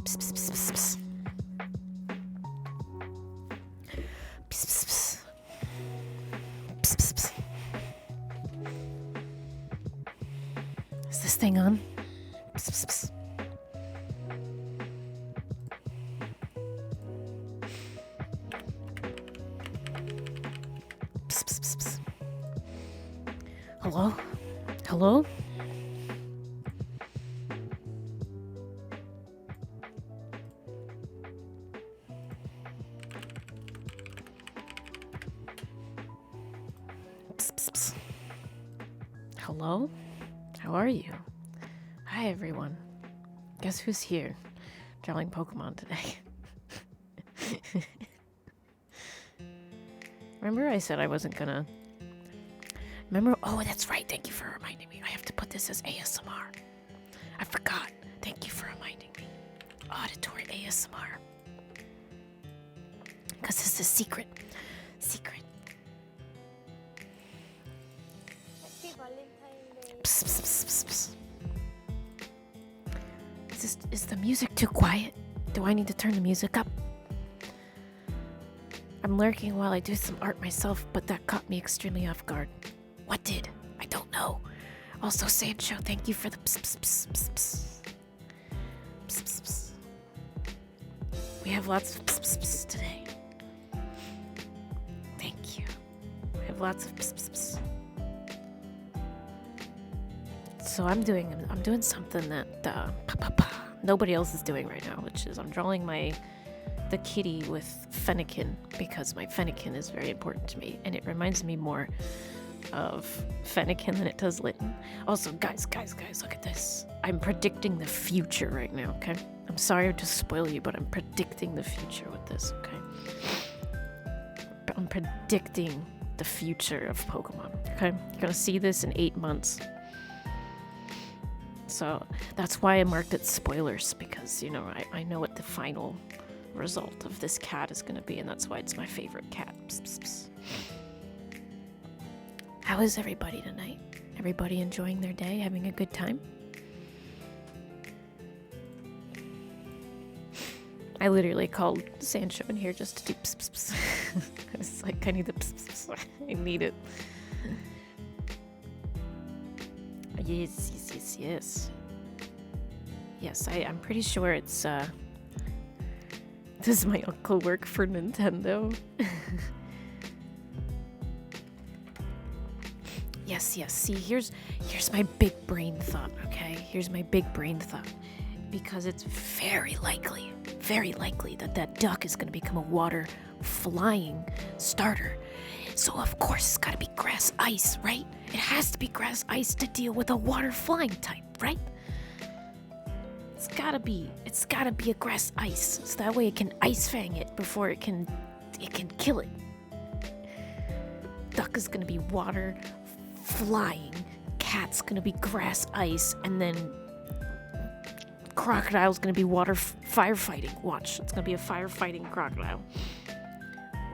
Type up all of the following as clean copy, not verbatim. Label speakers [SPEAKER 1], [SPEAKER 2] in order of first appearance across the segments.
[SPEAKER 1] Psst, psst, psst, psst, psst. Psst, psst, psst. Psst, psst, psst. Is this thing on? Psst, psst, psst. Psst, psst, psst, psst. Hello? Hello? Psst, psst, psst. Hello? How are you? Hi, everyone. Guess who's here? Drawing Pokemon today. Remember I said I wasn't gonna... Remember? Oh, that's right. Thank you for reminding me. I have to put this as ASMR. I forgot. Thank you for reminding me. Auditory ASMR. Because this is secret. Secret. Psst, psst, psst, psst, psst. Is the music too quiet? Do I need to turn the music up? I'm lurking while I do some art myself, but that caught me extremely off guard. What did? I don't know. Also, Sancho, thank you for the psst, psst, psst, psst, psst. Psst, psst, psst. We have lots of psst, psst, psst today. Thank you. We have lots of psst, psst, psst. So I'm doing something that nobody else is doing right now, which is I'm drawing the kitty with Fennekin because my Fennekin is very important to me, and it reminds me more of Fennekin than it does Litten. Also, guys, look at this. I'm predicting the future right now, okay? I'm sorry to spoil you, but I'm predicting the future with this, okay? I'm predicting the future of Pokemon, okay? You're gonna see this in 8 months. So that's why I marked it spoilers, because, you know, I know what the final result of this cat is going to be, and that's why it's my favorite cat. Psst, psst, psst. How is everybody tonight? Everybody enjoying their day, having a good time? I literally called Sancho in here just to do psst, psst, psst. I was like, I need the psst, psst, psst. I need it. Yes. Yes, I'm pretty sure it's, does my uncle work for Nintendo? Yes. See, here's my big brain thought, okay? Here's my big brain thought. Because it's very likely that duck is going to become a water flying starter. So of course it's gotta be grass ice, right? It has to be grass ice to deal with a water flying type, right? It's gotta be a grass ice, so that way it can ice fang it before it can kill it. Duck is gonna be water flying, cat's gonna be grass ice, and then crocodile's gonna be water firefighting. Watch, it's gonna be a firefighting crocodile.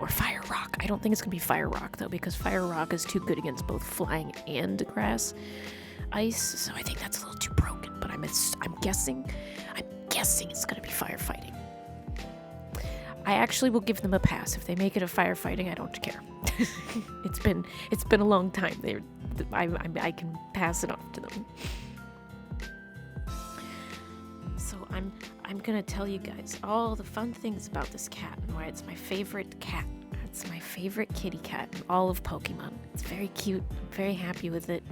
[SPEAKER 1] Or Fire Rock. I don't think it's gonna be Fire Rock though, because Fire Rock is too good against both flying and grass ice. So I think that's a little too broken. But I'm guessing it's gonna be firefighting. I actually will give them a pass if they make it a firefighting. I don't care. It's been a long time. I can pass it off to them. So I'm gonna tell you guys all the fun things about this cat and why it's my favorite cat. It's my favorite kitty cat in all of Pokemon. It's very cute. I'm very happy with it.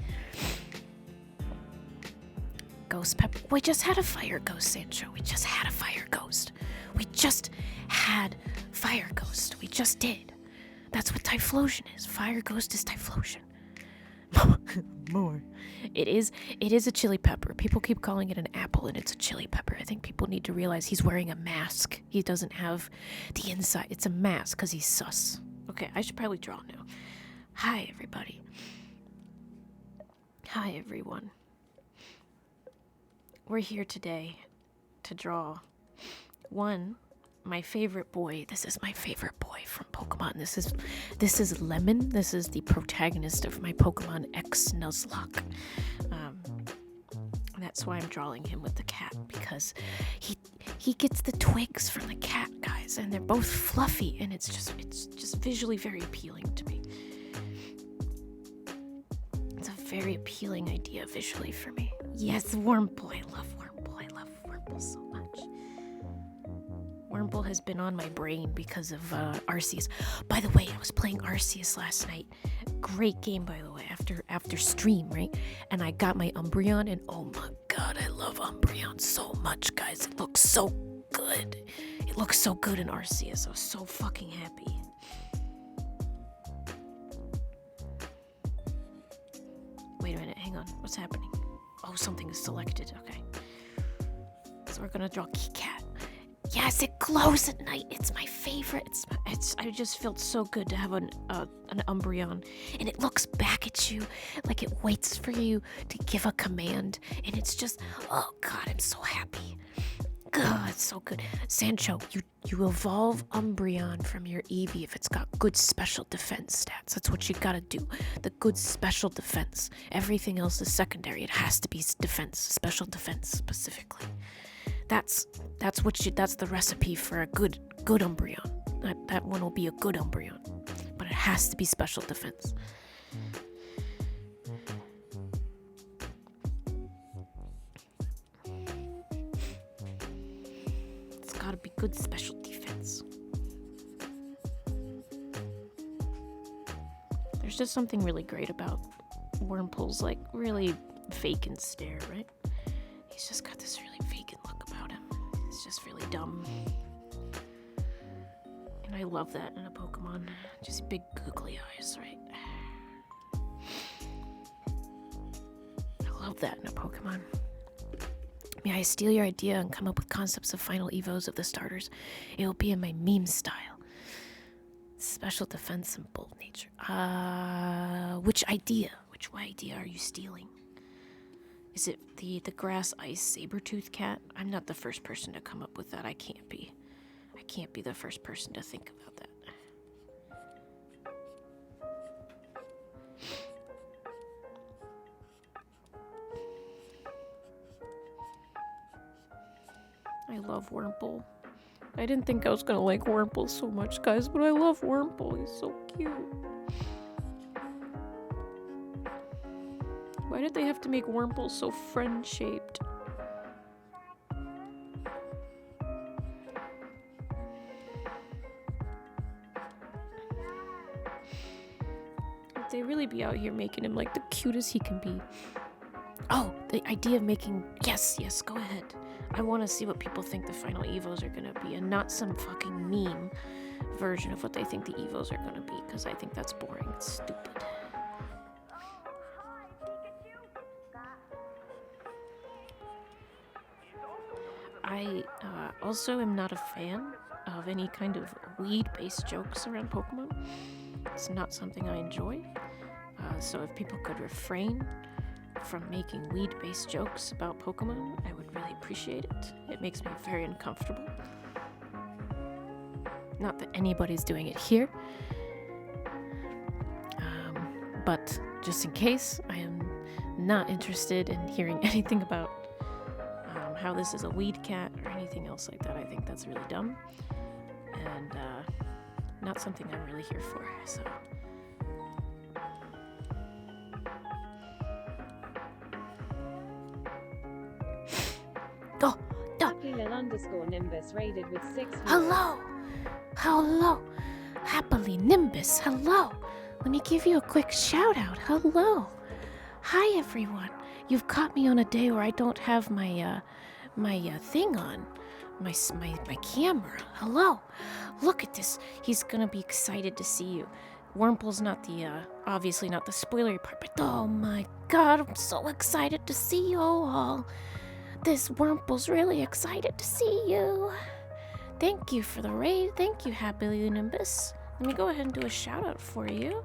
[SPEAKER 1] Ghost Pepper. We just had a fire ghost, Sancho. We just had a fire ghost. We just did. That's what Typhlosion is. Fire ghost is Typhlosion. More. It is a chili pepper. People keep calling it an apple, and it's a chili pepper. I think people need to realize he's wearing a mask. He doesn't have the inside. It's a mask because he's sus. Okay, I should probably draw now. Hi, everybody. Hi, everyone. We're here today to draw my favorite boy. This is my favorite boy from Pokemon. This is Lemon. This is the protagonist of my Pokemon X Nuzlocke. That's why I'm drawing him with the cat, because he gets the twigs from the cat, guys, and they're both fluffy, and it's just visually very appealing to me. It's a very appealing idea visually for me. Yes, Wurmple. I love Wurmple. I love Wurmple so much. Wurmple has been on my brain because of Arceus. By the way, I was playing Arceus last night. Great game, by the way, after stream, right? And I got my Umbreon, and oh my god, I love Umbreon so much, guys. It looks so good. It looks so good in Arceus. I was so fucking happy. Wait a minute, hang on. What's happening? Oh, something is selected. Okay. So we're gonna draw Keycat. Yes, it glows at night. It's my favorite. I just felt so good to have an Umbreon, and it looks back at you like it waits for you to give a command, and it's just, oh god, I'm so happy. God, it's so good. Sancho, you evolve Umbreon from your Eevee if it's got good special defense stats. That's what you gotta do. The good special defense. Everything else is secondary. It has to be defense, special defense specifically. That's the recipe for a good Umbreon. That one will be a good Umbreon, but it has to be special defense. It's gotta be good special defense. There's just something really great about Wurmple's like really vacant stare, right? He's just got this really vacant look about him. It's just really dumb. And I love that in a Pokemon. Just big googly eyes, right? I love that in a Pokemon. May I steal your idea and come up with concepts of final evos of the starters? It will be in my meme style. Special defense and bold nature. Which idea? Which idea are you stealing? Is it the grass ice saber-tooth cat? I'm not the first person to come up with that. I can't be. I can't be the first person to think about that. I love Wurmple. I didn't think I was gonna like Wurmple so much, guys, but I love Wurmple. He's so cute. Why did they have to make Wurmple so friend-shaped? They really be out here making him like the cutest he can be. Oh, the idea of making... Yes, go ahead. I want to see what people think the final evos are going to be, and not some fucking meme version of what they think the evos are going to be, because I think that's boring. It's stupid. I also am not a fan of any kind of weed-based jokes around Pokemon. It's not something I enjoy. So if people could refrain from making weed-based jokes about Pokemon, I would really appreciate it. It makes me very uncomfortable. Not that anybody's doing it here. But just in case, I am not interested in hearing anything about how this is a weed cat or anything else like that. I think that's really dumb and not something I'm really here for. So
[SPEAKER 2] _Nimbus raided with 6.
[SPEAKER 1] Hello, happily Nimbus. Hello. Let me give you a quick shout out. Hello. Hi everyone. You've caught me on a day where I don't have my thing on, my camera. Hello, look at this. He's gonna be excited to see you. Wurmple's not the obviously not the spoilery part, but oh my god, I'm so excited to see you all. This Wurmple's really excited to see you. Thank you for the raid. Thank you, Happily Nimbus. Let me go ahead and do a shout out for you.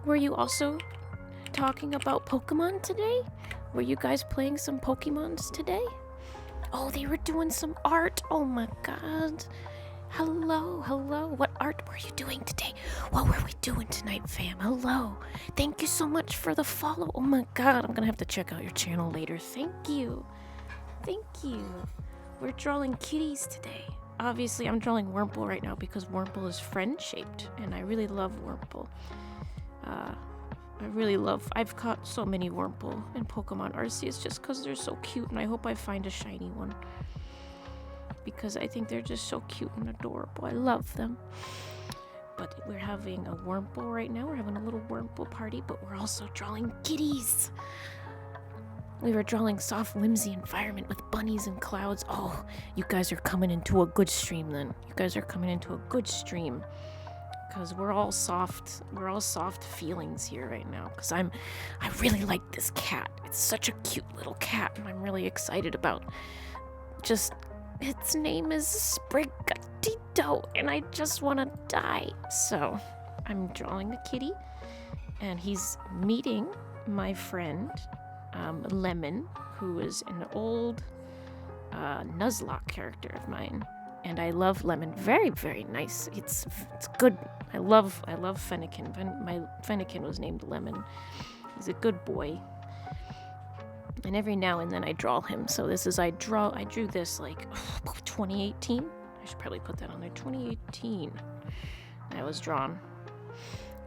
[SPEAKER 1] Were you also talking about Pokemon today? Were you guys playing some Pokemons today? Oh, they were doing some art. Oh my god. Hello, hello. What art were you doing today? What were we doing tonight, fam? Hello. Thank you so much for the follow. Oh my god, I'm gonna have to check out your channel later. Thank you. Thank you. We're drawing kitties today. Obviously, I'm drawing Wurmple right now because Wurmple is friend-shaped, and I really love Wurmple. I've caught so many Wurmple in Pokemon Arceus just because they're so cute, and I hope I find a shiny one. Because I think they're just so cute and adorable. I love them. But we're having a Wurmple right now. We're having a little Wurmple party, but we're also drawing kitties. We were drawing soft, whimsy environment with bunnies and clouds. Oh, you guys are coming into a good stream then. You guys are coming into a good stream. Because we're all soft feelings here right now. Because I really like this cat. It's such a cute little cat, and I'm really excited about its name is Sprigatito, and I just want to die. So I'm drawing a kitty, and he's meeting my friend, Lemon, who is an old Nuzlocke character of mine. And I love Lemon. Very, very nice. It's good. I love Fennekin. My Fennekin was named Lemon. He's a good boy. And every now and then I draw him. So I drew this like 2018. I should probably put that on there. 2018. I was drawn.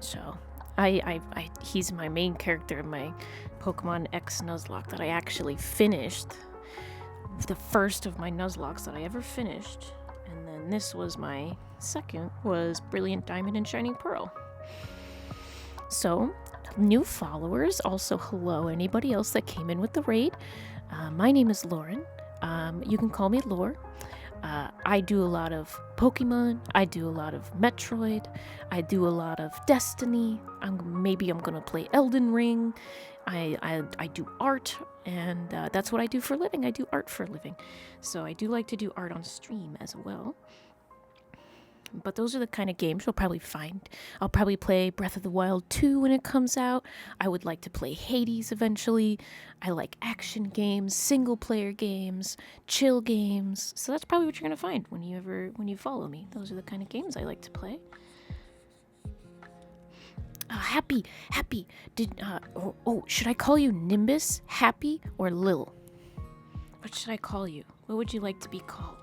[SPEAKER 1] So he's my main character in my Pokemon X Nuzlocke that I actually finished. The first of my Nuzlockes that I ever finished. And then this was my second, was Brilliant Diamond and Shining Pearl. So, new followers, also hello anybody else that came in with the raid. My name is Lauren. You can call me Lore. I do a lot of Pokemon, I do a lot of Metroid, I do a lot of Destiny, maybe I'm gonna play Elden Ring, I do art, and that's what I do for a living. I do art for a living. So I do like to do art on stream as well. But those are the kind of games you'll probably find. I'll probably play Breath of the Wild 2 when it comes out. I would like to play Hades eventually. I like action games, single-player games, chill games. So that's probably what you're going to find when you follow me. Those are the kind of games I like to play. Happy. Should I call you Nimbus, Happy, or Lil? What should I call you? What would you like to be called?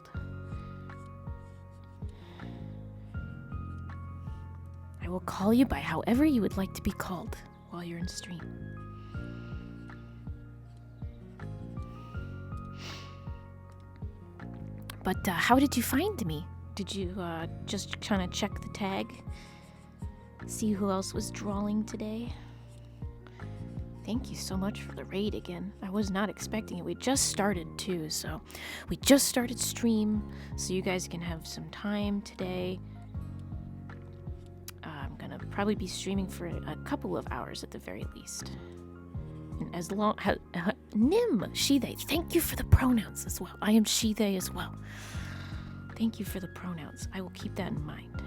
[SPEAKER 1] I will call you by however you would like to be called while you're in stream. But how did you find me? Did you just kind of check the tag? See who else was drawing today? Thank you so much for the raid again. I was not expecting it. We just started too, so we just started stream, so you guys can have some time today. I'm gonna probably be streaming for a couple of hours at the very least. And as long Nim, she, they, thank you for the pronouns as well. I am she, they as well. Thank you for the pronouns. I will keep that in mind.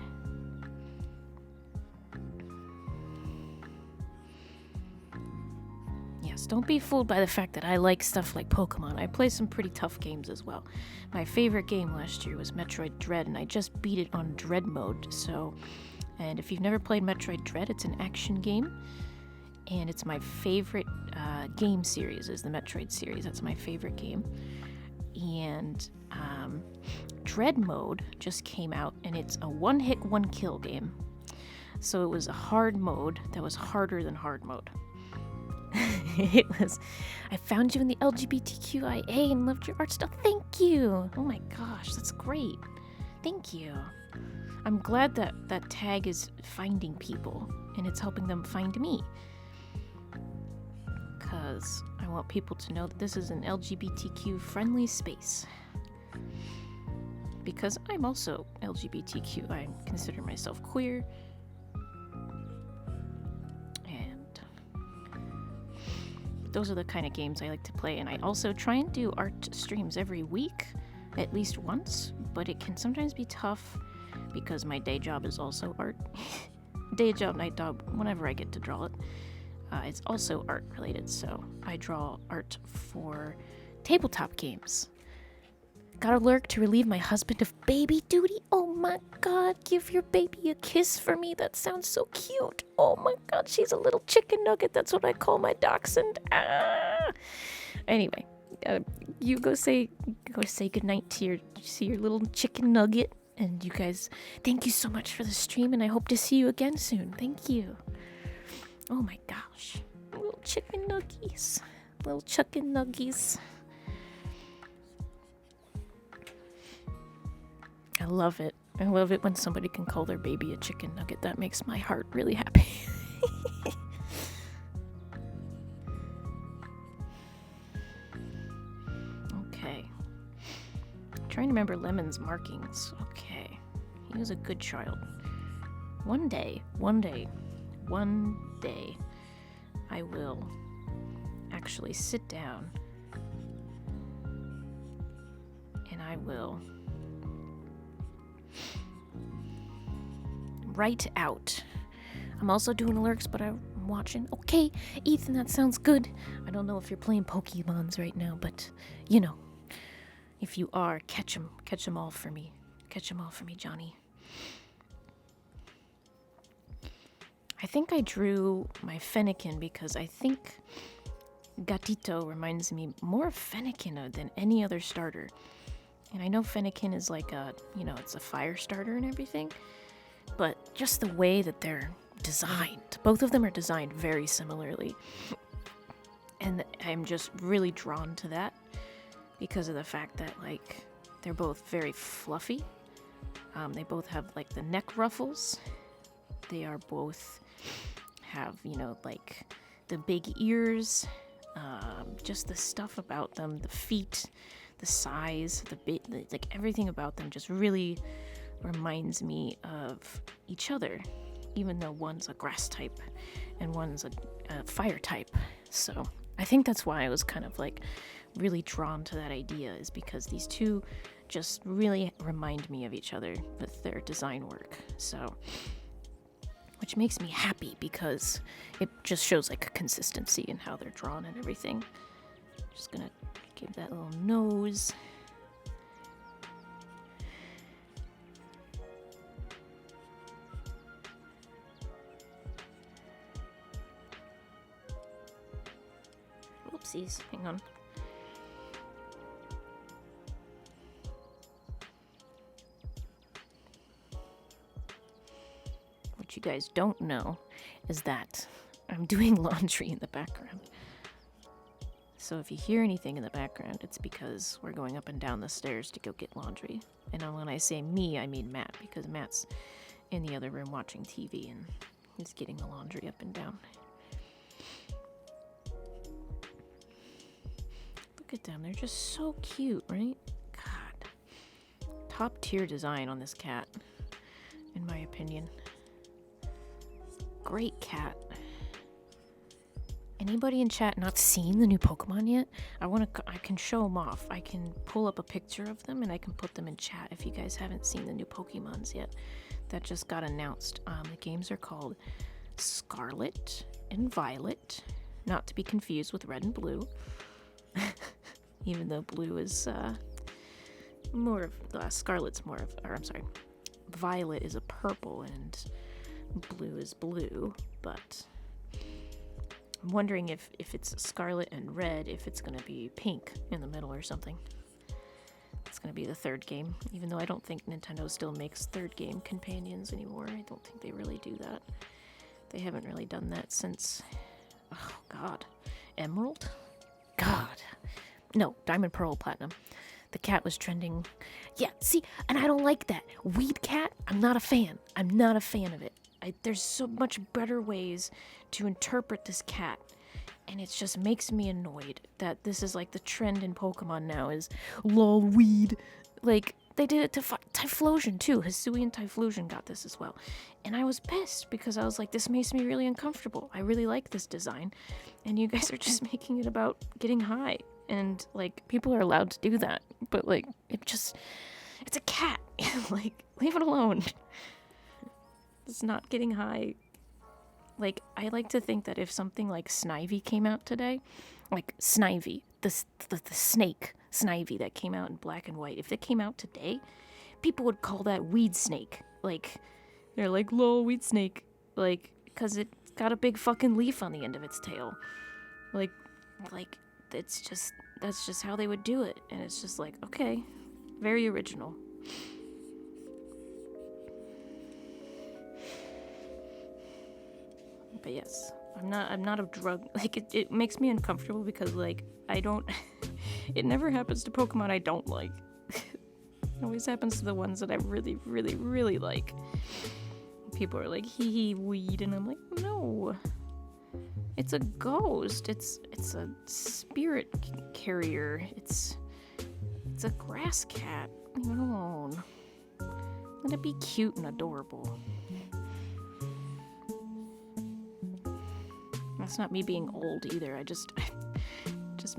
[SPEAKER 1] Yes, don't be fooled by the fact that I like stuff like Pokemon. I play some pretty tough games as well. My favorite game last year was Metroid Dread, and I just beat it on Dread mode, so... And if you've never played Metroid Dread, it's an action game, and it's my favorite game series, is the Metroid series. That's my favorite game. And Dread mode just came out, and it's a one-hit, one-kill game. So it was a hard mode that was harder than hard mode. It was, I found you in the LGBTQIA and loved your art style. Thank you. Oh my gosh, that's great. Thank you. I'm glad that that tag is finding people and it's helping them find me. Because I want people to know that this is an LGBTQ friendly space. Because I'm also LGBTQ. I consider myself queer. Those are the kind of games I like to play, and I also try and do art streams every week, at least once, but it can sometimes be tough because my day job is also art. Day job, night job, whenever I get to draw it. It's also art related, so I draw art for tabletop games. Gotta lurk to relieve my husband of baby duty. Oh my god, give your baby a kiss for me. That sounds so cute. Oh my god, she's a little chicken nugget. That's what I call my dachshund. Ah! Anyway, you go say goodnight to your little chicken nugget. And you guys, thank you so much for the stream, and I hope to see you again soon. Thank you. Oh my gosh. Little chicken nuggies. Little chicken nuggies. I love it. I love it when somebody can call their baby a chicken nugget. That makes my heart really happy. Okay. I'm trying to remember Lemon's markings. Okay. He was a good child. One day, I will actually sit down and I will write out. I'm also doing alerts, but I'm watching. Okay, Ethan, that sounds good. I don't know if you're playing Pokemons right now, but you know, if you are, catch them all for me. Catch them all for me, Johnny. I think I drew my Fennekin because I think Gatito reminds me more of Fennekin than any other starter. And I know Fennekin is like it's a fire starter and everything, but just the way that they're designed, both of them are designed very similarly. And I'm just really drawn to that because of the fact that, like, they're both very fluffy. They both have, like, the neck ruffles. They are both have, like, the big ears, just the stuff about them, the feet, the size, like, everything about them just really reminds me of each other, even though one's a grass type and one's a fire type. So I think that's why I was kind of, like, really drawn to that idea, is because these two just really remind me of each other with their design work. So, which makes me happy because it just shows, like, a consistency in how they're drawn and everything. Just gonna give that little nose. Oopsies, hang on. What you guys don't know is that I'm doing laundry in the background. So if you hear anything in the background, it's because we're going up and down the stairs to go get laundry. And when I say me, I mean Matt, because Matt's in the other room watching TV and he's getting the laundry up and down. Look at them, they're just so cute, right? God. Top tier design on this cat, in my opinion. Great cat. Anybody in chat not seen the new Pokemon yet? I can show them off. I can pull up a picture of them and I can put them in chat if you guys haven't seen the new Pokemons yet. That just got announced. The games are called Scarlet and Violet, not to be confused with Red and Blue. Even though Blue is more of Scarlet's more of, or I'm sorry, Violet is a purple and Blue is blue, but I'm wondering if it's Scarlet and Red, if it's going to be pink in the middle or something. It's going to be the third game, even though I don't think Nintendo still makes third game companions anymore. I don't think they really do that. They haven't really done that since, oh god, Emerald? God. No, Diamond, Pearl, Platinum. The cat was trending. Yeah, see, and I don't like that. Weed cat, I'm not a fan. I'm not a fan of it. There's so much better ways to interpret this cat, and it just makes me annoyed that this is like the trend in Pokemon now is lol weed. Like, they did it to Typhlosion too. Hisuian Typhlosion got this as well. And I was pissed because I was like, this makes me really uncomfortable. I really like this design, and you guys are just making it about getting high. And, like, people are allowed to do that, but, like, it's a cat. Like, leave it alone. It's not getting high. Like, I like to think that if something like Snivy came out today, like Snivy, the snake Snivy that came out in black and white. If it came out today, people would call that weed snake. Like, they're like, lol, weed snake. Like, because it's got a big fucking leaf on the end of its tail. Like, that's just how they would do it. And it's just like, okay, very original. But yes, I'm not a drug, like, it makes me uncomfortable because, like, I don't, it never happens to Pokemon I don't like. It always happens to the ones that I really, really, really like. People are like, hee weed, and I'm like, no. It's a ghost. It's a spirit carrier. It's a grass cat. Leave it alone. Let it be cute and adorable. That's not me being old either. It just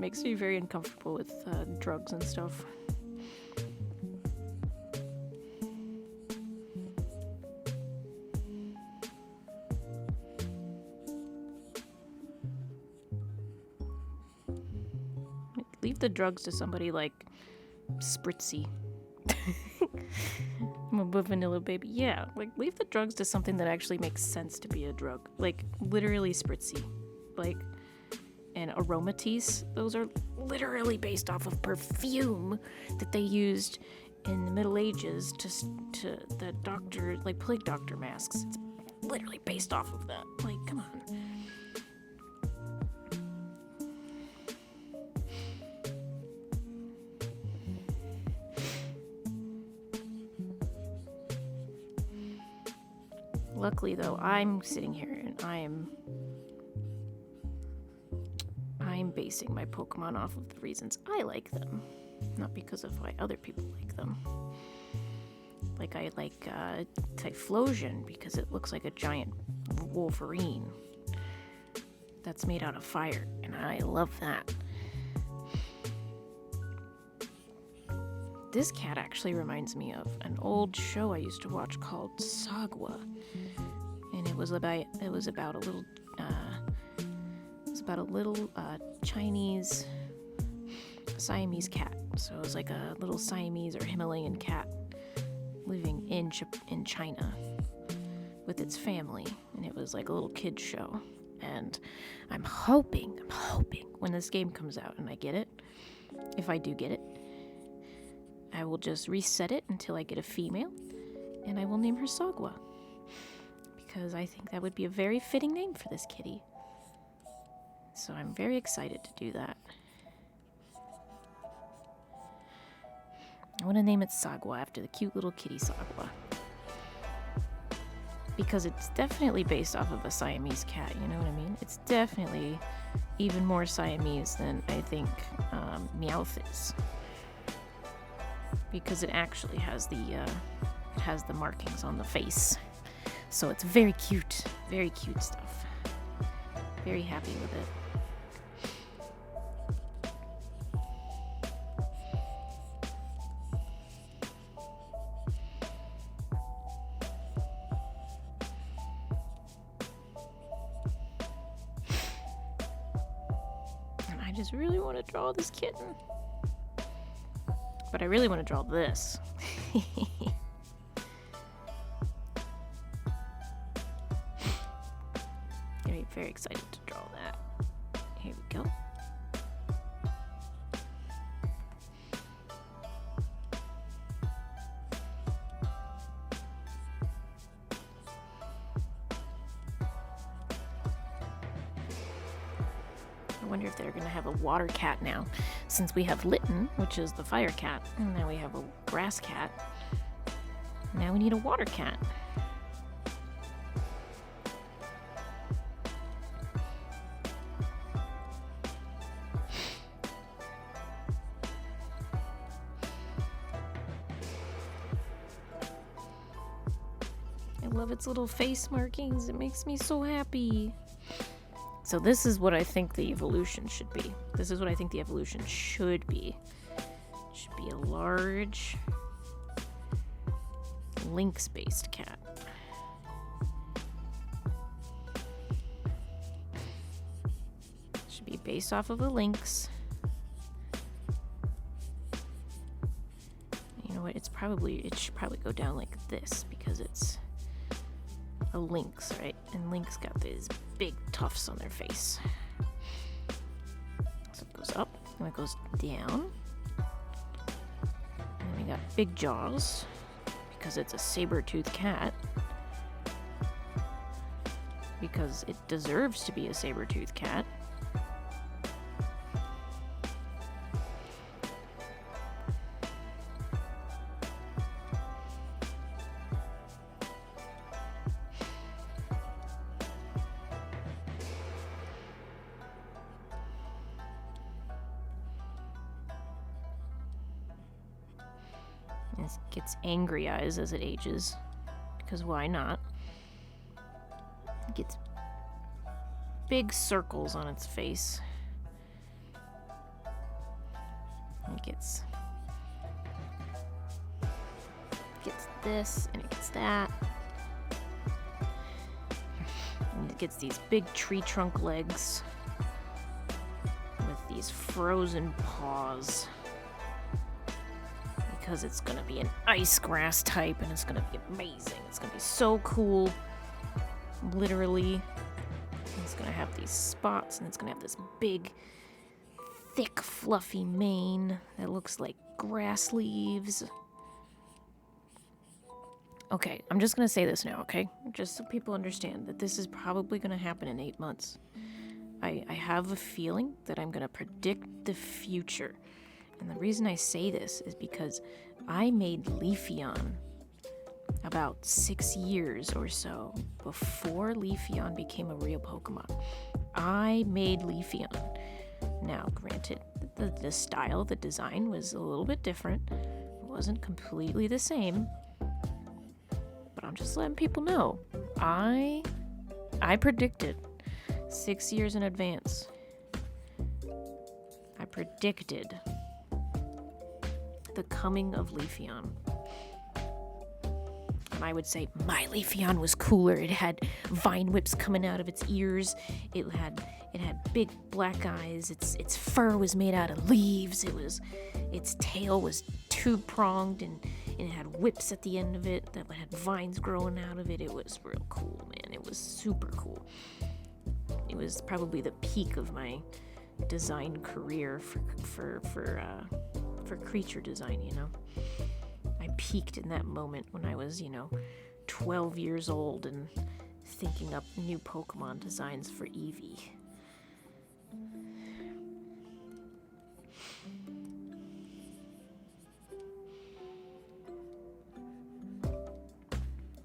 [SPEAKER 1] makes me very uncomfortable with drugs and stuff. Leave the drugs to somebody like Spritzy. I'm a vanilla baby. Yeah, like, leave the drugs to something that actually makes sense to be a drug. Like, literally Spritzy. Like, and aromatis. Those are literally based off of perfume that they used in the Middle Ages to the doctor, like, plague doctor masks. It's literally based off of that. Like, come on. Luckily, though, I'm sitting here and I'm basing my Pokemon off of the reasons I like them, not because of why other people like them. Like, I like Typhlosion because it looks like a giant Wolverine that's made out of fire, and I love that. This cat actually reminds me of an old show I used to watch called Sagwa, and it was about a little Chinese Siamese cat. So it was like a little Siamese or Himalayan cat living in China with its family, and it was like a little kid show. And I'm hoping when this game comes out and I get it, if I do get it, I will just reset it until I get a female, and I will name her Sagwa, because I think that would be a very fitting name for this kitty. So I'm very excited to do that. I want to name it Sagwa after the cute little kitty Sagwa, because it's definitely based off of a Siamese cat, you know what I mean? It's definitely even more Siamese than I think Meowth is. Because it actually has the markings on the face. So it's very cute stuff. Very happy with it. And I just really want to draw this kitten. But I really want to draw this. I'm very excited to draw that. Here we go. I wonder if they're going to have a water cat now, since we have Litten, which is the fire cat, and now we have a grass cat. Now we need a water cat. I love its little face markings. It makes me so happy. So this is what I think the evolution should be. This is what I think the evolution should be. It should be a large lynx-based cat. It should be based off of a lynx. it should probably go down like this because it's a lynx, right? And lynx got these big tufts on their face. So it goes up, and it goes down. And then we got big jaws because it's a saber-toothed cat. Because it deserves to be a saber-toothed cat. It gets angry eyes as it ages, because why not? It gets big circles on its face. It gets this, and it gets that. And it gets these big tree trunk legs with these frozen paws. Because it's gonna be an ice grass type, and it's gonna be amazing. It's gonna be so cool. Literally. It's gonna have these spots, and it's gonna have this big, thick, fluffy mane that looks like grass leaves. Okay, I'm just gonna say this now, okay? Just so people understand that this is probably gonna happen in 8 months. I have a feeling that I'm gonna predict the future. And the reason I say this is because I made Leafeon about 6 years or so before Leafeon became a real Pokemon. I made Leafeon. Now, granted, the style, the design was a little bit different. It wasn't completely the same. But I'm just letting people know. I predicted 6 years in advance. I predicted the coming of Leafeon. And I would say my Leafeon was cooler. It had vine whips coming out of its ears. It had big black eyes. Its fur was made out of leaves. Its tail was two-pronged and it had whips at the end of it that had vines growing out of it. It was real cool, man. It was super cool. It was probably the peak of my design career for creature design, you know. I peaked in that moment when I was, 12 years old and thinking up new Pokemon designs for Eevee.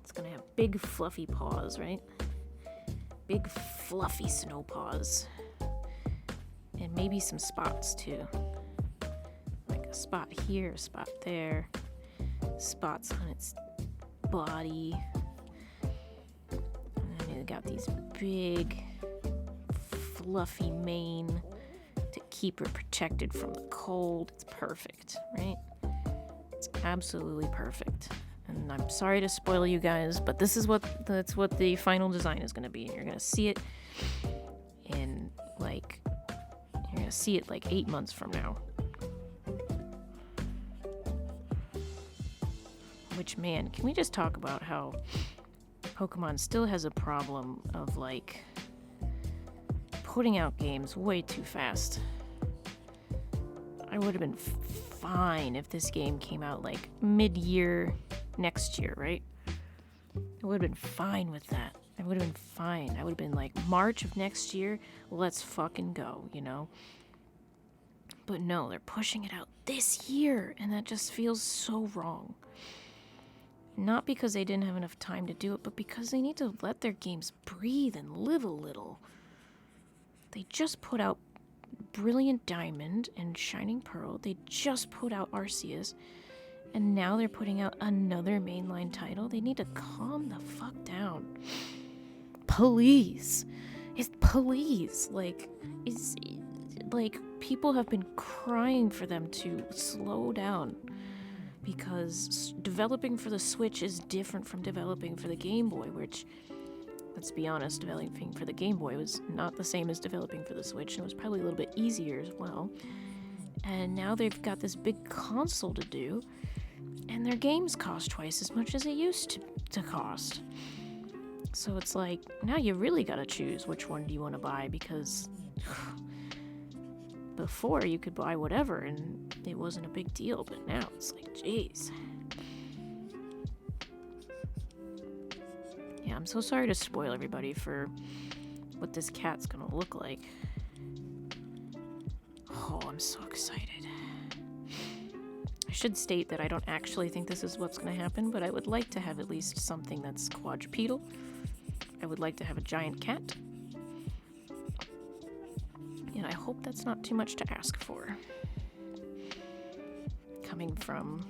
[SPEAKER 1] It's gonna have big fluffy paws, right? Big fluffy snow paws. And maybe some spots too. A spot here, a spot there, spots on its body, and then it got these big fluffy mane to keep her protected from the cold. It's perfect, right? It's absolutely perfect. And I'm sorry to spoil you guys, but that's what the final design is going to be. You're going to see it in like 8 months from now. Which, man, can we just talk about how Pokemon still has a problem of, like, putting out games way too fast. I would have been fine if this game came out, like, mid-year next year, right? I would have been fine with that. I would have been fine. I would have been like, March of next year, let's fucking go, you know? But no, they're pushing it out this year, and that just feels so wrong. Not because they didn't have enough time to do it, but because they need to let their games breathe and live a little. They just put out Brilliant Diamond and Shining Pearl. They just put out Arceus. And now they're putting out another mainline title. They need to calm the fuck down. Please. Please. People have been crying for them to slow down. Because developing for the Switch is different from developing for the Game Boy, which, let's be honest, developing for the Game Boy was not the same as developing for the Switch, and it was probably a little bit easier as well. And now they've got this big console to do, And their games cost twice as much as it used to cost. So it's like, now you really gotta choose which one do you want to buy, because before you could buy whatever and it wasn't a big deal, but now it's like, jeez. Yeah, I'm so sorry to spoil everybody for what this cat's gonna look like. Oh, I'm so excited. I should state that I don't actually think this is what's gonna happen, but I would like to have at least something that's quadrupedal. I would like to have a giant cat. And I hope that's not too much to ask for. Coming from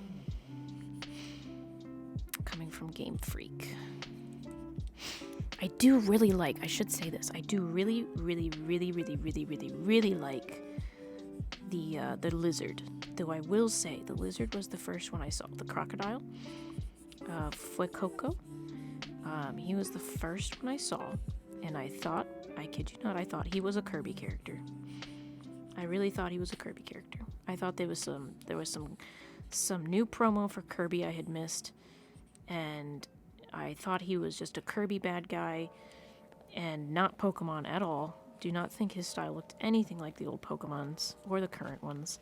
[SPEAKER 1] Game Freak. I do really like, I should say this, I do really like the lizard. Though I will say, the lizard was the first one I saw. The crocodile, Fuecoco, he was the first one I saw, and I thought, I kid you not, I thought he was a Kirby character. I really thought he was a Kirby character. I thought there was some new promo for Kirby I had missed, and I thought he was just a Kirby bad guy and not Pokemon at all. Do not think his style looked anything like the old Pokemons or the current ones.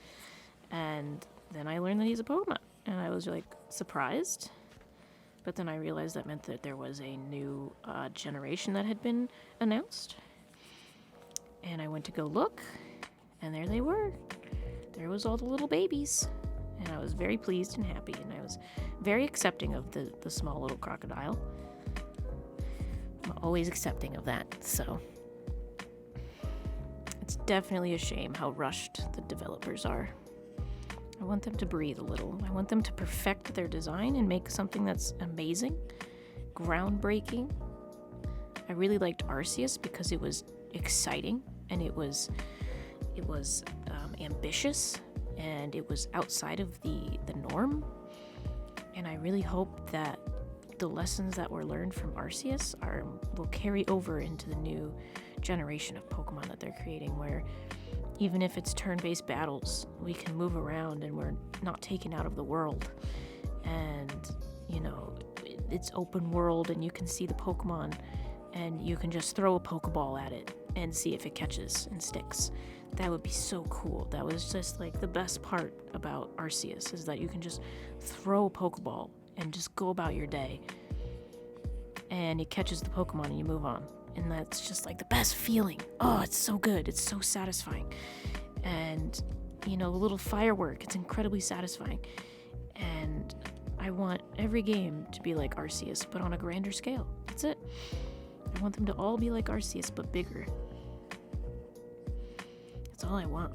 [SPEAKER 1] And then I learned that he's a Pokemon, and I was like surprised. But then I realized that meant that there was a new generation that had been announced. And I went to go look, and there they were. There was all the little babies. And I was very pleased and happy, and I was very accepting of the small little crocodile. I'm always accepting of that, so. It's definitely a shame how rushed the developers are. I want them to breathe a little. I want them to perfect their design and make something that's amazing, groundbreaking. I really liked Arceus because it was exciting, and it was ambitious, and it was outside of the norm. And I really hope that the lessons that were learned from Arceus will carry over into the new generation of Pokemon that they're creating, where even if it's turn-based battles, we can move around and we're not taken out of the world. And, you know, it's open world, and you can see the Pokemon, and you can just throw a Pokeball at it and see if it catches and sticks. That would be so cool. That was just like the best part about Arceus, is that you can just throw a Pokeball and just go about your day, and it catches the Pokemon and you move on. And that's just like the best feeling. Oh, it's so good. It's so satisfying. And, you know, the little firework, it's incredibly satisfying. And I want every game to be like Arceus, but on a grander scale. That's it. I want them to all be like Arceus, but bigger. That's all I want.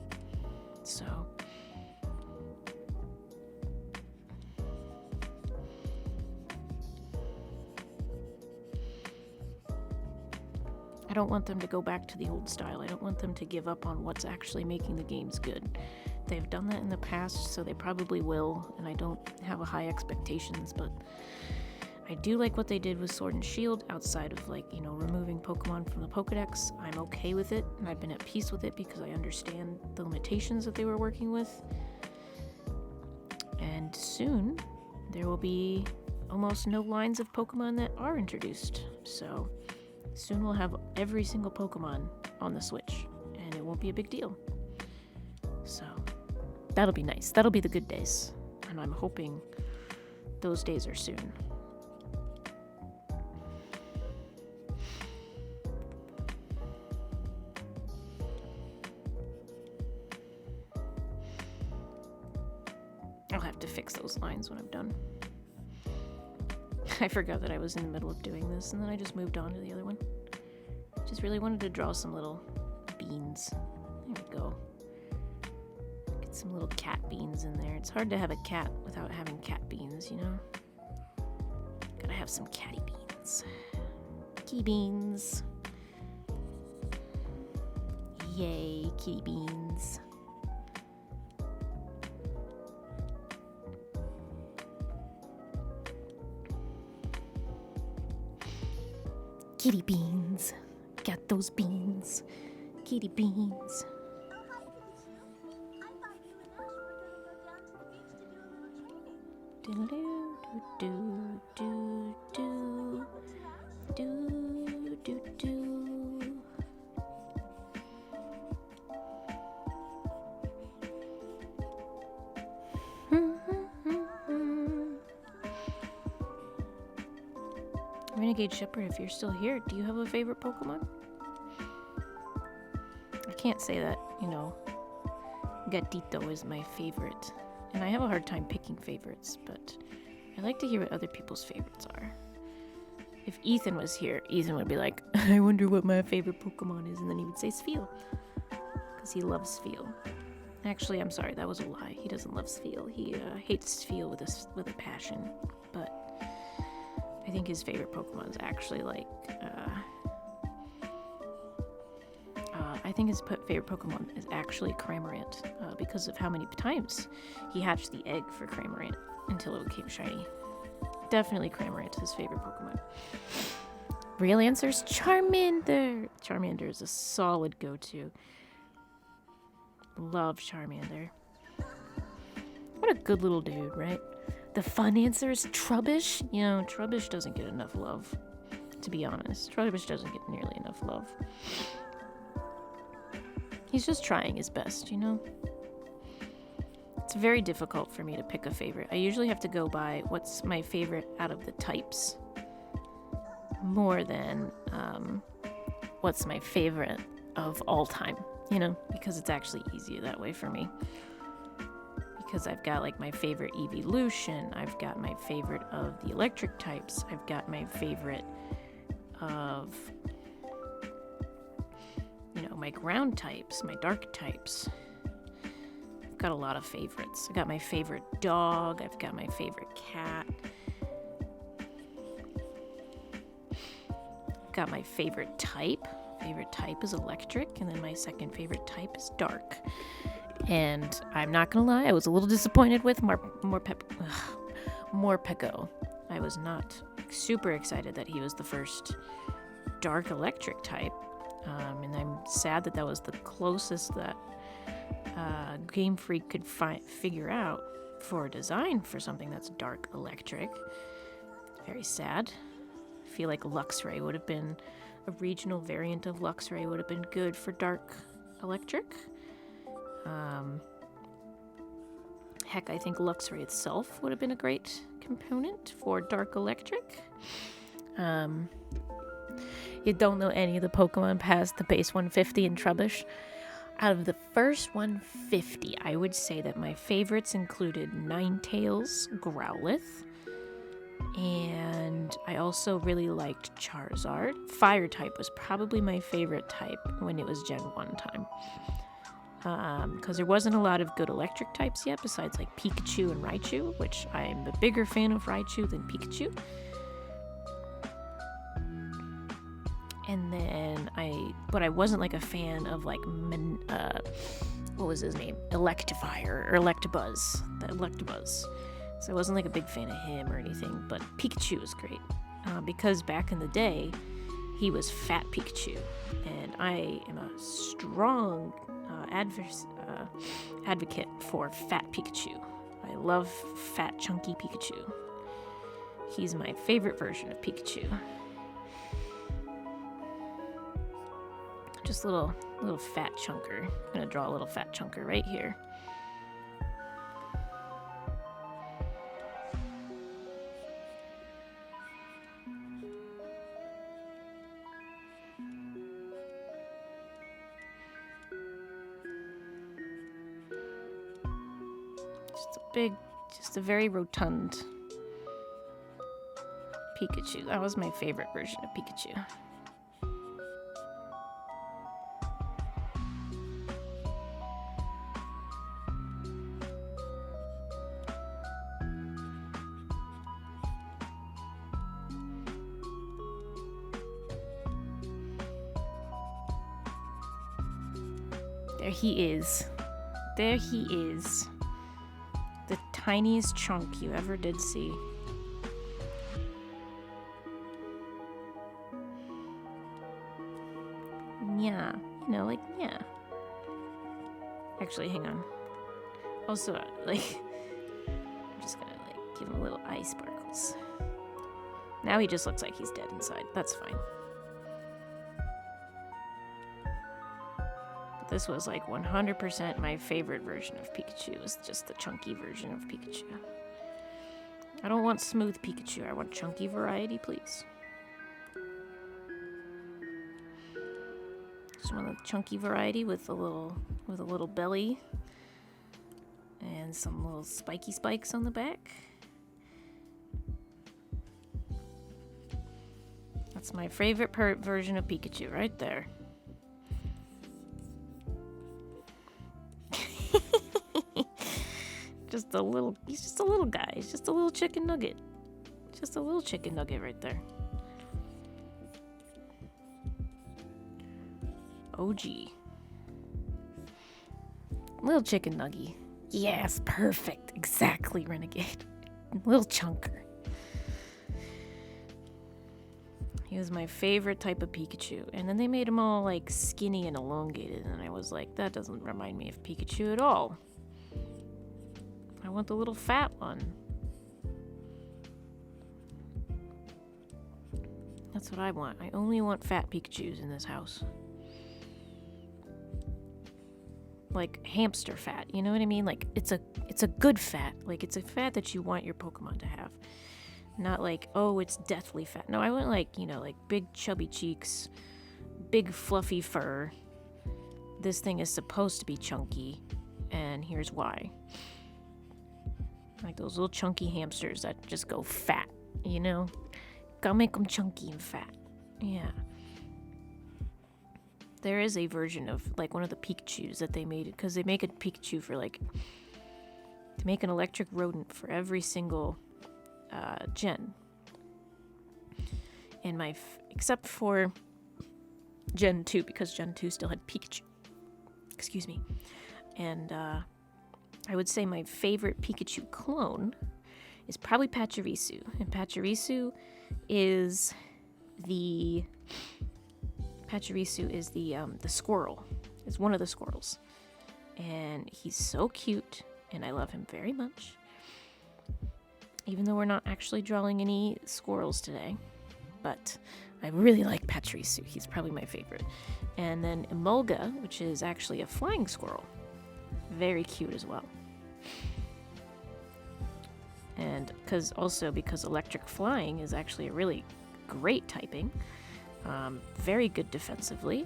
[SPEAKER 1] So I don't want them to go back to the old style. I don't want them to give up on what's actually making the games good. They've done that in the past, so they probably will, and I don't have high expectations, but I do like what they did with Sword and Shield, outside of, like, you know, removing Pokemon from the Pokedex. I'm okay with it, and I've been at peace with it because I understand the limitations that they were working with. And soon, there will be almost no lines of Pokemon that are introduced, so soon we'll have every single Pokemon on the Switch, and it won't be a big deal. So that'll be nice. That'll be the good days, and I'm hoping those days are soon. I'll have to fix those lines when I'm done. I forgot that I was in the middle of doing this, and then I just moved on to the other one. Just really wanted to draw some little beans. There we go. Get some little cat beans in there. It's hard to have a cat without having cat beans, you know? Gotta have some catty beans. Kitty beans. Yay, kitty beans. Kitty beans. Got those beans. Kitty beans. Renegade Shepherd, if you're still here, do you have a favorite Pokemon? I can't say that, you know, Gatito is my favorite. And I have a hard time picking favorites, but I like to hear what other people's favorites are. If Ethan was here, Ethan would be like, I wonder what my favorite Pokemon is, and then he would say Spheal. Because he loves Spheal. Actually, I'm sorry, that was a lie. He doesn't love Spheal. He hates Spheal with a passion. But I think his favorite Pokemon is actually like, I think his favorite Pokemon is actually Cramorant, because of how many times he hatched the egg for Cramorant until it became shiny. Definitely Cramorant is his favorite Pokemon. Real answer is Charmander. Charmander is a solid go-to. Love Charmander. What a good little dude, right? The fun answer is Trubbish. You know, Trubbish doesn't get enough love, to be honest. Trubbish doesn't get nearly enough love. He's just trying his best, you know? It's very difficult for me to pick a favorite. I usually have to go by what's my favorite out of the types more than what's my favorite of all time, you know? Because it's actually easier that way for me. Because I've got like my favorite evolution, I've got my favorite of the electric types, I've got my favorite of, you know, my ground types, my dark types. I've got a lot of favorites. I got my favorite dog, I've got my favorite cat. I've got my favorite type. Favorite type is electric, and then my second favorite type is dark. And I'm not gonna lie, I was a little disappointed with Morpeko. I was not super excited that he was the first dark electric type, and I'm sad that that was the closest that Game Freak could figure out for a design for something that's dark electric. Very sad. I feel like Luxray would have been a regional variant of Luxray would have been good for dark electric. Heck, I think Luxray itself would have been a great component for dark electric. You don't know any of the Pokemon past the base 150 in Trubbish. Out of the first 150, I would say that my favorites included Ninetales, Growlithe, and I also really liked Charizard. Fire type was probably my favorite type when it was Gen 1 time. Because there wasn't a lot of good electric types yet, besides like Pikachu and Raichu, which I'm a bigger fan of Raichu than Pikachu. And then I wasn't like a fan of like, what was his name? Electivire or Electabuzz. The Electabuzz. So I wasn't like a big fan of him or anything, but Pikachu was great. Because back in the day, he was Fat Pikachu. And I am a strong advocate for Fat Pikachu. I love fat, chunky Pikachu. He's my favorite version of Pikachu. Just a little fat chunker. I'm gonna draw a little fat chunker right here. Just a very rotund Pikachu. That was my favorite version of Pikachu. There he is. There he is. The tiniest chunk you ever did see. Yeah, you know, like, yeah. Actually, hang on. Also, like, I'm just gonna, like, Give him a little eye sparkles. Now he just looks like he's dead inside. That's fine. This was like 100% my favorite version of Pikachu. It was just the chunky version of Pikachu. I don't want smooth Pikachu. I want chunky variety, please. Just want a chunky variety with a little belly and some little spiky spikes on the back. That's my favorite version of Pikachu right there. He's just a little guy. He's just a little chicken nugget. Just a little chicken nugget right there. OG. Little chicken nugget. Yes, perfect. Exactly, Renegade. Little chunker. He was my favorite type of Pikachu. And then they made him all like skinny and elongated. And I was like, that doesn't remind me of Pikachu at all. I want the little fat one. That's what I want. I only want fat Pikachus in this house. Like hamster fat, you know what I mean? Like it's a good fat. Like it's a fat that you want your Pokemon to have. Not like, oh, it's deathly fat. No, I want like, like big chubby cheeks, big fluffy fur. This thing is supposed to be chunky, and here's why. Like those little chunky hamsters that just go fat, Gotta make them chunky and fat. Yeah. There is a version of, like, one of the Pikachus that they made, because they make a Pikachu for, like, to make an electric rodent for every single gen. And except for Gen 2, because Gen 2 still had Pikachu. Excuse me. And, I would say my favorite Pikachu clone is probably Pachirisu. And Pachirisu is the squirrel. It's one of the squirrels. And he's so cute, and I love him very much. Even though we're not actually drawing any squirrels today. But I really like Pachirisu. He's probably my favorite. And then Emolga, which is actually a flying squirrel. Very cute as well. And because electric flying is actually a really great typing. Very good defensively.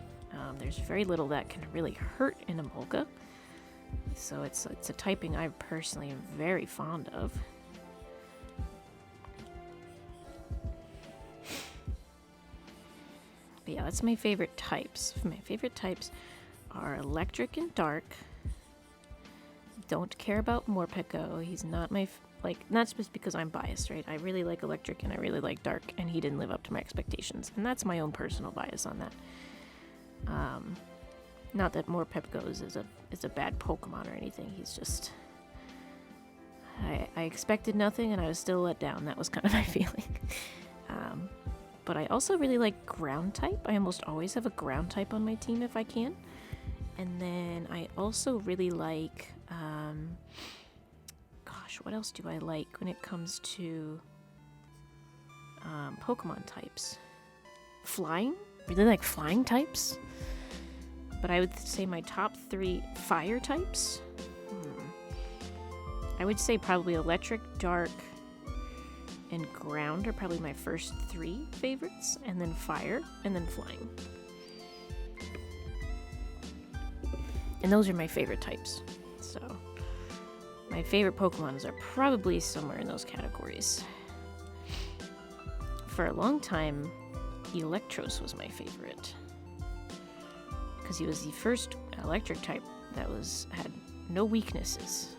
[SPEAKER 1] There's very little that can really hurt in Emolga. So it's a typing I personally am very fond of. But yeah, that's my favorite types. My favorite types are electric and dark. Don't care about Morpeko. He's not my not just because I'm biased, right? I really like electric and I really like dark, and he didn't live up to my expectations, and that's my own personal bias on that. Not that Morpeko is a bad Pokemon or anything. He's just I expected nothing and I was still let down. That was kind of my feeling. But I also really like ground type. I almost always have a ground type on my team if I can. And then I also really like, what else do I like when it comes to Pokemon types? Flying? Really like flying types? But I would say my top 3 fire types. I would say probably electric, dark, and ground are probably my first 3 favorites, and then fire, and then flying. And those are my favorite types. So, my favorite Pokemons are probably somewhere in those categories. For a long time, Electros was my favorite. Because he was the first electric type that had no weaknesses.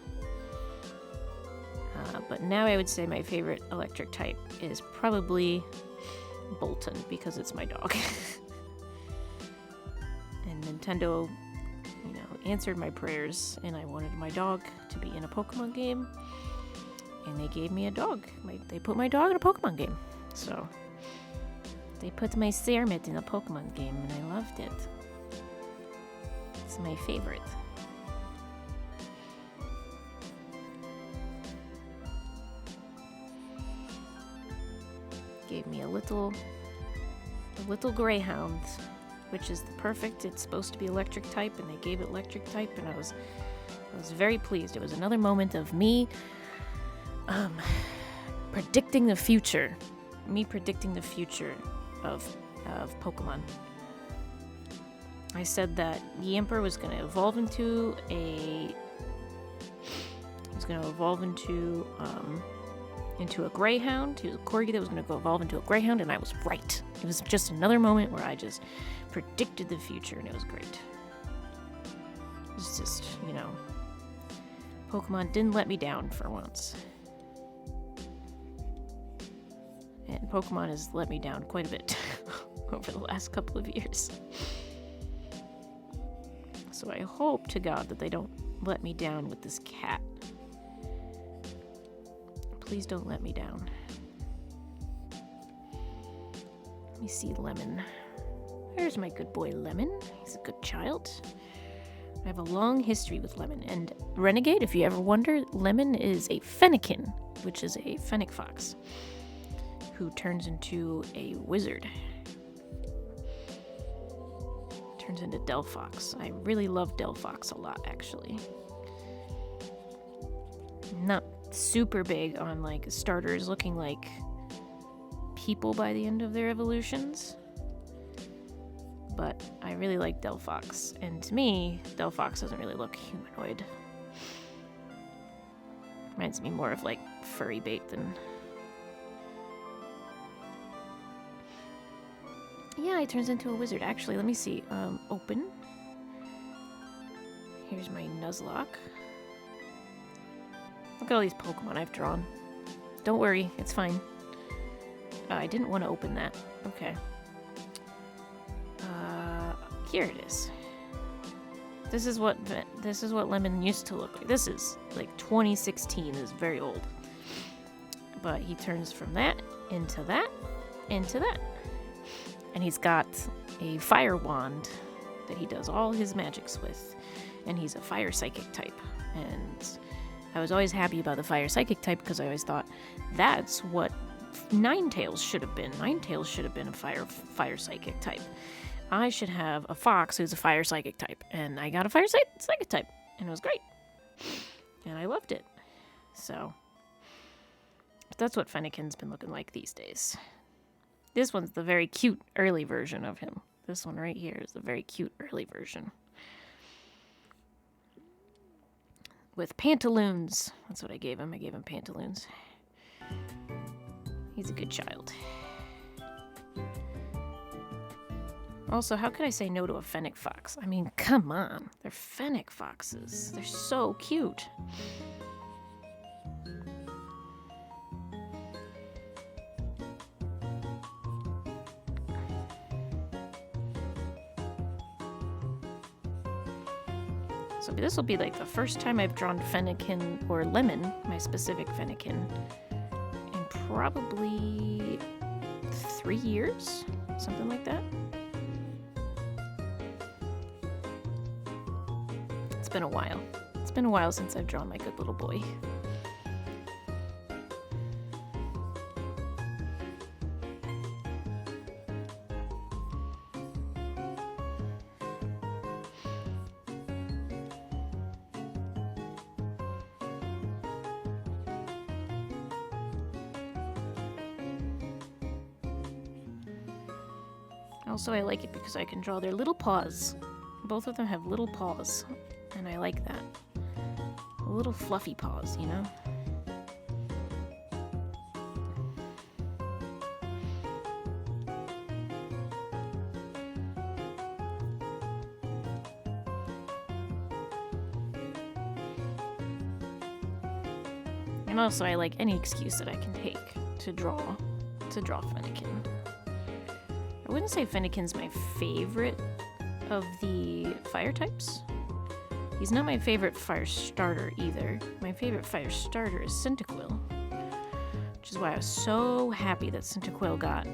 [SPEAKER 1] But now I would say my favorite electric type is probably Bolton, because it's my dog. And Nintendo, answered my prayers, and I wanted my dog to be in a Pokemon game, and they gave me a dog. They put my dog in a Pokemon game. So, they put my Cermet in a Pokemon game, and I loved it. It's my favorite. gave me a little Greyhound, which is the perfect. It's supposed to be electric type, and they gave it electric type, and I was very pleased. It was another moment of me predicting the future. Me predicting the future of Pokemon. I said that Yamper was going to evolve into a Greyhound. He was a Corgi that was going to evolve into a Greyhound, and I was right. It was just another moment where I just predicted the future, and it was great. It's just, Pokemon didn't let me down for once. And Pokemon has let me down quite a bit over the last couple of years. So I hope to God that they don't let me down with this cat. Please don't let me down. Let me see Lemon. There's my good boy Lemon. He's a good child. I have a long history with Lemon. And Renegade, if you ever wonder, Lemon is a Fennekin, which is a Fennec Fox, who turns into a wizard. Turns into Delphox. I really love Delphox a lot, actually. Not super big on like starters looking like people by the end of their evolutions, but I really like Delphox, and to me Delphox doesn't really look humanoid. Reminds me more of like furry bait than... Yeah, he turns into a wizard. Actually, let me see. Open. Here's my Nuzlocke. Look at all these Pokemon I've drawn. Don't worry, it's fine. I didn't want to open that. Okay. Here it is. This is what Lemon used to look like. This is like 2016. This is very old. But he turns from that into that into that. And he's got a fire wand that he does all his magics with. And he's a fire psychic type. And I was always happy about the fire psychic type because I always thought that's what Ninetales should have been. Ninetales should have been a fire psychic type. I should have a fox who's a fire psychic type. And I got a fire psychic type. And it was great. And I loved it. So, that's what Fennekin's been looking like these days. This one's the very cute early version of him. This one right here is the very cute early version. With pantaloons. That's what I gave him. I gave him pantaloons. He's a good child. Also, how could I say no to a Fennec Fox? I mean, come on. They're Fennec Foxes. They're so cute. So this will be like the first time I've drawn Fennekin or Lemon, my specific Fennekin, in probably 3 years, something like that. It's been a while. It's been a while since I've drawn my good little boy. Also, I like it because I can draw their little paws. Both of them have little paws, and I like that. Little fluffy paws, you know? And also, I like any excuse that I can take to draw Fennekin. I wouldn't say Fennekin's my favorite of the fire types. He's not my favorite fire starter either. My favorite fire starter is Cyndaquil, which is why I was so happy that Cyndaquil got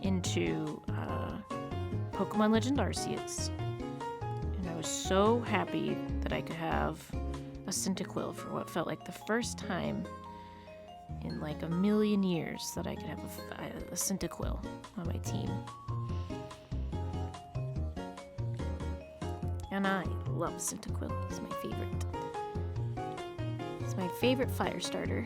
[SPEAKER 1] into Pokemon Legend Arceus. And I was so happy that I could have a Cyndaquil for what felt like the first time in like a million years that I could have a Cyndaquil on my team. And I love Cyndaquil. It's my favorite. It's my favorite fire starter.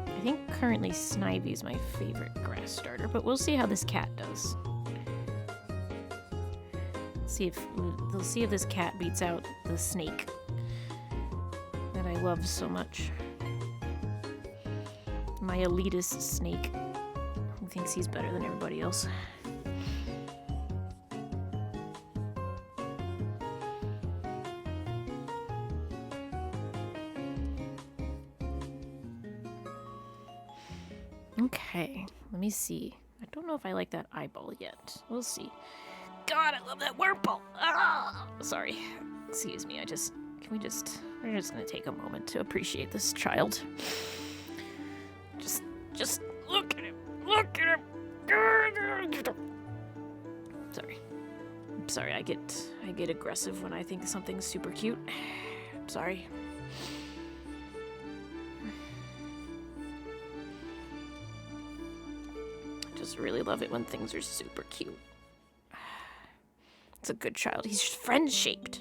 [SPEAKER 1] I think currently Snivy is my favorite grass starter, but we'll see how this cat does. We'll see if this cat beats out the snake that I love so much. My elitist snake, who thinks he's better than everybody else. Okay, let me see. I don't know if I like that eyeball yet. We'll see. God, I love that Wurmple! Ah! Sorry. Excuse me, we're just gonna take a moment to appreciate this child. Just look at him! Look at him! Sorry. I'm sorry, I get aggressive when I think something's super cute. I'm sorry. I just really love it when things are super cute. It's a good child. He's friend-shaped.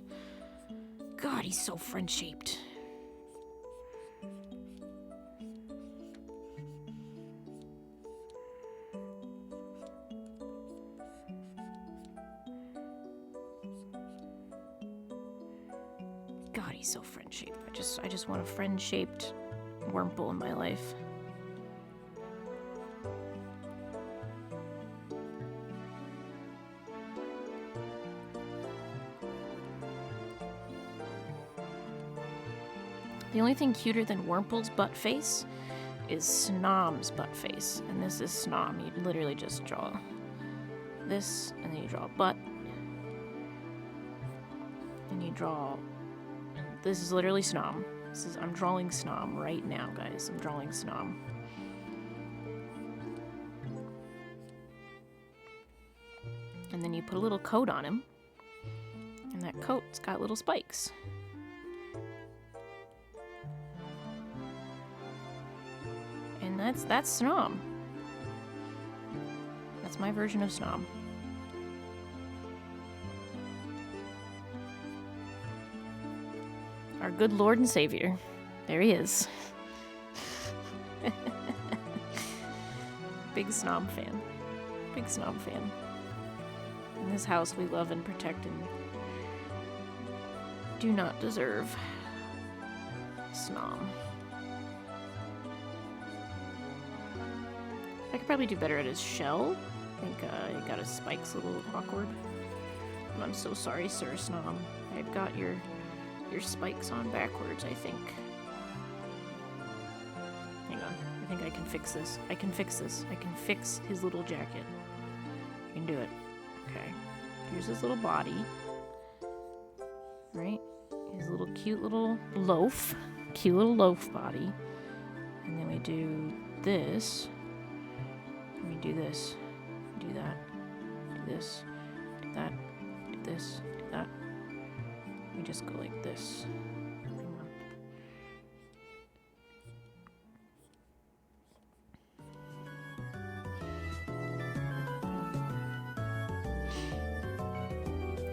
[SPEAKER 1] God, he's so friend-shaped. God, he's so friend-shaped. I just want a friend-shaped Wurmple in my life. The only thing cuter than Wurmple's butt face is Snom's butt face. And this is Snom. You literally just draw this, and then you draw a butt. And you draw... This is literally Snom. I'm drawing Snom right now, guys. I'm drawing Snom. And then you put a little coat on him. And that coat's got little spikes. And that's Snom. That's my version of Snom. Our good Lord and Savior. There he is. Big Snom fan. Big Snom fan. In this house we love and protect and do not deserve Snom. I could probably do better at his shell. I think he got his spikes a little awkward. I'm so sorry, Sir Snom. I've got your spikes on backwards, I think. Hang on. I think I can fix this. I can fix this. I can fix his little jacket. I can do it. Okay. Here's his little body. Right? His little cute little loaf. Cute little loaf body. And then we do this. We do this, do that, do this, do that, do this, do that. We just go like this. Hang on.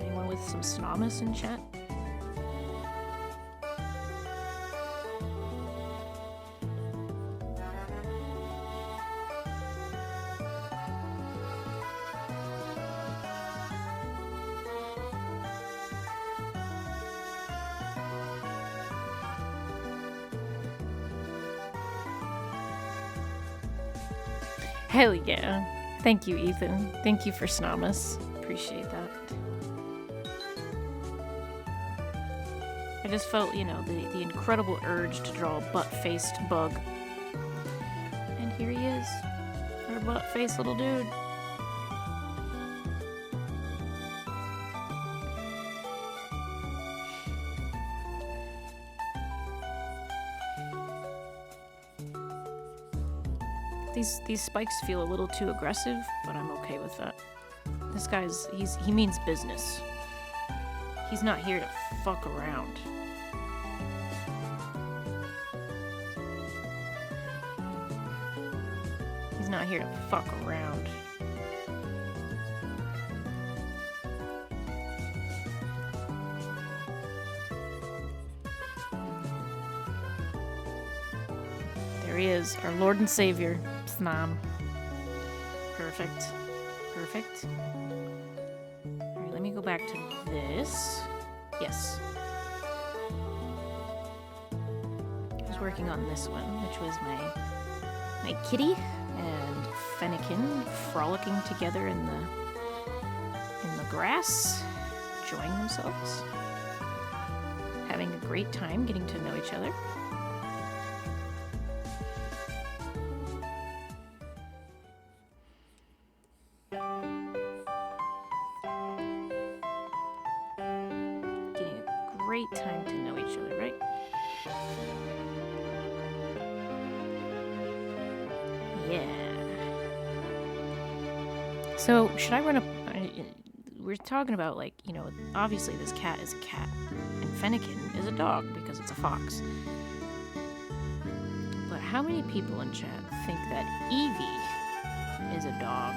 [SPEAKER 1] Anyone with some Snomus in chat? Hell yeah. Thank you, Ethan. Thank you for Snomus. Appreciate that. I just felt, the incredible urge to draw a butt-faced bug. And here he is. Our butt-faced little dude. These spikes feel a little too aggressive, but I'm okay with that. This guy's he means business. He's not here to fuck around. He's not here to fuck around. There he is, our Lord and Savior, Snom. Perfect. Perfect. Alright, let me go back to this. Yes. I was working on this one, which was my kitty and Fennekin frolicking together in the grass, enjoying themselves, having a great time getting to know each other. Great time to know each other, right? Yeah. So, should I run a... We're talking about, like, you know, obviously this cat is a cat, and Fennekin is a dog because it's a fox. But how many people in chat think that Evie is a dog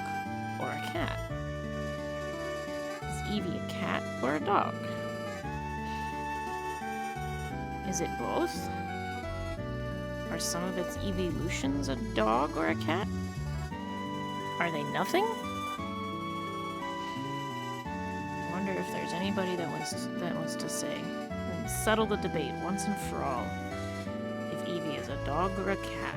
[SPEAKER 1] or a cat? Is Evie a cat or a dog? Is it both? Are some of its evolutions a dog or a cat? Are they nothing? I wonder if there's anybody that wants to say and settle the debate once and for all if Evie is a dog or a cat.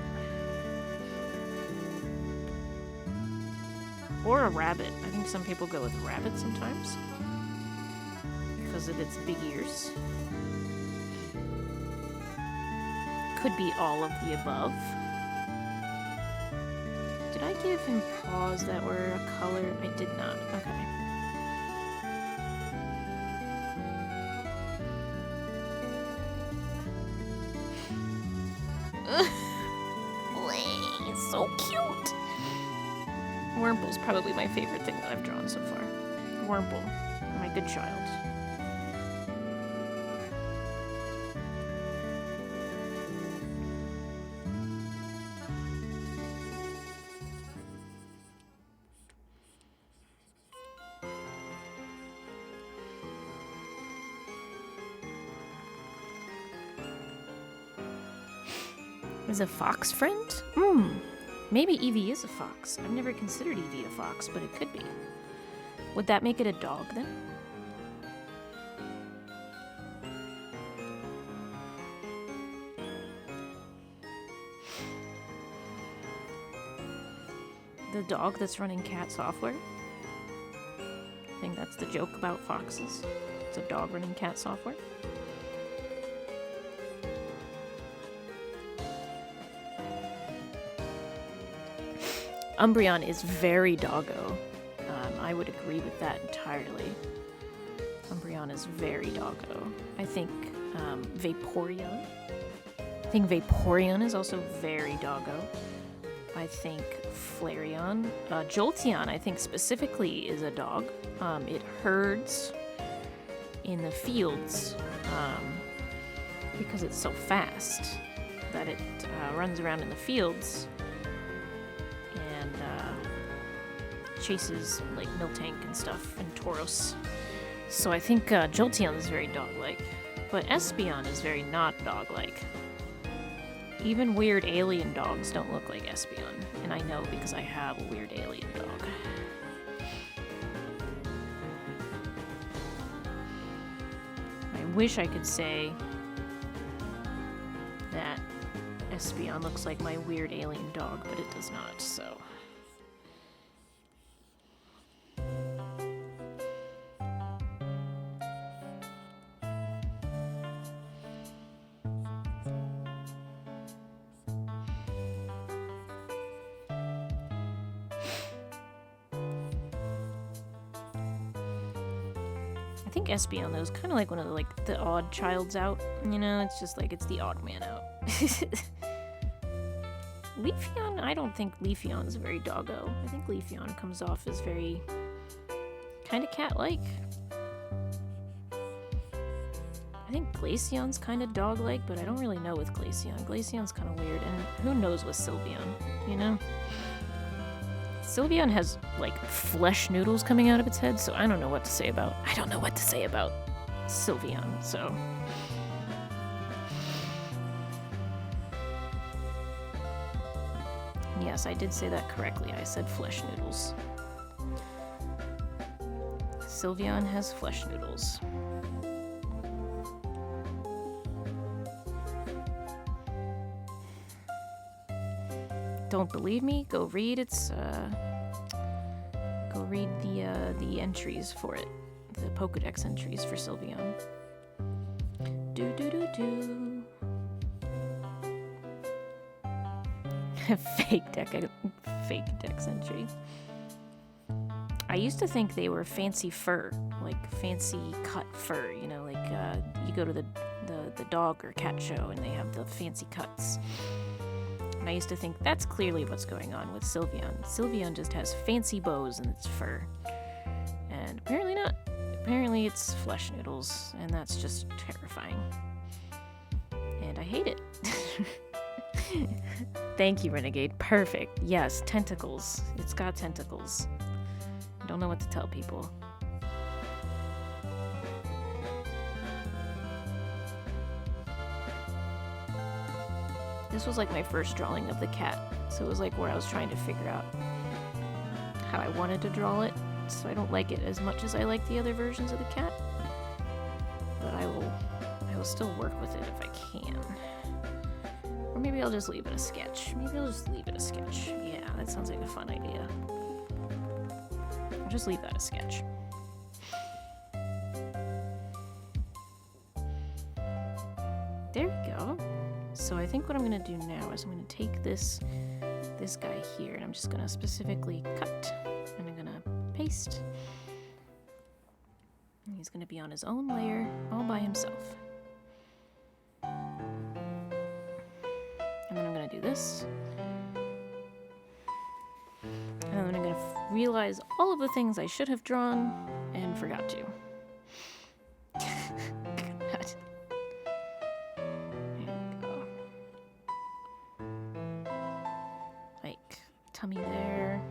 [SPEAKER 1] Or a rabbit. I think some people go with rabbit sometimes because of its big ears. Could be all of the above. Did I give him paws that were a color? I did not. Okay. He's so cute. Wurmple's probably my favorite thing that I've drawn so far. Wurmple, my good child. Is a fox friend? Maybe Evie is a fox. I've never considered Evie a fox, but it could be. Would that make it a dog then? The dog that's running cat software? I think that's the joke about foxes. It's a dog running cat software. Umbreon is very doggo. I would agree with that entirely. Umbreon is very doggo. I think Vaporeon. I think Vaporeon is also very doggo. I think Flareon. Jolteon, I think specifically, is a dog. It herds in the fields because it's so fast that it runs around in the fields and chases like Miltank and stuff and Tauros. So I think Jolteon is very dog-like, but Espeon is very not dog-like. Even weird alien dogs don't look like Espeon, and I know because I have a weird alien dog. I wish I could say that Espeon looks like my weird alien dog, but it does not, so... I think Espeon, though, is kind of like one of the odd childs out. You know, it's just like it's the odd man out. Leafeon, I don't think Leafeon is very doggo. I think Leafeon comes off as very kind of cat-like. I think Glaceon's kind of dog-like, but I don't really know with Glaceon. Glaceon's kind of weird, and who knows with Sylveon, you know? Sylveon has, like, flesh noodles coming out of its head, so I don't know what to say about... I don't know what to say about Sylveon, so... Yes, I did say that correctly. I said flesh noodles. Sylveon has flesh noodles. Don't believe me? Go read its go read the entries for it. The Pokédex entries for Sylveon. Do do do do. Fake dex entry. I used to think they were fancy fur, like fancy cut fur, you know, like you go to the dog or cat show and they have the fancy cuts. And I used to think that's clearly what's going on with Sylveon. Sylveon just has fancy bows in its fur. And apparently not. Apparently it's flesh noodles, and that's just terrifying. And I hate it. Thank you, Renegade. Perfect. Yes, tentacles. It's got tentacles. I don't know what to tell people. This was like my first drawing of the cat, so it was like where I was trying to figure out how I wanted to draw it, so I don't like it as much as I like the other versions of the cat. But I will still work with it if I can. Or maybe I'll just leave it a sketch. Maybe I'll just leave it a sketch. Yeah, that sounds like a fun idea. I'll just leave that a sketch. There we go. So I think what I'm gonna do now is I'm gonna take this guy here, and I'm just gonna specifically cut, and I'm gonna paste. And he's gonna be on his own layer, all by himself. And then I'm gonna do this. And then I'm gonna realize all of the things I should have drawn and forgot to. God. There we go. Like, tummy there.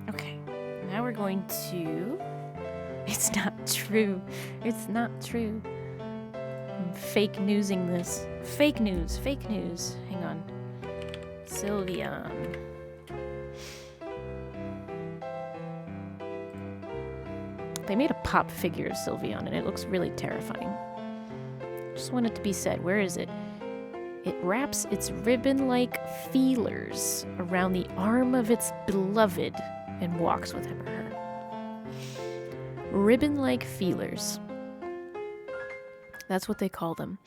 [SPEAKER 1] Okay, now we're going to... It's not true. It's not true. I'm fake newsing this. Fake news. Fake news. Hang on. Sylveon. They made a pop figure of Sylveon, and it looks really terrifying. Just want it to be said. Where is it? It wraps its ribbon-like feelers around the arm of its beloved and walks with him or her. Ribbon-like feelers. That's what they call them.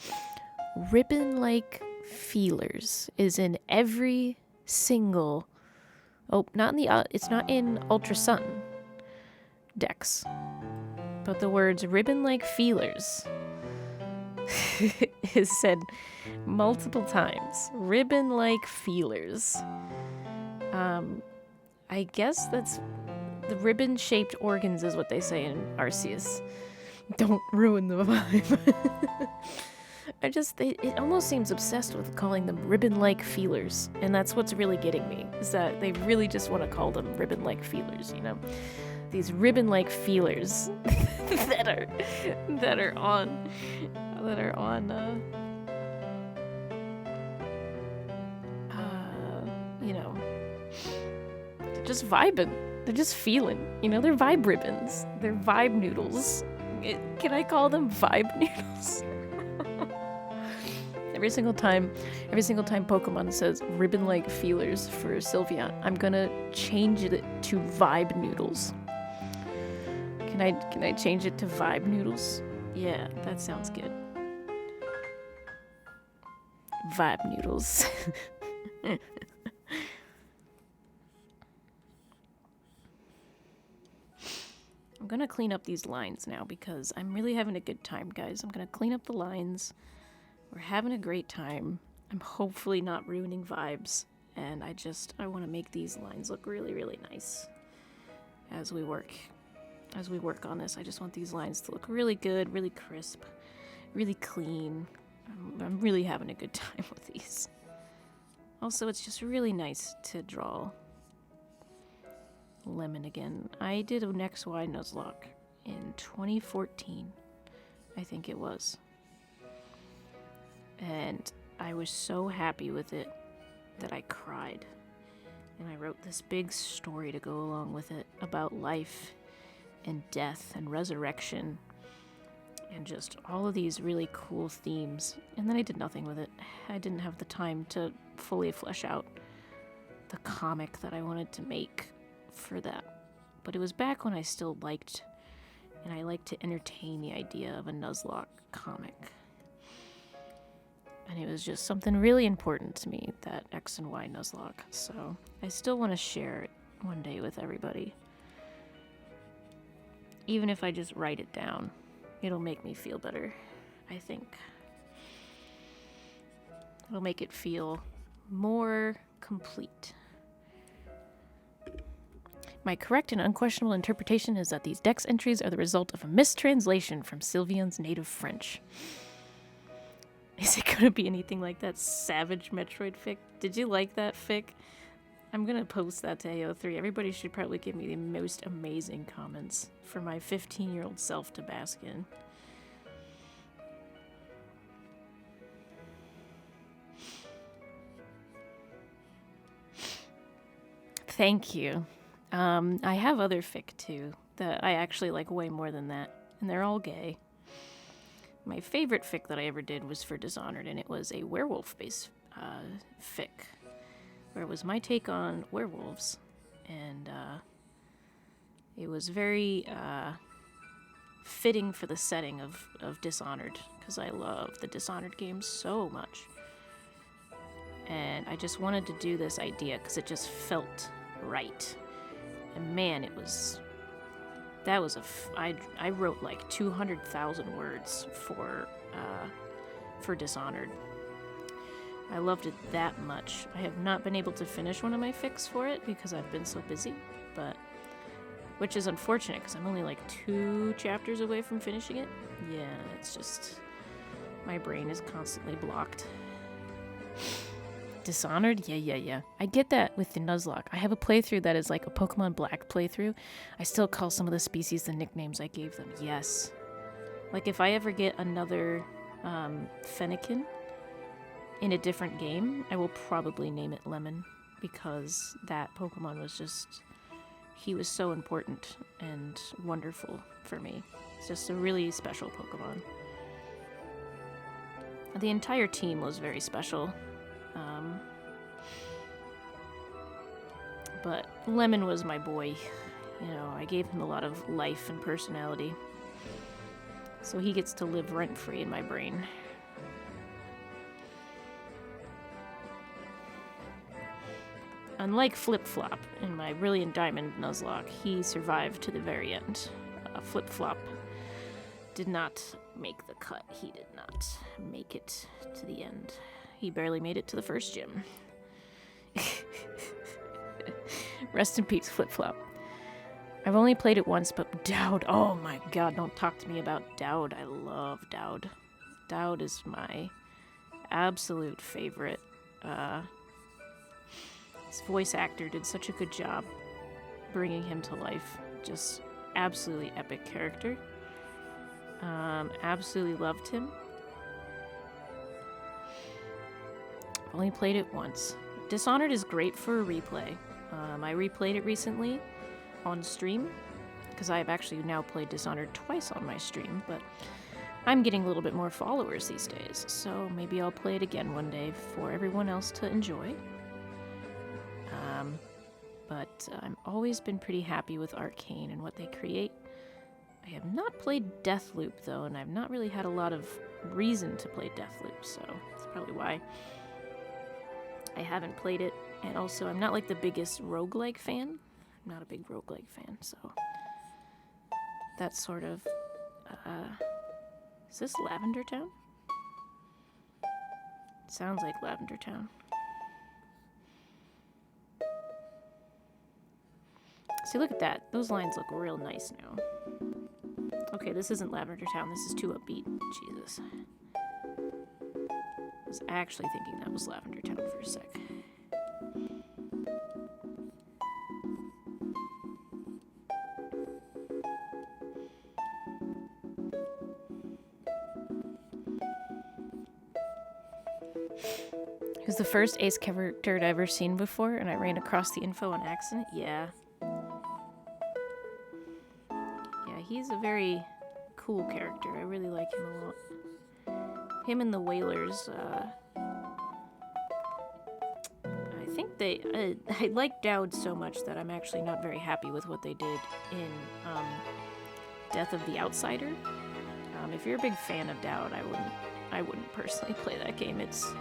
[SPEAKER 1] Ribbon-like feelers is in every single... Oh, not in the... it's not in Ultra Sun decks. But the words ribbon-like feelers is said multiple times. Ribbon-like feelers. I guess that's... The ribbon-shaped organs is what they say in Arceus. Don't ruin the vibe. It almost seems obsessed with calling them ribbon-like feelers. And that's what's really getting me, is that they really just want to call them ribbon-like feelers, you know? These ribbon-like feelers that are on, you know, they're just vibing. They're just feeling, you know, they're vibe ribbons. They're vibe noodles. Can I call them vibe noodles? Every single time Pokemon says ribbon-like feelers for Sylveon, I'm gonna change it to vibe noodles. Can I change it to vibe noodles? Yeah, that sounds good. Vibe noodles. I'm gonna clean up these lines now because I'm really having a good time, guys. I'm gonna clean up the lines. We're having a great time. I'm hopefully not ruining vibes. and I want to make these lines look really, really nice as we work on this. I just want these lines to look really good, really crisp, really clean. I'm really having a good time with these. Also, it's just really nice to draw Lemon again. I did an XY Nuzlocke in 2014, I think it was. And I was so happy with it that I cried. And I wrote this big story to go along with it about life and death and resurrection and just all of these really cool themes. And then I did nothing with it. I didn't have the time to fully flesh out the comic that I wanted to make for that. But it was back when I still liked, and I liked to entertain the idea of a Nuzlocke comic. And it was just something really important to me, that X and Y Nuzlocke. So I still want to share it one day with everybody. Even if I just write it down, it'll make me feel better, I think. It'll make it feel more complete. My correct and unquestionable interpretation is that these Dex entries are the result of a mistranslation from Sylvian's native French. Is it going to be anything like that Savage Metroid fic? Did you like that fic? I'm going to post that to AO3. Everybody should probably give me the most amazing comments for my 15-year-old self to bask in. Thank you. I have other fic too that I actually like way more than that, and they're all gay. My favorite fic that I ever did was for Dishonored, and it was a werewolf-based fic, where it was my take on werewolves, and it was very fitting for the setting of Dishonored, because I love the Dishonored games so much. And I just wanted to do this idea because it just felt right. And man, I wrote like 200,000 words for Dishonored. I loved it that much. I have not been able to finish one of my fics for it because I've been so busy, which is unfortunate because I'm only like 2 chapters away from finishing it. Yeah, it's just, my brain is constantly blocked. Dishonored? Yeah. I get that with the Nuzlocke. I have a playthrough that is like a Pokemon Black playthrough. I still call some of the species the nicknames I gave them. Yes. Like if I ever get another Fennekin in a different game, I will probably name it Lemon, because that Pokemon was just, he was so important and wonderful for me. It's just a really special Pokemon. The entire team was very special. But Lemon was my boy. You know, I gave him a lot of life and personality. So he gets to live rent-free in my brain. Unlike Flip-Flop in my Brilliant Diamond Nuzlocke, he survived to the very end. Flip-Flop did not make the cut. He did not make it to the end. He barely made it to the first gym. Rest in peace, Flip-Flop. I've only played it once, but Dowd, oh my god, don't talk to me about Dowd. I love Dowd. Dowd is my absolute favorite. His voice actor did such a good job bringing him to life. Just absolutely epic character. Absolutely loved him. I've only played it once. Dishonored is great for a replay. I replayed it recently on stream, because I have actually now played Dishonored twice on my stream, but I'm getting a little bit more followers these days, so maybe I'll play it again one day for everyone else to enjoy. But I've always been pretty happy with Arcane and what they create. I have not played Deathloop, though, and I've not really had a lot of reason to play Deathloop, so that's probably why I haven't played it. And also, I'm not like the biggest roguelike fan. I'm not a big roguelike fan, so that's sort of, is this Lavender Town? Sounds like Lavender Town. See, look at that. Those lines look real nice now. Okay, this isn't Lavender Town. This is too upbeat. Jesus. I was actually thinking that was Lavender Town for a sec. He was the first Ace character I'd ever seen before, and I ran across the info on accident. Yeah. Yeah, he's a very cool character. I really like him a lot. Him and the Whalers, I think they... I like Dowd so much that I'm actually not very happy with what they did in Death of the Outsider. If you're a big fan of Dowd, I wouldn't personally play that game. It's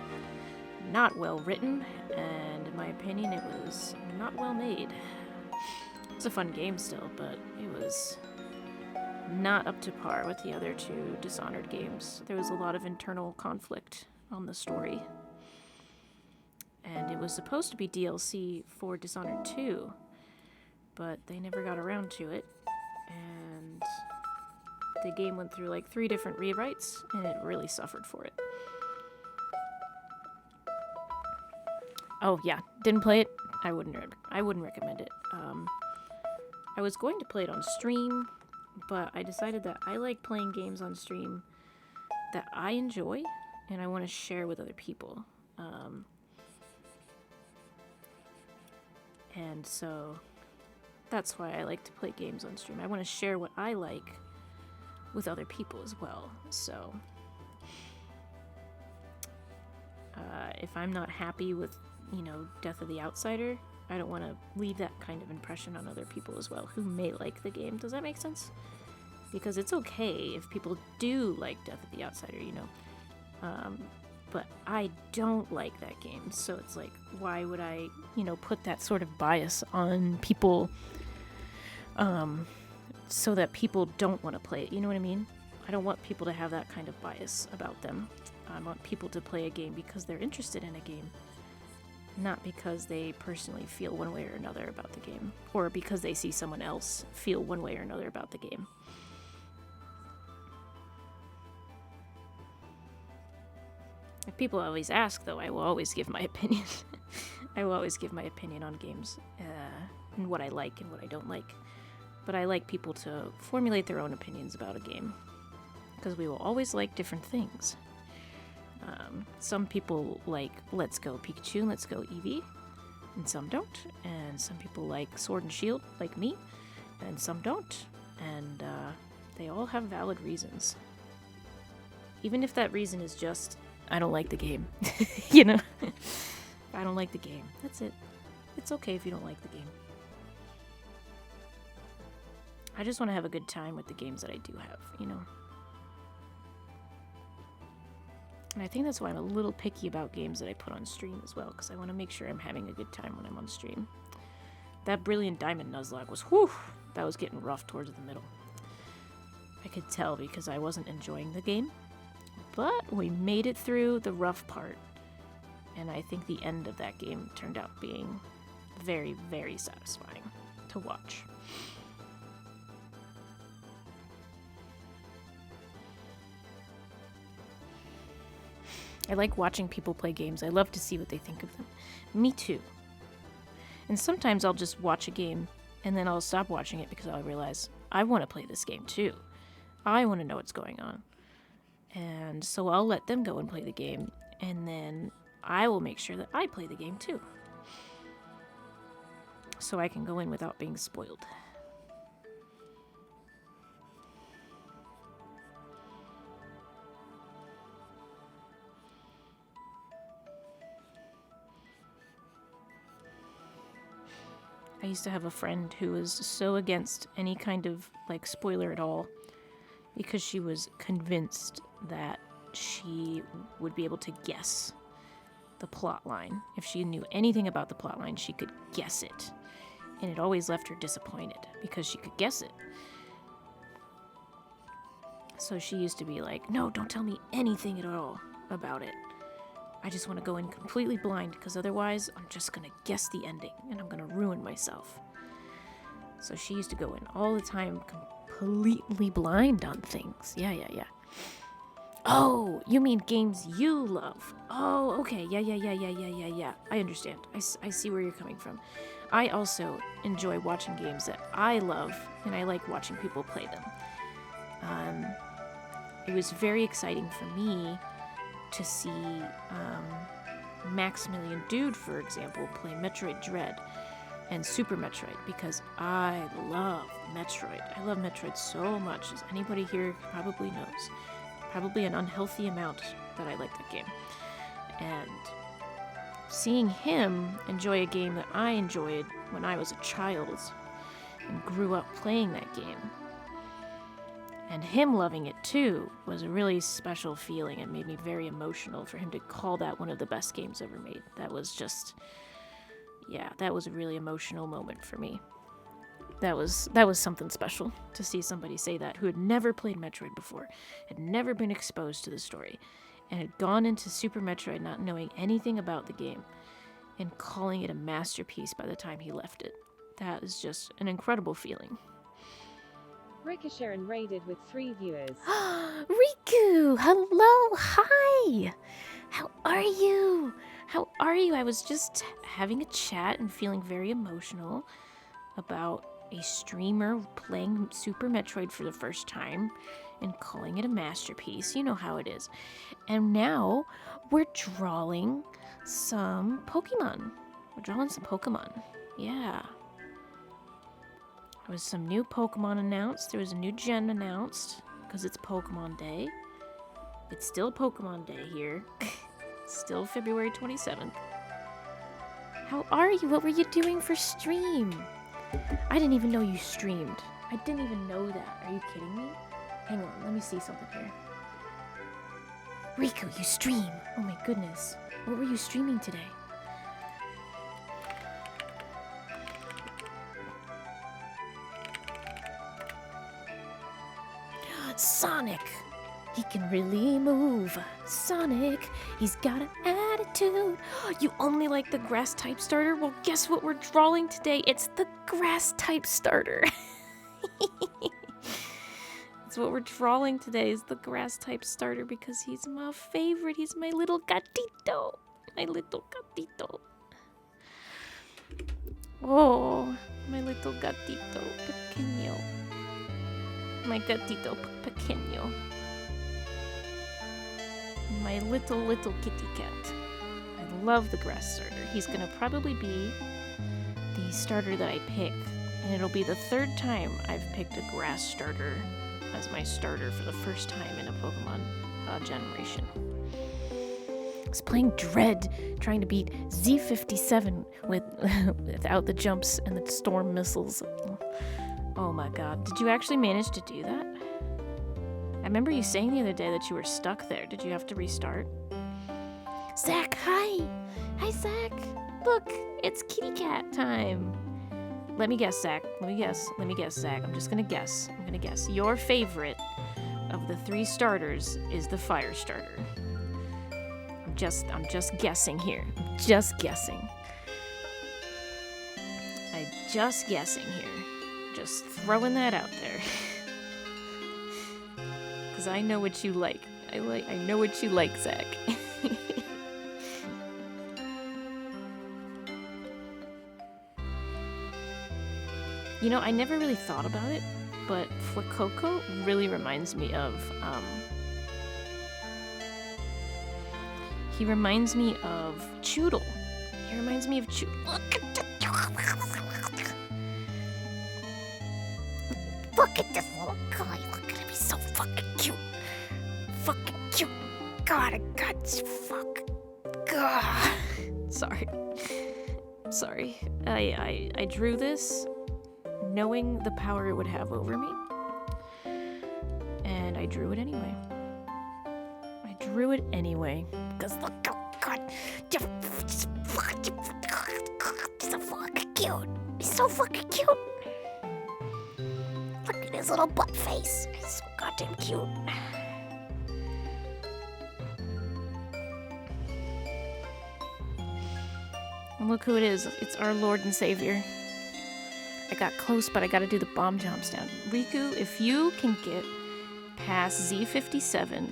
[SPEAKER 1] not well written, and in my opinion, it was not well made. It's a fun game still, but it was not up to par with the other two Dishonored games. There was a lot of internal conflict on the story. And it was supposed to be DLC for Dishonored 2, but they never got around to it. And the game went through like 3 different rewrites, and it really suffered for it. Oh yeah, didn't play it. I wouldn't recommend it. I was going to play it on stream, but I decided that I like playing games on stream that I enjoy and I want to share with other people. And so that's why I like to play games on stream. I want to share what I like with other people as well. So if I'm not happy with, Death of the Outsider, I don't want to leave that kind of impression on other people as well who may like the game. Does that make sense? Because it's okay if people do like Death of the Outsider, but I don't like that game, so it's like, why would I, put that sort of bias on people, so that people don't want to play it, you know what I mean? I don't want people to have that kind of bias about them. I want people to play a game because they're interested in a game, not because they personally feel one way or another about the game, or because they see someone else feel one way or another about the game. If people always ask, though, I will always give my opinion. I will always give my opinion on games, and what I like and what I don't like. But I like people to formulate their own opinions about a game, because we will always like different things. Some people like Let's Go Pikachu and Let's Go Eevee, and some don't. And some people like Sword and Shield, like me, and some don't. And they all have valid reasons. Even if that reason is just, I don't like the game. I don't like the game. That's it. It's okay if you don't like the game. I just want to have a good time with the games that I do have, And I think that's why I'm a little picky about games that I put on stream as well, because I want to make sure I'm having a good time when I'm on stream. That Brilliant Diamond Nuzlocke was, that was getting rough towards the middle. I could tell because I wasn't enjoying the game. But we made it through the rough part, and I think the end of that game turned out being very, very satisfying to watch. I like watching people play games. I love to see what they think of them. Me too. And sometimes I'll just watch a game, and then I'll stop watching it because I'll realize I want to play this game too. I want to know what's going on. And so I'll let them go and play the game, and then I will make sure that I play the game too. So I can go in without being spoiled. I used to have a friend who was so against any kind of, spoiler at all, because she was convinced that she would be able to guess the plot line. If she knew anything about the plot line, she could guess it. And it always left her disappointed, because she could guess it. So she used to be like, no, don't tell me anything at all about it. I just want to go in completely blind, because otherwise I'm just going to guess the ending, and I'm going to ruin myself. So she used to go in all the time, completely blind on things. Yeah. Oh, you mean games you love? Oh, okay. Yeah. I understand. I see where you're coming from. I also enjoy watching games that I love, and I like watching people play them. It was very exciting for me to see Maximilian Dude, for example, play Metroid Dread and Super Metroid, because I love Metroid. I love Metroid so much, as anybody here probably knows. Probably an unhealthy amount that I like that game. And seeing him enjoy a game that I enjoyed when I was a child and grew up playing that game, and him loving it too, was a really special feeling and made me very emotional for him to call that one of the best games ever made. That was just, yeah, that was a really emotional moment for me. That was something special to see somebody say that, who had never played Metroid before, had never been exposed to the story, and had gone into Super Metroid not knowing anything about the game, and calling it a masterpiece by the time he left it. That is just an incredible feeling.
[SPEAKER 2] Ricochet raided with 3 viewers.
[SPEAKER 1] Riku! Hello! Hi! How are you? I was just having a chat and feeling very emotional about a streamer playing Super Metroid for the first time and calling it a masterpiece. You know how it is. And now we're drawing some Pokemon. Yeah. There was some new Pokemon announced. There was a new gen announced because it's Pokemon Day. It's still Pokemon Day here. Still February 27th. How are you? What were you doing for stream? I didn't even know you streamed. I didn't even know that. Are you kidding me? Hang on, let me see something here. Riku, you stream. Oh my goodness. What were you streaming today? Sonic! He can really move. Sonic, he's got an attitude. You only like the grass type starter? Well, guess what we're drawing today? It's the grass type starter. That's what we're drawing today, is the grass type starter, because he's my favorite. He's my little gatito. Oh, my little gatito pequeño. My gatito pequeño. My little kitty cat. I love the grass starter. He's gonna probably be the starter that I pick, and it'll be the 3rd time I've picked a grass starter as my starter for the first time in a Pokemon generation. I was playing Dread, trying to beat Z57 without the jumps and the storm missiles. Oh my god, did you actually manage to do that? I remember you saying the other day that you were stuck there. Did you have to restart? Zach, hi! Hi, Zach! Look, it's kitty cat time! Let me guess, Zach. Let me guess, Zach. I'm just gonna guess. Your favorite of the 3 starters is the fire starter. I'm just guessing here. Just guessing here. Just throwing that out there. Because I know what you like. I know what you like, Zach. You know, I never really thought about it, but Fuecoco really reminds me of, he reminds me of Choodle. Look at this little guy. Look at him. He's so fucking cute. God, I got you. Fuck. God. Sorry. I drew this knowing the power it would have over me. And I drew it anyway. Because look, oh god. He's so fucking cute. He's so fucking cute. Look at his little butt face. He's so goddamn cute. And look who it is. It's our Lord and Savior. I got close, but I gotta do the bomb jumps down. Riku, if you can get past Z57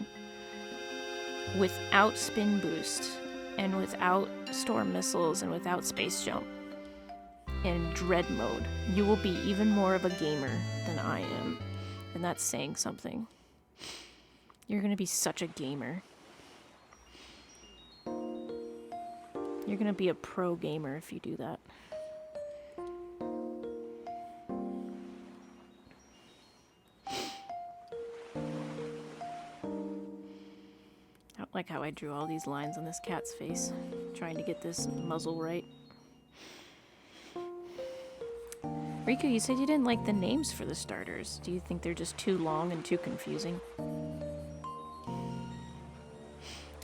[SPEAKER 1] without spin boost, and without storm missiles, and without space jump, in dread mode, you will be even more of a gamer than I am. And that's saying something. You're gonna be such a gamer. You're gonna be a pro gamer if you do that. I don't like how I drew all these lines on this cat's face, trying to get this muzzle right. Riku, you said you didn't like the names for the starters. Do you think they're just too long and too confusing?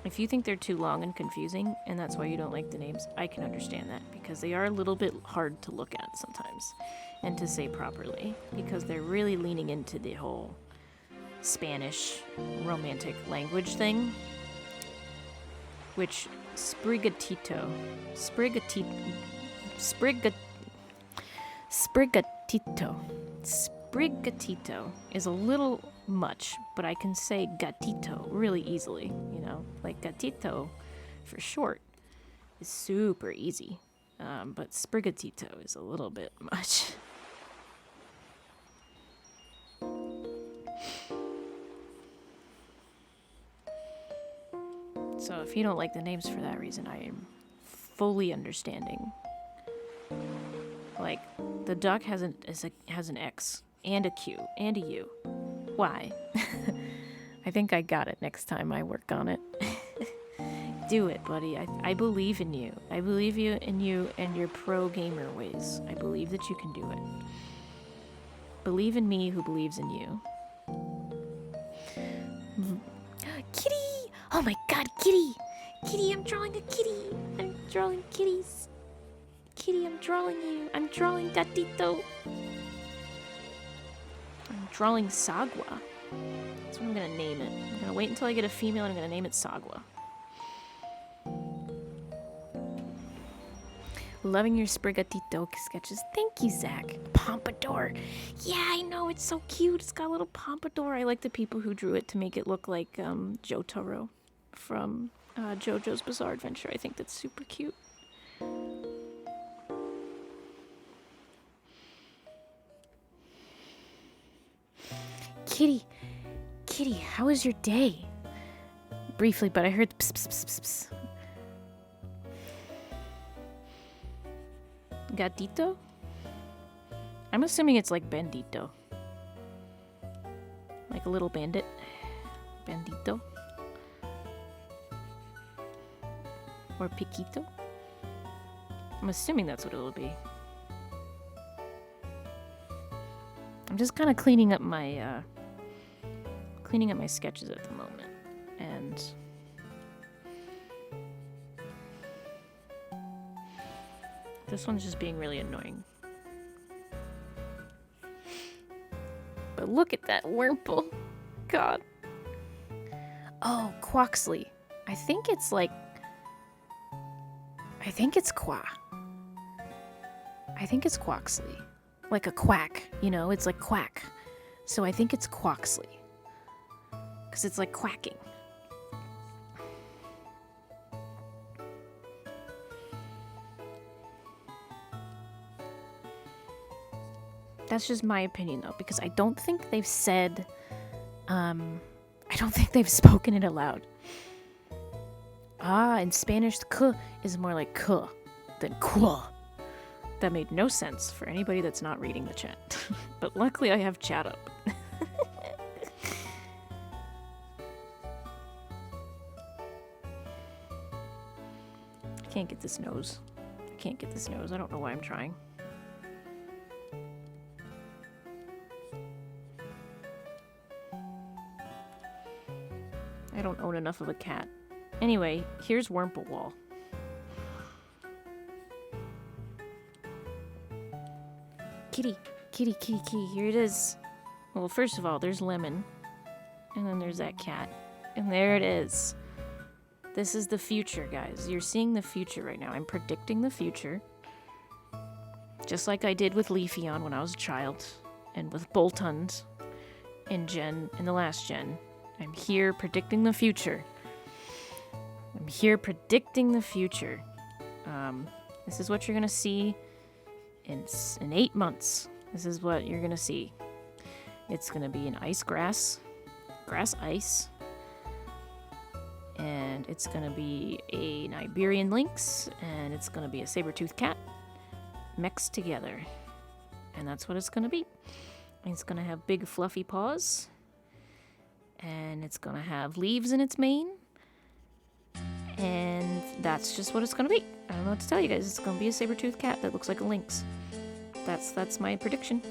[SPEAKER 1] If you think they're too long and confusing, and that's why you don't like the names, I can understand that, because they are a little bit hard to look at sometimes, and to say properly, because they're really leaning into the whole Spanish romantic language thing, which Sprigatito is a little much, but I can say gatito really easily, you know? Like gatito for short is super easy, but Sprigatito is a little bit much. So if you don't like the names for that reason, I am fully understanding. Like, the duck has an X and a Q and a U. Why? I think I got it next time I work on it. Do it, buddy. I believe in you. I believe in you and your pro gamer ways. I believe that you can do it. Believe in me who believes in you. Kitty! Oh my god, kitty! Kitty, I'm drawing a kitty! I'm drawing kitties. Kitty, I'm drawing you. I'm drawing Gatito. I'm drawing Sagwa. That's what I'm gonna name it. I'm gonna wait until I get a female and I'm gonna name it Sagwa. Loving your Sprigatito sketches. Thank you, Zach. Pompadour. Yeah, I know. It's so cute. It's got a little pompadour. I like the people who drew it to make it look like Jotaro from JoJo's Bizarre Adventure. I think that's super cute. Kitty, Kitty, how was your day? Briefly, but I heard the pss, pss, pss, pss, pss. Gatito? I'm assuming it's like Bandito. Like a little bandit. Bandito. Or Piquito. I'm assuming that's what it'll be. I'm just kind of cleaning up my sketches at the moment, and this one's just being really annoying. But look at that Wurmple. God. Oh, Quoxley. I think it's Qua. I think it's Quoxley. Like a quack, you know? It's like quack. So I think it's Quoxley. Because it's like quacking. That's just my opinion, though, because I don't think they've said, I don't think they've spoken it aloud. Ah, in Spanish, k is more like k than qua. That made no sense for anybody that's not reading the chat. But luckily I have chat up. I can't get this nose. I don't know why I'm trying. I don't own enough of a cat. Anyway, here's Wurmple Wall. Kitty, kitty, kitty, kitty, here it is. Well, first of all, there's Lemon. And then there's that cat. And there it is. This is the future, guys. You're seeing the future right now. I'm predicting the future. Just like I did with Leafeon when I was a child, and with Boltund in the last gen. I'm here predicting the future. This is what you're gonna see in 8 months. This is what you're gonna see. It's gonna be an ice grass ice, and it's gonna be an Iberian lynx, and it's gonna be a saber-toothed cat mixed together, and that's what it's gonna be. It's gonna have big fluffy paws, and it's gonna have leaves in its mane, and that's just what it's gonna be. I don't know what to tell you guys. It's gonna be a saber-toothed cat that looks like a lynx. That's my prediction.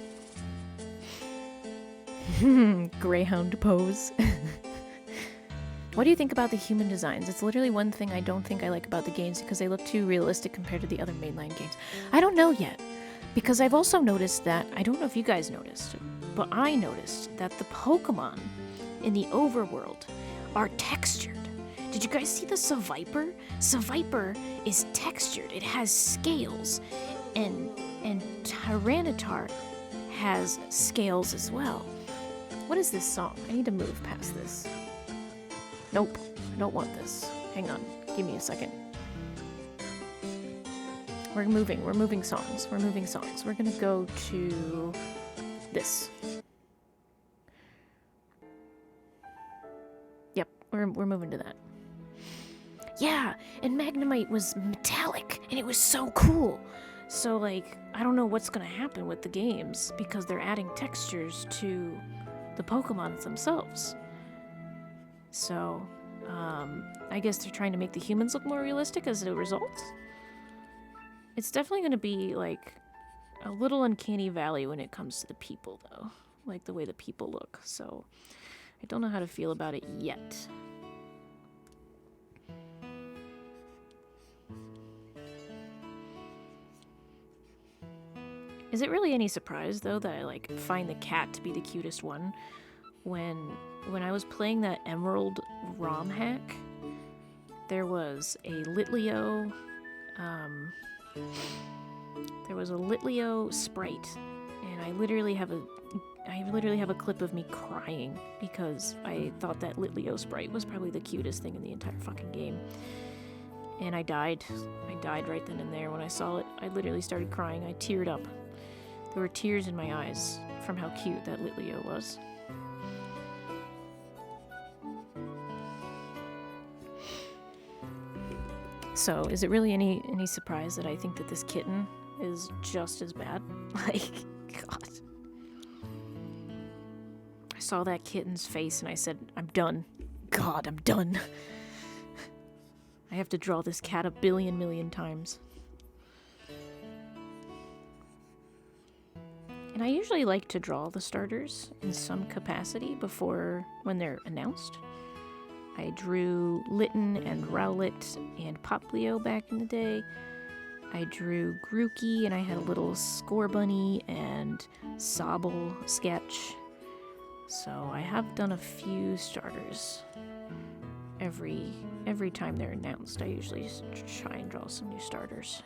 [SPEAKER 1] Greyhound pose. What do you think about the human designs? It's literally one thing I don't think I like about the games because they look too realistic compared to the other mainline games. I don't know yet, because I've also noticed that, I don't know if you guys noticed, but I noticed that the Pokemon in the overworld are textured. Did you guys see the Seviper? Seviper is textured. It has scales, and Tyranitar has scales as well. What is this song? I need to move past this. Nope, I don't want this. Hang on, give me a second. We're moving songs. We're gonna go to this. Yep, we're moving to that. Yeah, and Magnemite was metallic, and it was so cool. So, like, I don't know what's gonna happen with the games, because they're adding textures to the Pokemon themselves. So, I guess they're trying to make the humans look more realistic as a result. It's definitely gonna be, like, a little uncanny valley when it comes to the people, though. Like, the way the people look. So, I don't know how to feel about it yet. Is it really any surprise, though, that I, like, find the cat to be the cutest one? When I was playing that Emerald ROM hack, there was a Litleo, sprite, and I literally have a clip of me crying because I thought that Litleo sprite was probably the cutest thing in the entire fucking game. And I died right then and there when I saw it. I literally started crying. I teared up. There were tears in my eyes from how cute that Litleo was. So, is it really any surprise that I think that this kitten is just as bad? Like, God. I saw that kitten's face and I said, I'm done. God, I'm done. I have to draw this cat a billion million times. And I usually like to draw the starters in some capacity when they're announced. I drew Litten and Rowlet and Poplio back in the day. I drew Grookey, and I had a little Scorbunny and Sobble sketch. So I have done a few starters. Every time they're announced, I usually try and draw some new starters.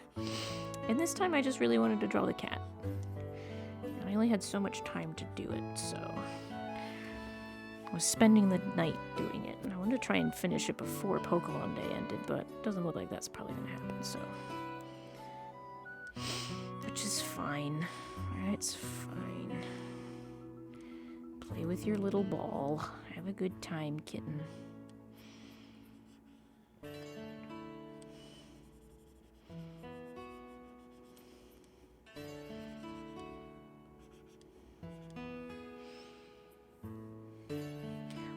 [SPEAKER 1] And this time I just really wanted to draw the cat. And I only had so much time to do it, so I was spending the night doing it. And I wanted to try and finish it before Pokemon Day ended, but it doesn't look like that's probably going to happen, so. Which is fine. Alright, it's fine. Play with your little ball. Have a good time, kitten.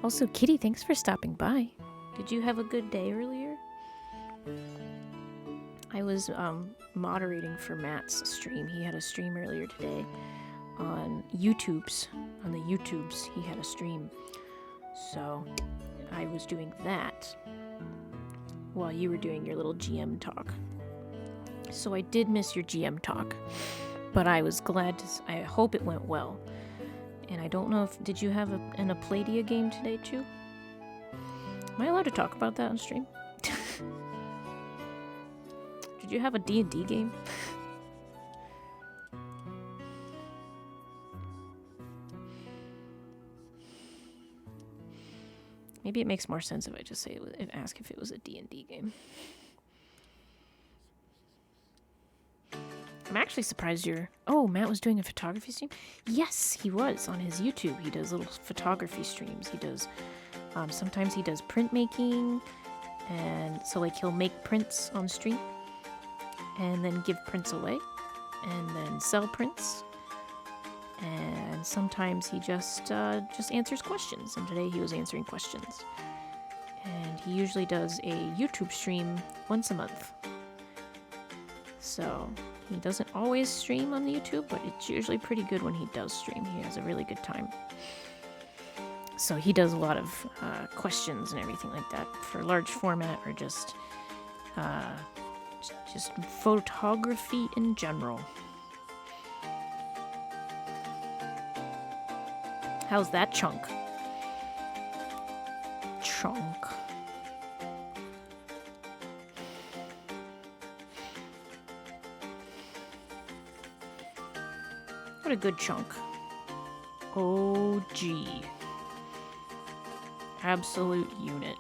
[SPEAKER 1] Also, Kitty, thanks for stopping by. Did you have a good day earlier? I was moderating for Matt's stream. He had a stream earlier today on YouTube's. On the YouTube's, he had a stream. So I was doing that while you were doing your little GM talk. So I did miss your GM talk, but I was glad to. I hope it went well. And I don't know if, did you have an Apladia game today too? Am I allowed to talk about that on stream? Did you have a D&D game? Maybe it makes more sense if I just say it was, ask if it was a D&D game. I'm actually surprised you're... Oh, Matt was doing a photography stream? Yes, he was on his YouTube. He does little photography streams. He does... sometimes he does printmaking. And so, like, he'll make prints on stream. And then give prints away. And then sell prints. And sometimes he just answers questions. And today he was answering questions. And he usually does a YouTube stream once a month. So... He doesn't always stream on the YouTube, but it's usually pretty good when he does stream. He has a really good time. So he does a lot of questions and everything like that for large format or just photography in general. How's that chunk? Chunk. What a good chunk. OG. Absolute unit.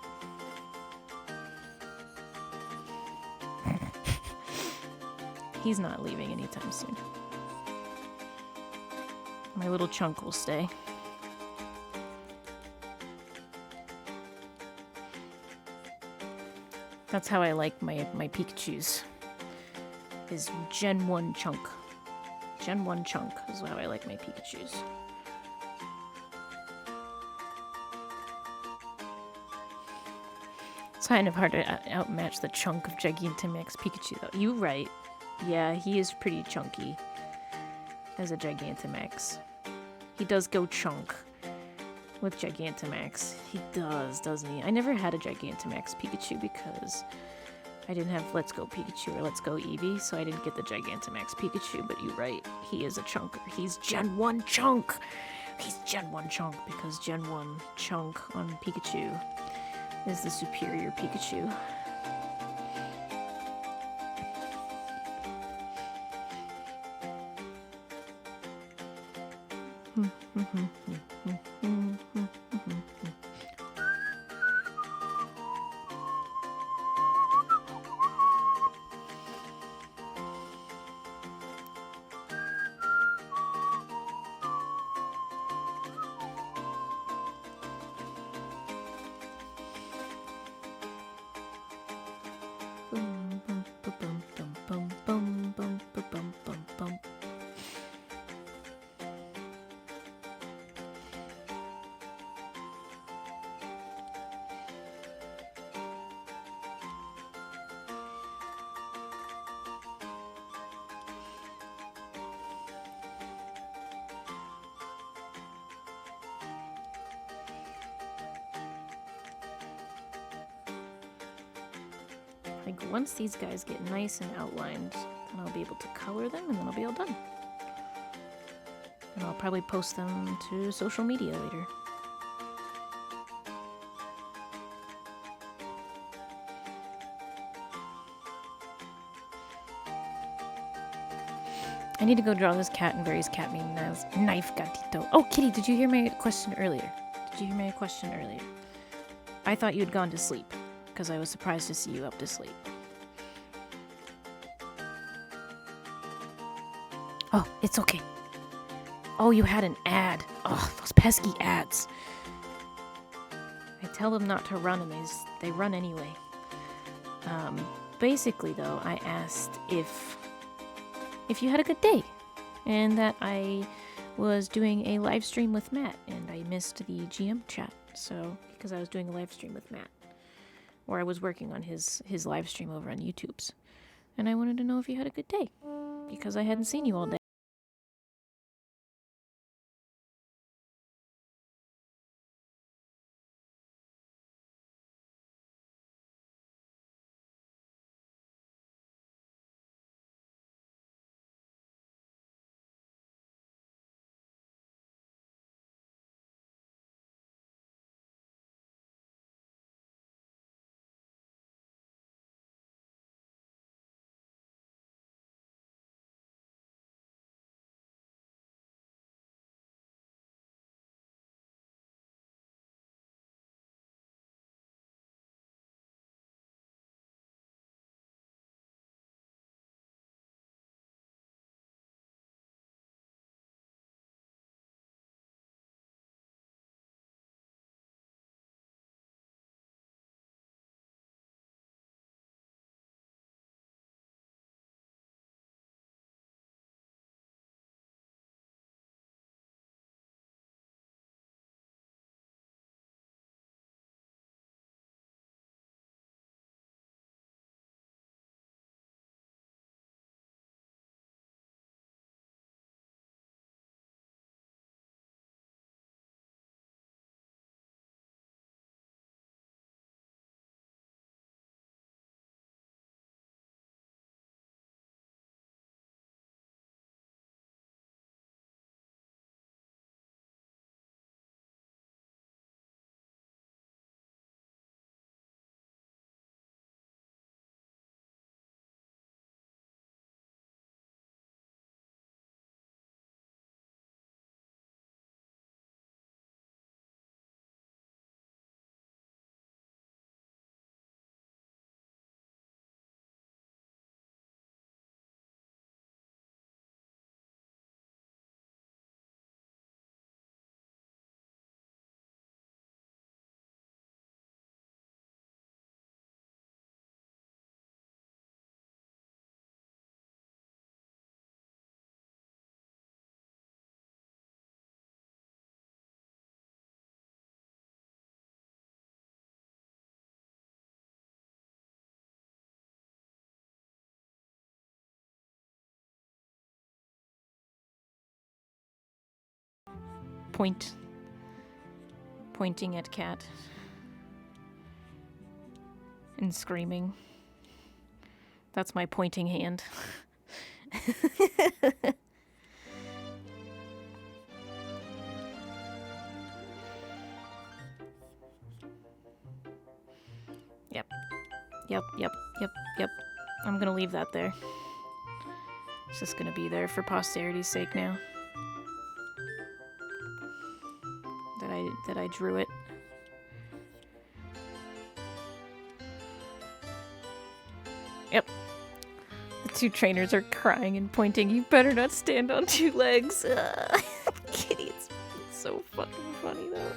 [SPEAKER 1] He's not leaving anytime soon. My little chunk will stay. That's how I like my Pikachus. Is Gen 1 chunk. Gen 1 chunk is how I like my Pikachus. It's kind of hard to outmatch the chunk of Gigantamax Pikachu, though. You're right. Yeah, he is pretty chunky as a Gigantamax. He does go chunk with Gigantamax. He does, doesn't he? I never had a Gigantamax Pikachu because I didn't have Let's Go Pikachu or Let's Go Eevee, so I didn't get the Gigantamax Pikachu, but you're right. He is a chunker. He's Gen 1 chunk! He's Gen 1 chunk because Gen 1 chunk on Pikachu is the superior Pikachu. Like, once these guys get nice and outlined, then I'll be able to color them, and then I'll be all done. And I'll probably post them to social media later. I need to go draw this cat and various cat meme knife gatito. Oh, Kitty, did you hear my question earlier? Did you hear my question earlier? I thought you had gone to sleep, because I was surprised to see you up to sleep. Oh, it's okay. Oh, you had an ad. Oh, those pesky ads. I tell them not to run, and they run anyway. Basically, though, I asked if you had a good day, and that I was doing a live stream with Matt, and I missed the GM chat, so because I was doing a live stream with Matt, or I was working on his live stream over on YouTube's, and I wanted to know if you had a good day, because I hadn't seen you all day. pointing at cat and screaming. That's my pointing hand. Yep. I'm gonna leave that there. It's just gonna be there for posterity's sake now. That I drew it. Yep. The two trainers are crying and pointing. You better not stand on two legs. Kitty, it's so fucking funny though.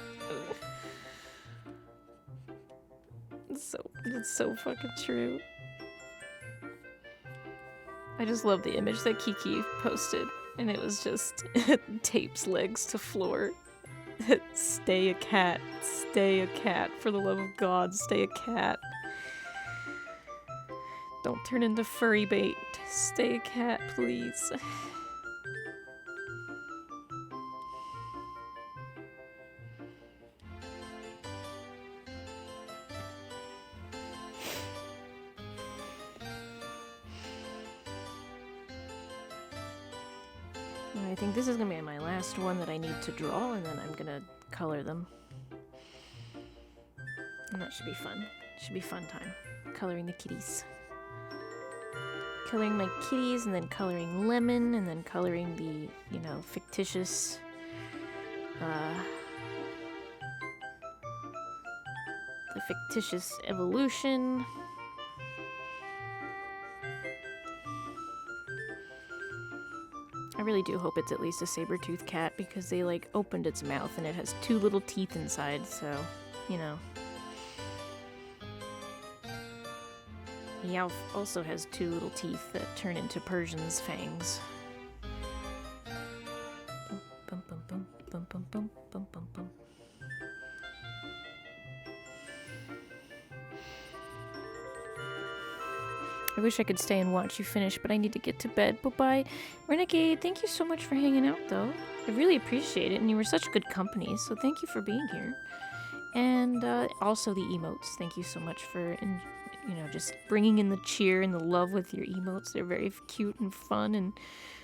[SPEAKER 1] It's so fucking true. I just love the image that Kiki posted, and it was just tapes legs to floor. Stay a cat, for the love of God, stay a cat. Don't turn into furry bait. Stay a cat, please. I think this is gonna be my last one that I need to draw, and then I'm gonna color them. And that should be fun. Should be fun time. Coloring the kitties. Coloring my kitties, and then coloring Lemon, and then coloring the, fictitious, evolution. I really do hope it's at least a saber-toothed cat, because they, opened its mouth and it has two little teeth inside, so, He also has two little teeth that turn into Persian's fangs. Bum, bum, bum, bum, bum, bum, bum, bum, bum. I wish I could stay and watch you finish, but I need to get to bed. Bye-bye. Renegade, thank you so much for hanging out, though. I really appreciate it, and you were such good company, so thank you for being here. And also the emotes. Thank you so much for, just bringing in the cheer and the love with your emotes. They're very cute and fun and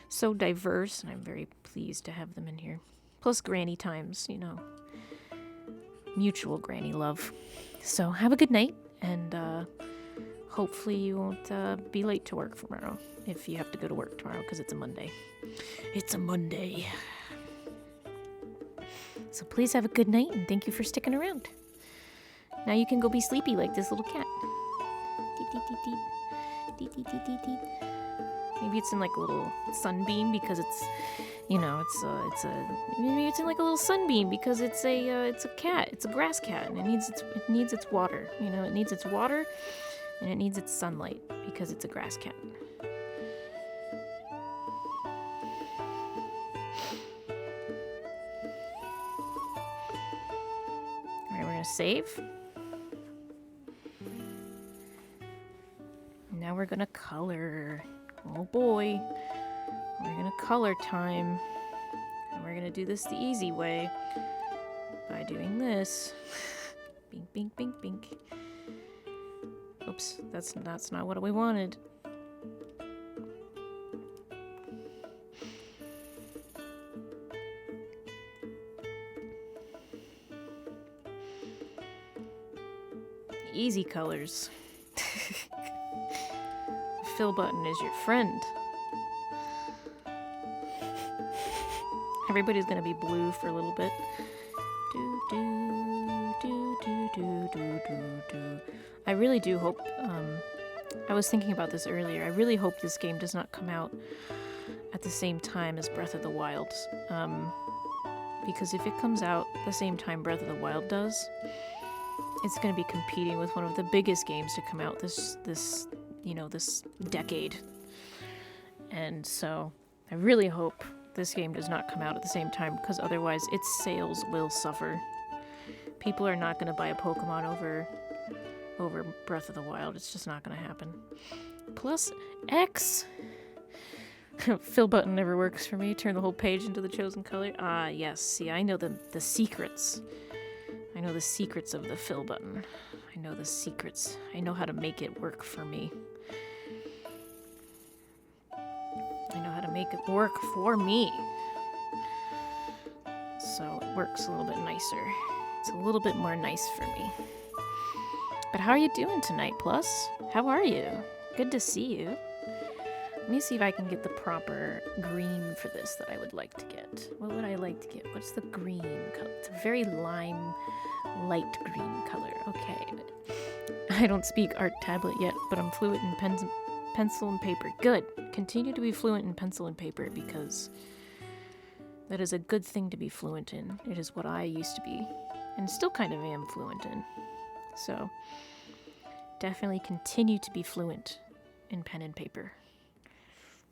[SPEAKER 1] so diverse, and I'm very pleased to have them in here. Plus granny times, mutual granny love. So have a good night, and hopefully you won't be late to work tomorrow, if you have to go to work tomorrow, because it's a Monday. It's a Monday. So please have a good night, and thank you for sticking around. Now you can go be sleepy like this little cat. Maybe it's in a little sunbeam because it's, maybe it's in a little sunbeam because it's a cat. It's a grass cat, and it needs its water. It needs its water. And it needs its sunlight, because it's a grass cat. Alright, we're gonna save. Now we're gonna color. Oh boy. We're gonna color time. And we're gonna do this the easy way. By doing this. Bink, bink, bink, bink. Oops, that's not what we wanted. Easy colors. Fill button is your friend. Everybody's gonna be blue for a little bit. Do do do do do do do do. I really do hope, I was thinking about this earlier, I really hope this game does not come out at the same time as Breath of the Wild, because if it comes out the same time Breath of the Wild does, it's going to be competing with one of the biggest games to come out this decade. And so, I really hope this game does not come out at the same time, because otherwise its sales will suffer. People are not going to buy a Pokemon over Breath of the Wild. It's just not going to happen. Plus, X. Fill button never works for me. Turn the whole page into the chosen color. Ah, yes. See, I know the secrets. I know the secrets of the fill button. I know the secrets. I know how to make it work for me. I know how to make it work for me. So it works a little bit nicer. It's a little bit more nice for me. But how are you doing tonight, Plus? How are you? Good to see you. Let me see if I can get the proper green for this that I would like to get. What would I like to get? What's the green color? It's a very lime, light green color. Okay. I don't speak art tablet yet, but I'm fluent in pencil and paper. Good. Continue to be fluent in pencil and paper because that is a good thing to be fluent in. It is what I used to be and still kind of am fluent in. So definitely continue to be fluent in pen and paper.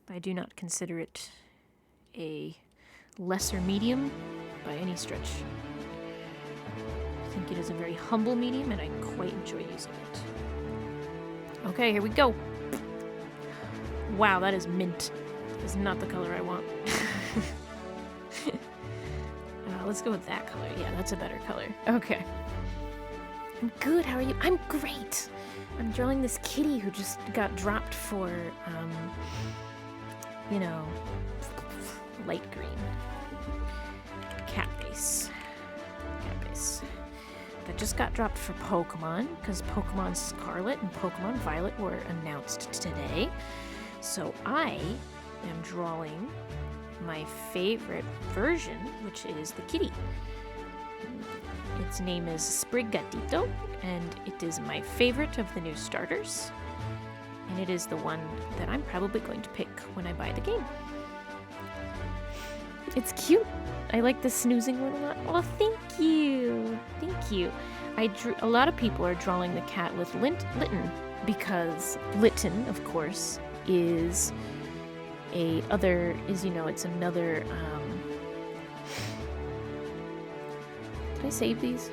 [SPEAKER 1] I do not consider it a lesser medium by any stretch. I think it is a very humble medium and I quite enjoy using it. Okay, here we go. Wow, that is mint. That is not the color I want. Let's go with that color. Yeah, that's a better color. Okay. I'm good. How are you? I'm great. I'm drawing this kitty who just got dropped for, light green. Cat base. That just got dropped for Pokemon, because Pokemon Scarlet and Pokemon Violet were announced today. So I am drawing my favorite version, which is the kitty. Its name is Sprigatito, and it is my favorite of the new starters. And it is the one that I'm probably going to pick when I buy the game. It's cute. I like the snoozing one a lot. Oh, thank you. Thank you. A lot of people are drawing the cat with Litten because Litten, of course, is another. Did I save these?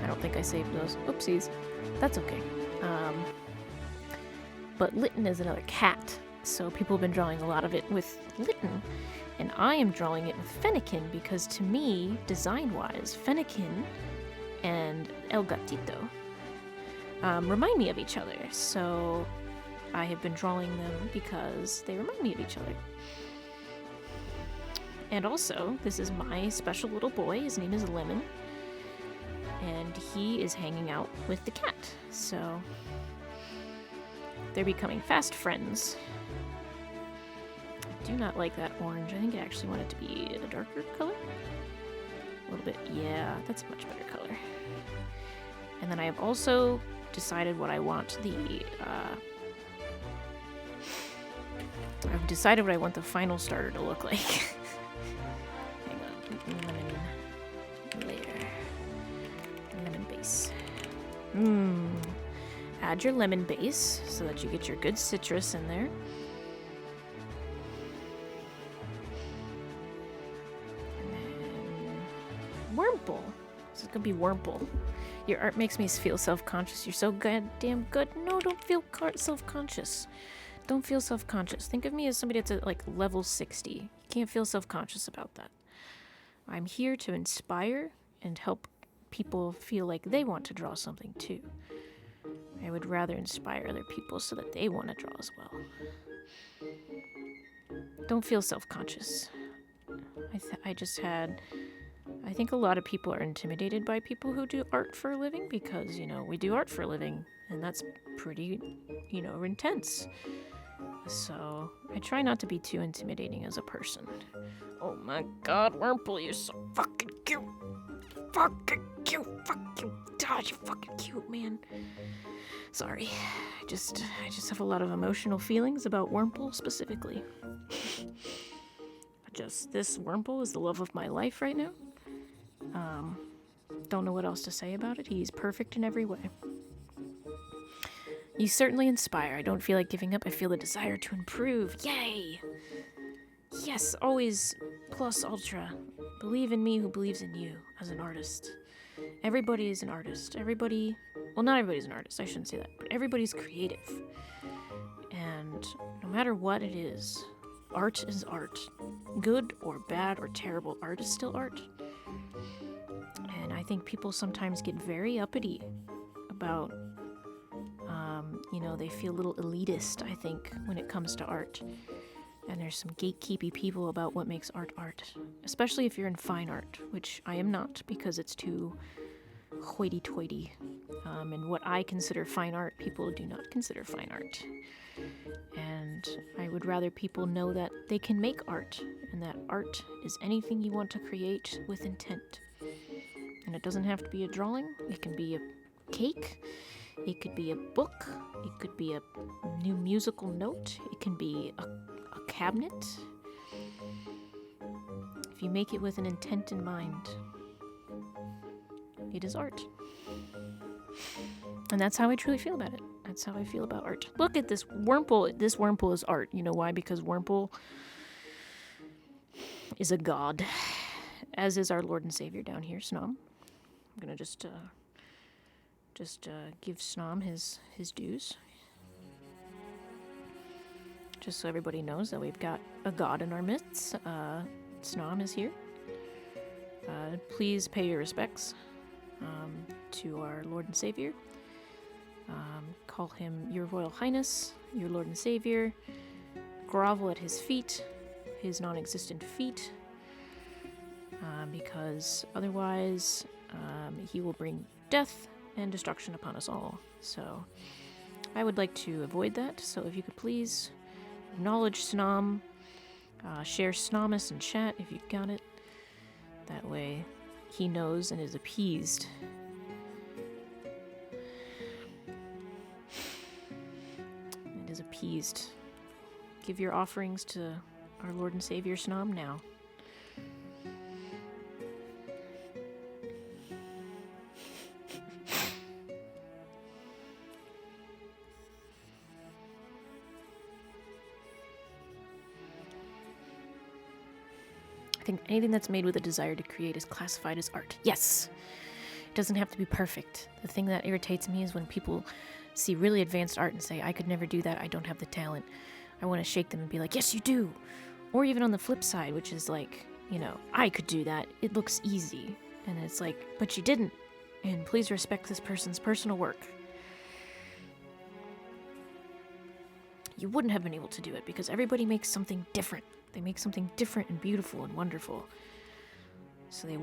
[SPEAKER 1] I don't think I saved those. Oopsies. That's okay. But Litten is another cat, so people have been drawing a lot of it with Litten, and I am drawing it with Fennekin because to me, design-wise, Fennekin and El Gatito remind me of each other, so I have been drawing them because they remind me of each other. And also, this is my special little boy. His name is Lemon, and he is hanging out with the cat, so they're becoming fast friends. I do not like that orange. I think I actually want it to be a darker color. A little bit, yeah, that's a much better color. And then I have also decided what I want I've decided what I want the final starter to look like. Hang on, lemon layer, lemon base. Add your lemon base so that you get your good citrus in there. And then Wurmple. This is gonna be Wurmple. Your art makes me feel self-conscious. You're so goddamn good. No, don't feel self-conscious. Don't feel self-conscious. Think of me as somebody that's at like level 60. You can't feel self-conscious about that. I'm here to inspire and help people feel like they want to draw something too. I would rather inspire other people so that they want to draw as well. Don't feel self-conscious. I think a lot of people are intimidated by people who do art for a living because, we do art for a living and that's pretty, intense. So I try not to be too intimidating as a person. Oh my god, Wurmple, you're so fucking cute. Fucking cute. Fucking, you're fucking cute, man. Sorry. I just have a lot of emotional feelings about Wurmple specifically. This Wurmple is the love of my life right now. Don't know what else to say about it. He's perfect in every way. You certainly inspire. I don't feel like giving up. I feel the desire to improve. Yay! Yes, always plus ultra. Believe in me who believes in you as an artist. Everybody is an artist. Well, not everybody's an artist. I shouldn't say that. But everybody's creative. And no matter what it is, art is art. Good or bad or terrible, art is still art. And I think people sometimes get very uppity about, they feel a little elitist, I think, when it comes to art. And there's some gatekeepy people about what makes art art. Especially if you're in fine art, which I am not, because it's too hoity-toity. And what I consider fine art, people do not consider fine art. And I would rather people know that they can make art, and that art is anything you want to create with intent. And it doesn't have to be a drawing, it can be a cake, it could be a book, it could be a new musical note, it can be a cabinet. If you make it with an intent in mind, it is art. And that's how I truly feel about it. That's how I feel about art. Look at this Wurmple. This Wurmple is art. You know why? Because Wurmple is a god, as is our Lord and Savior down here, Snom. I'm gonna just give Snom his dues. Just so everybody knows that we've got a god in our midst. Snom is here. Please pay your respects to our Lord and Savior. Call him Your Royal Highness, your Lord and Savior. Grovel at his feet, his non-existent feet, because otherwise he will bring death and destruction upon us all. So I would like to avoid that, so if you could please acknowledge Snom, share Snomus in chat if you've got it. That way he knows and is appeased. And is appeased. Give your offerings to our Lord and Savior Snom now. I think anything that's made with a desire to create is classified as art. Yes! It doesn't have to be perfect. The thing that irritates me is when people see really advanced art and say, I could never do that, I don't have the talent. I want to shake them and be like, yes, you do! Or even on the flip side, which is like, I could do that. It looks easy. And it's like, but you didn't. And please respect this person's personal work. You wouldn't have been able to do it because everybody makes something different. They make something different and beautiful and wonderful. So you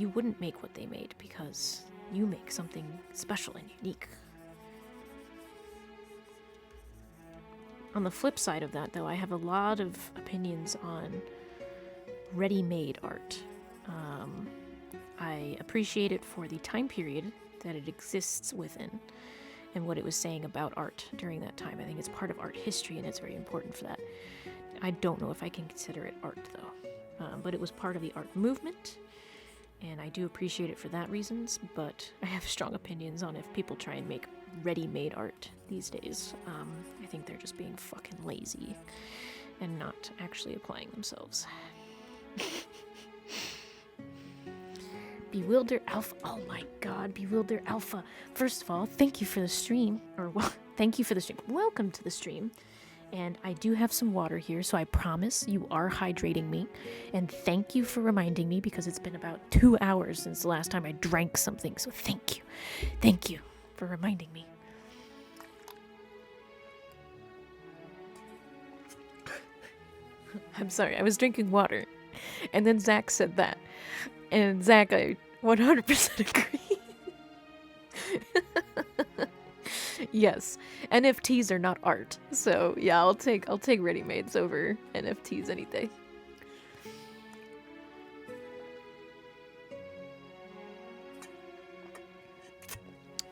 [SPEAKER 1] wouldn't make what they made because you make something special and unique. On the flip side of that, though, I have a lot of opinions on ready-made art. I appreciate it for the time period that it exists within and what it was saying about art during that time. I think it's part of art history and it's very important for that. I don't know if I can consider it art, though. But it was part of the art movement, and I do appreciate it for that reasons, but I have strong opinions on if people try and make ready-made art these days. I think they're just being fucking lazy and not actually applying themselves. Bewilder Alpha. Oh my god, Bewilder Alpha. First of all, thank you for the stream. Thank you for the stream. Welcome to the stream. And I do have some water here, so I promise you are hydrating me. And thank you for reminding me, because it's been about 2 hours since the last time I drank something. So thank you. Thank you for reminding me. I'm sorry, I was drinking water. And then Zach said that. And Zach, I 100% agree. Yes, NFTs are not art, so yeah, I'll take ready-mades over NFTs any day.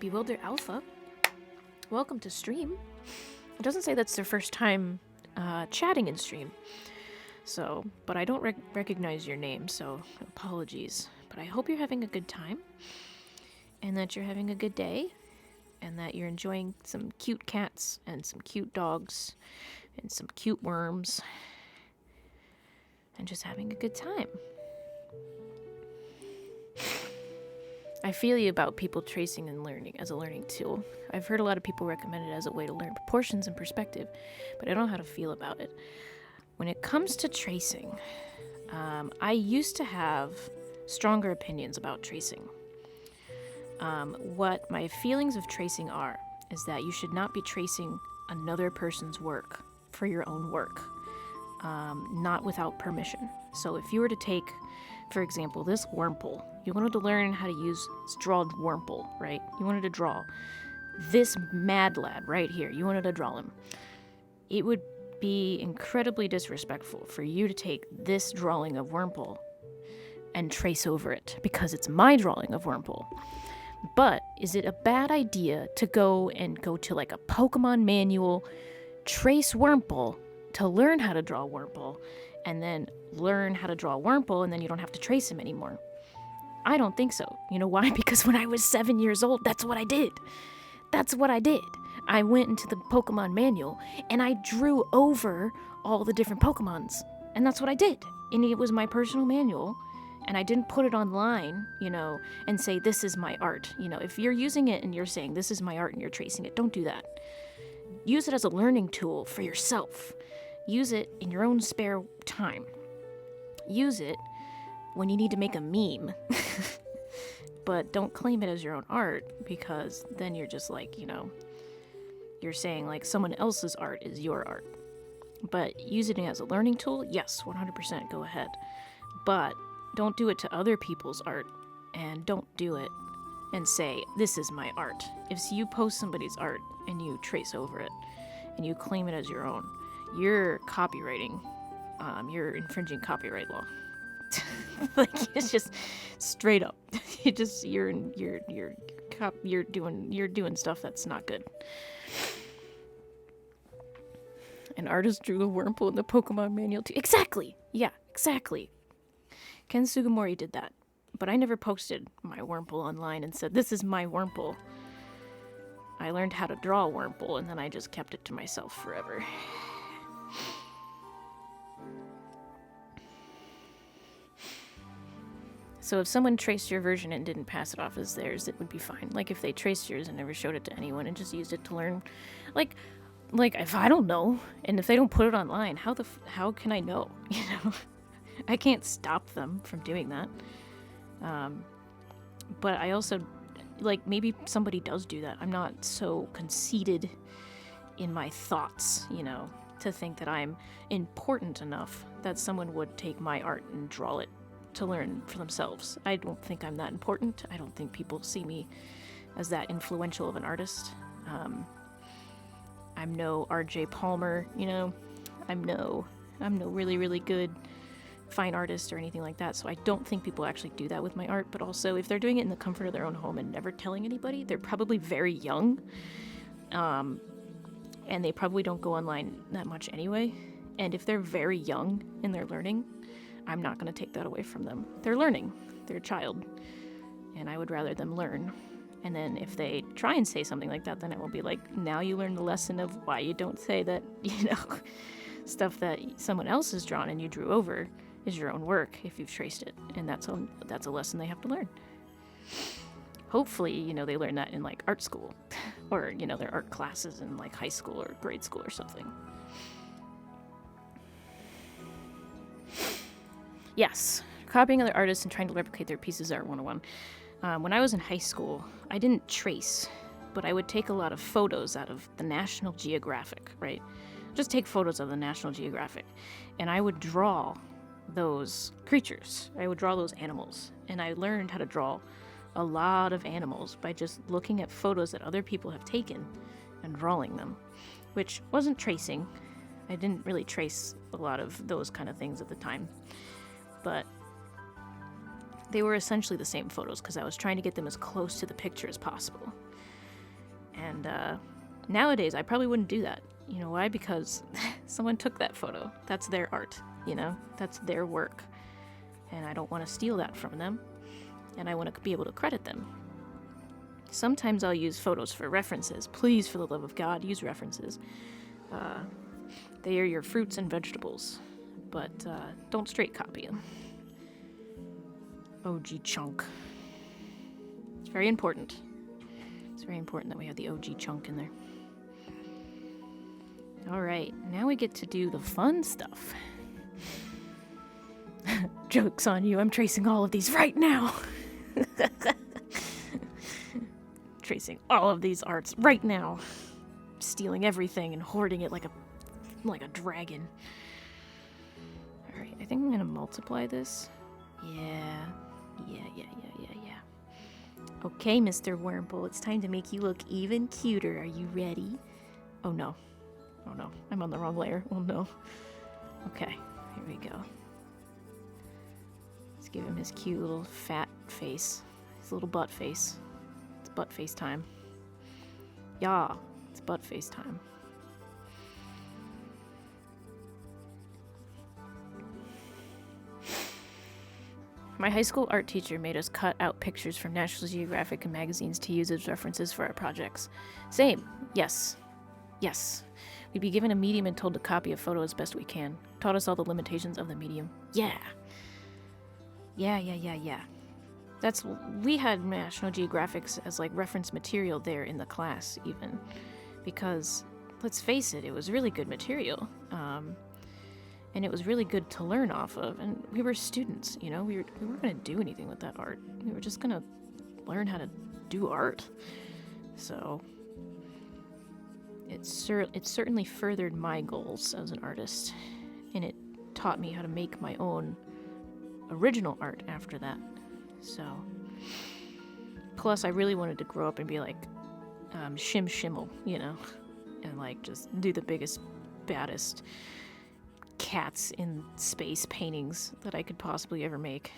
[SPEAKER 1] Bewilder Alpha, welcome to stream. It doesn't say that's their first time chatting in stream, so, but I don't recognize your name, so apologies. But I hope you're having a good time, and that you're having a good day. And that you're enjoying some cute cats and some cute dogs and some cute worms and just having a good time. I feel you about people tracing and learning as a learning tool. I've heard a lot of people recommend it as a way to learn proportions and perspective, but I don't know how to feel about it. When it comes to tracing, I used to have stronger opinions about tracing. What my feelings of tracing are is that you should not be tracing another person's work for your own work, not without permission. So if you were to take, for example, this Wurmple, you wanted to learn how to draw Wurmple, right? You wanted to draw this mad lad right here. You wanted to draw him. It would be incredibly disrespectful for you to take this drawing of Wurmple and trace over it because it's my drawing of Wurmple. But is it a bad idea to go to like a Pokemon manual, trace Wurmple to learn how to draw Wurmple, and then learn how to draw Wurmple, and then you don't have to trace him anymore? I don't think so. You know why? Because when I was 7 years old, that's what I did. I went into the Pokemon manual and I drew over all the different Pokemons. And that's what I did. And it was my personal manual. And I didn't put it online, and say, this is my art. If you're using it and you're saying, this is my art, and you're tracing it, don't do that. Use it as a learning tool for yourself. Use it in your own spare time. Use it when you need to make a meme. But don't claim it as your own art, because then you're just like, you're saying like someone else's art is your art. But using it as a learning tool, yes, 100% go ahead. But don't do it to other people's art, and don't do it and say, this is my art. If you post somebody's art and you trace over it and you claim it as your own, you're copywriting. You're infringing copyright law. Like, it's just straight up. You're doing stuff that's not good. An artist drew a Wurmple in the Pokemon manual too. Exactly. Yeah, exactly. Ken Sugimori did that, but I never posted my Wurmple online and said, this is my Wurmple. I learned how to draw a Wurmple, and then I just kept it to myself forever. So if someone traced your version and didn't pass it off as theirs, it would be fine. Like if they traced yours and never showed it to anyone and just used it to learn, like if I don't know, and if they don't put it online, how can I know? I can't stop them from doing that. But I also, maybe somebody does do that. I'm not so conceited in my thoughts, to think that I'm important enough that someone would take my art and draw it to learn for themselves. I don't think I'm that important. I don't think people see me as that influential of an artist. I'm no RJ Palmer, I'm no really, really good fine artist or anything like that, so I don't think people actually do that with my art. But also, if they're doing it in the comfort of their own home and never telling anybody, they're probably very young, and they probably don't go online that much anyway. And if they're very young and they're learning, I'm not going to take that away from them. They're learning. They're a child, and I would rather them learn. And then if they try and say something like that, then it will be like, now you learn the lesson of why you don't say that, stuff that someone else has drawn and you drew over is your own work if you've traced it. And that's a lesson they have to learn. Hopefully, they learn that in art school or, their art classes in high school or grade school or something. Yes, copying other artists and trying to replicate their pieces of art 101. When I was in high school, I didn't trace, but I would take a lot of photos out of the National Geographic, right? Just take photos of the National Geographic, and I would draw those creatures. I would draw those animals, and I learned how to draw a lot of animals by just looking at photos that other people have taken and drawing them, which wasn't tracing. I didn't really trace a lot of those kind of things at the time, but they were essentially the same photos because I was trying to get them as close to the picture as possible. And nowadays, I probably wouldn't do that. You know why? Because someone took that photo. That's their art, That's their work. And I don't want to steal that from them. And I want to be able to credit them. Sometimes I'll use photos for references. Please, for the love of God, use references. They are your fruits and vegetables. But don't straight copy them. OG chunk. It's very important. It's very important that we have the OG chunk in there. Alright, now we get to do the fun stuff. Joke's on you, I'm tracing all of these right now. Tracing all of these arts right now. Stealing everything and hoarding it like a dragon. Alright, I think I'm gonna multiply this. Yeah. Okay, Mr. Wormhole, it's time to make you look even cuter. Are you ready? Oh no. I'm on the wrong layer. Oh no. Okay, here we go. Let's give him his cute little fat face. His little butt face. It's butt face time. Yeah, it's butt face time. My high school art teacher made us cut out pictures from National Geographic and magazines to use as references for our projects. Same. Yes. We'd be given a medium and told to copy a photo as best we can. Taught us all the limitations of the medium. Yeah. We had National Geographics as like reference material there in the class even. Because, let's face it, it was really good material. And it was really good to learn off of. And we were students, you know? We weren't going to do anything with that art. We were just going to learn how to do art. So, it certainly furthered my goals as an artist. And it taught me how to make my own original art after that. So, plus I really wanted to grow up and be like Shim Shimmel, you know? And like just do the biggest, baddest cats in space paintings that I could possibly ever make.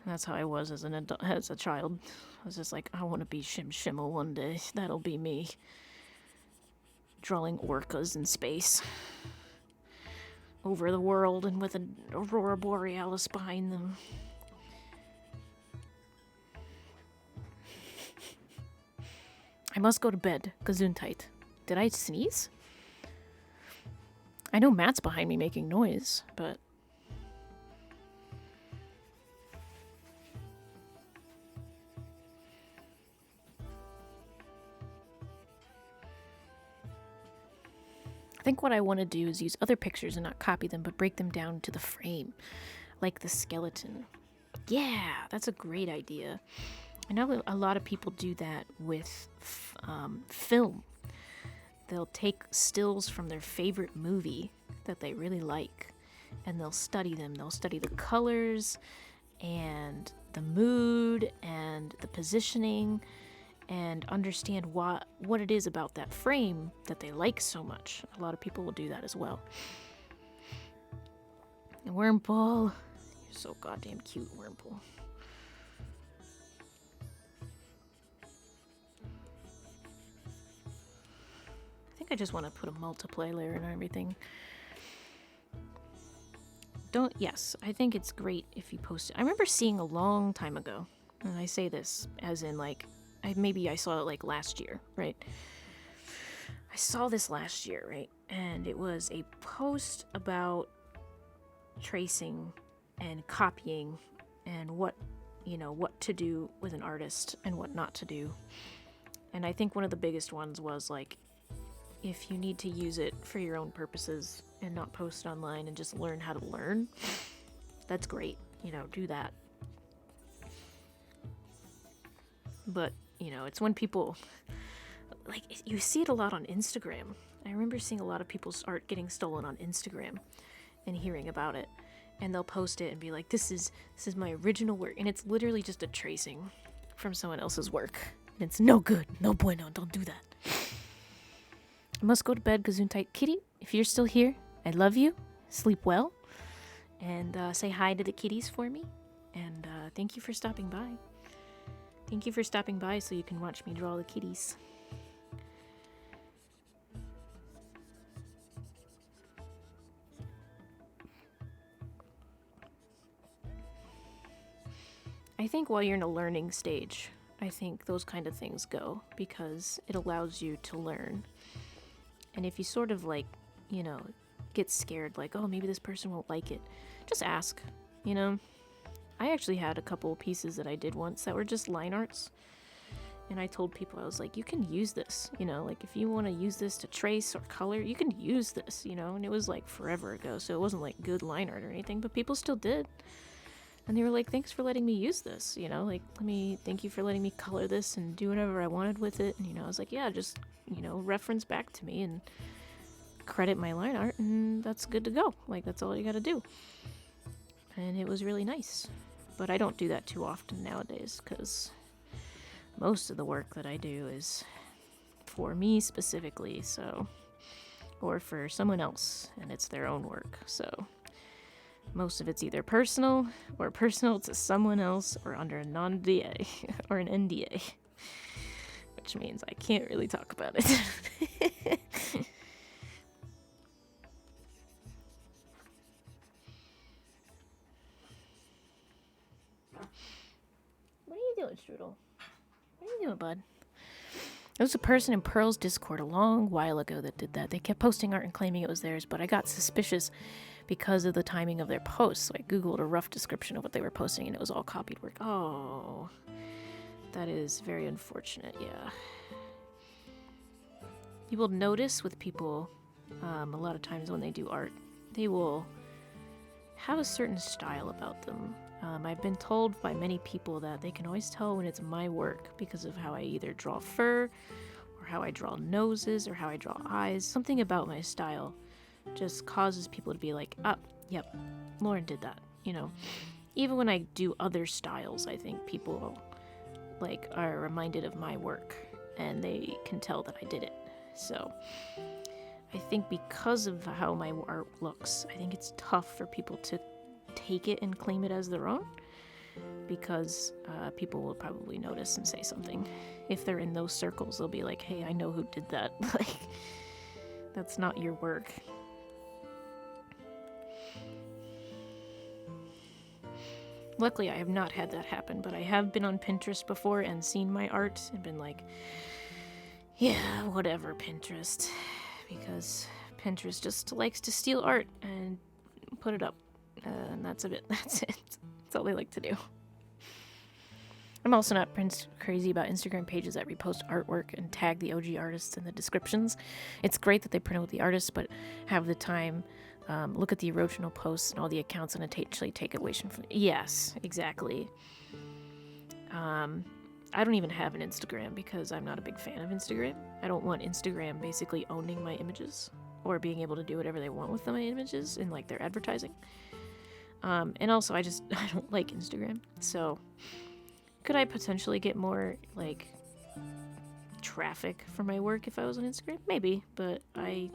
[SPEAKER 1] And that's how I was as a child. I was just like, I want to be Shim Shimmel one day. That'll be me. Drawing orcas in space. Over the world and with an aurora borealis behind them. I must go to bed. Gesundheit. Did I sneeze? I know Matt's behind me making noise, but... I think what I want to do is use other pictures and not copy them, but break them down to the frame, like the skeleton. Yeah, that's a great idea. I know a lot of people do that with film. They'll take stills from their favorite movie that they really like, and they'll study them. They'll study the colors and the mood and the positioning and understand what it is about that frame that they like so much. A lot of people will do that as well. And Wormpole, you're so goddamn cute, Wormpole. I just want to put a multiply layer and everything. Yes, I think it's great if you post it. I remember seeing a long time ago, and I say this as in like, maybe I saw it like last year, right? I saw this last year, right? And it was a post about tracing and copying and what to do with an artist and what not to do. And I think one of the biggest ones was like, if you need to use it for your own purposes and not post it online and just learn how to learn, that's great. Do that. But, it's when people, like, you see it a lot on Instagram. I remember seeing a lot of people's art getting stolen on Instagram and hearing about it. And they'll post it and be like, this is my original work. And it's literally just a tracing from someone else's work. And it's no good. No bueno. Don't do that. I must go to bed, Gesundheit. Kitty, if you're still here, I love you. Sleep well. And say hi to the kitties for me. And thank you for stopping by. Thank you for stopping by so you can watch me draw the kitties. I think while you're in a learning stage, I think those kind of things go because it allows you to learn. And if you sort of like, get scared, like, oh, maybe this person won't like it, just ask, I actually had a couple pieces that I did once that were just line arts. And I told people, I was like, you can use this, you know, like if you want to use this to trace or color, you can use this, you know. And it was like forever ago, so it wasn't like good line art or anything, but people still did. And they were like, thanks for letting me use this, you know, like, thank you for letting me color this and do whatever I wanted with it. And, you know, I was like, yeah, just, you know, reference back to me and credit my line art, and that's good to go. Like, that's all you gotta do. And it was really nice. But I don't do that too often nowadays, because most of the work that I do is for me specifically, so, or for someone else, and it's their own work, so most of it's either personal or personal to someone else or under a non-DA or an NDA, which means I can't really talk about it. What are you doing, Strudel? What are you doing, bud? There was a person in Pearl's Discord a long while ago that did that. They kept posting art and claiming it was theirs, but I got suspicious because of the timing of their posts. So I googled a rough description of what they were posting, and it was all copied work. Oh, that is very unfortunate, yeah. You will notice with people, a lot of times when they do art, they will have a certain style about them. I've been told by many people that they can always tell when it's my work because of how I either draw fur, or how I draw noses, or how I draw eyes. Something about my style just causes people to be like, oh, yep, Lauren did that, you know. Even when I do other styles, I think people like are reminded of my work, and they can tell that I did it. So I think because of how my art looks, I think it's tough for people to take it and claim it as their own, because people will probably notice and say something. If they're in those circles, they'll be like, hey, I know who did that. Like, that's not your work. Luckily, I have not had that happen, but I have been on Pinterest before and seen my art and been like, yeah, whatever, Pinterest. Because Pinterest just likes to steal art and put it up. And that's a bit. That's it. That's all they like to do. I'm also not crazy about Instagram pages that repost artwork and tag the OG artists in the descriptions. It's great that they print out the artists, but have the time look at the original posts and all the accounts and actually take it away from. Yes, exactly. I don't even have an Instagram because I'm not a big fan of Instagram. I don't want Instagram basically owning my images or being able to do whatever they want with my images in like their advertising. And also I don't like Instagram. So could I potentially get more like traffic for my work if I was on Instagram? Maybe, but I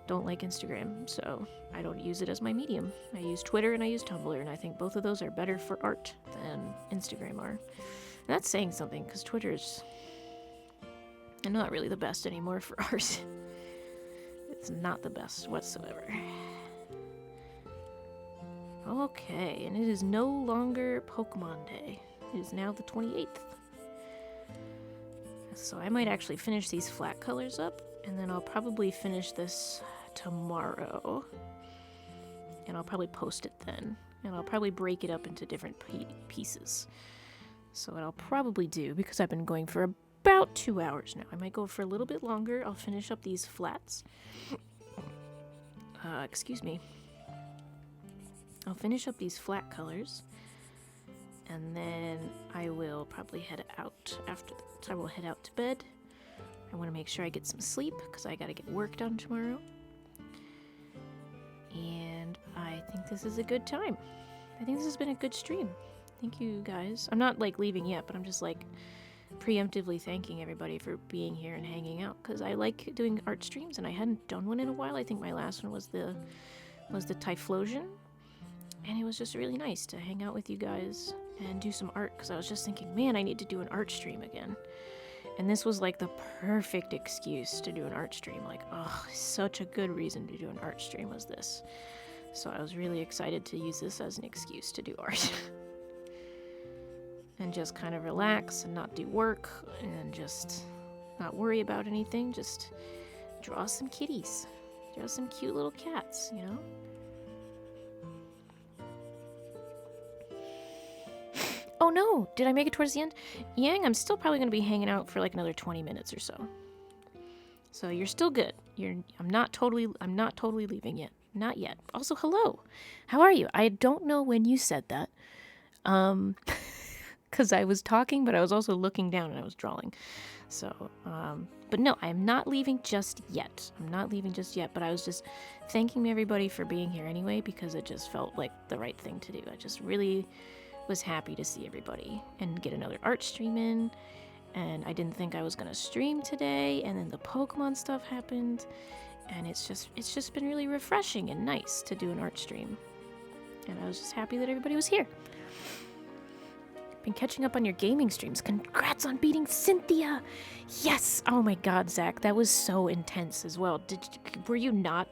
[SPEAKER 1] don't like Instagram, so I don't use it as my medium. I use Twitter and I use Tumblr, and I think both of those are better for art than Instagram are. And that's saying something, because Twitter's not really the best anymore for art. It's not the best whatsoever. Okay, and it is no longer Pokemon Day. It is now the 28th. So I might actually finish these flat colors up, and then I'll probably finish this tomorrow. And I'll probably post it then. And I'll probably break it up into different pieces. So what I'll probably do, because I've been going for about 2 hours now, I might go for a little bit longer. I'll finish up these flats. Excuse me. I'll finish up these flat colors, and then I will probably head out after that. I will head out to bed. I want to make sure I get some sleep, because I got to get work done tomorrow. And I think this is a good time. I think this has been a good stream. Thank you, guys. I'm not, like, leaving yet, but I'm just, like, preemptively thanking everybody for being here and hanging out, because I like doing art streams, and I hadn't done one in a while. I think my last one was the Typhlosion, and it was just really nice to hang out with you guys and do some art, because I was just thinking, man, I need to do an art stream again. And this was, like, the perfect excuse to do an art stream. Like, oh, such a good reason to do an art stream was this. So I was really excited to use this as an excuse to do art. And just kind of relax and not do work and just not worry about anything. Just draw some kitties. Draw some cute little cats, you know? Oh no, did I make it towards the end? Yang, I'm still probably going to be hanging out for like another 20 minutes or so. So you're still good. I'm not totally leaving yet. Not yet. Also, hello. How are you? I don't know when you said that. Cuz I was talking, but I was also looking down and I was drawing. So, but no, I'm not leaving just yet. But I was just thanking everybody for being here anyway, because it just felt like the right thing to do. I just really was happy to see everybody and get another art stream in. And I didn't think I was gonna stream today, and then the Pokemon stuff happened, and it's just been really refreshing and nice to do an art stream. And I was just happy that everybody was here. Been catching up on your gaming streams. Congrats on beating Cynthia. Yes. Oh my God, Zach, that was so intense as well. Were you not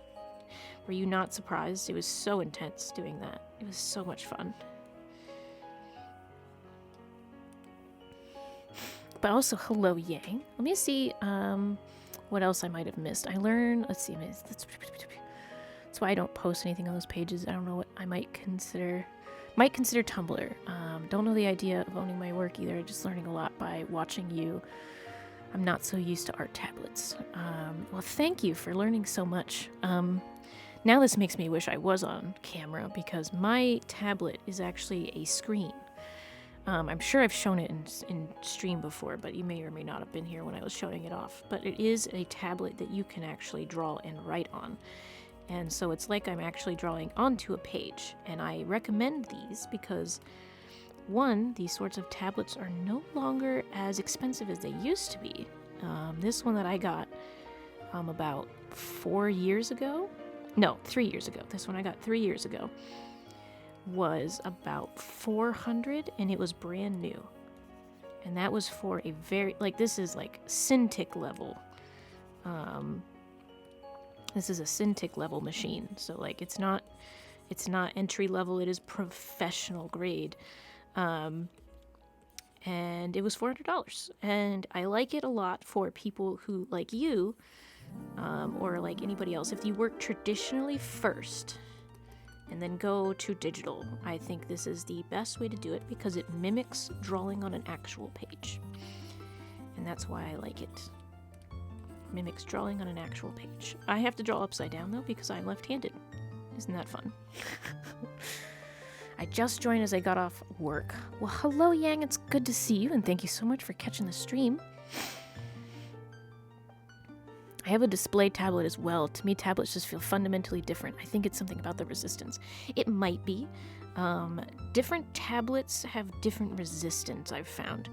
[SPEAKER 1] surprised? It was so intense doing that. It was so much fun. But also, hello, Yang. Let me see what else I might have missed. Let's see. That's why I don't post anything on those pages. I don't know what I might consider. Might consider Tumblr. Don't know the idea of owning my work either. Just learning a lot by watching you. I'm not so used to art tablets. Well, thank you for learning so much. Now this makes me wish I was on camera, because my tablet is actually a screen. I'm sure I've shown it in stream before, but you may or may not have been here when I was showing it off. But it is a tablet that you can actually draw and write on. And so it's like I'm actually drawing onto a page. And I recommend these because, one, these sorts of tablets are no longer as expensive as they used to be. This one that I got about 4 years ago. No, 3 years ago. This one I got 3 years ago was about $400, and it was brand new. And that was for a very, like, this is like Cintiq level. This is a Cintiq level machine. So like it's not entry level, it is professional grade. And it was $400. And I like it a lot for people who, like you, or like anybody else, if you work traditionally first and then go to digital, I think this is the best way to do it, because it mimics drawing on an actual page. And that's why I like it. Mimics drawing on an actual page. I have to draw upside down though, because I'm left-handed. Isn't that fun? I just joined as I got off work. Well, hello, Yang. It's good to see you, and thank you so much for catching the stream. I have a display tablet as well. To me, tablets just feel fundamentally different. I think it's something about the resistance. It might be. Different tablets have different resistance, I've found.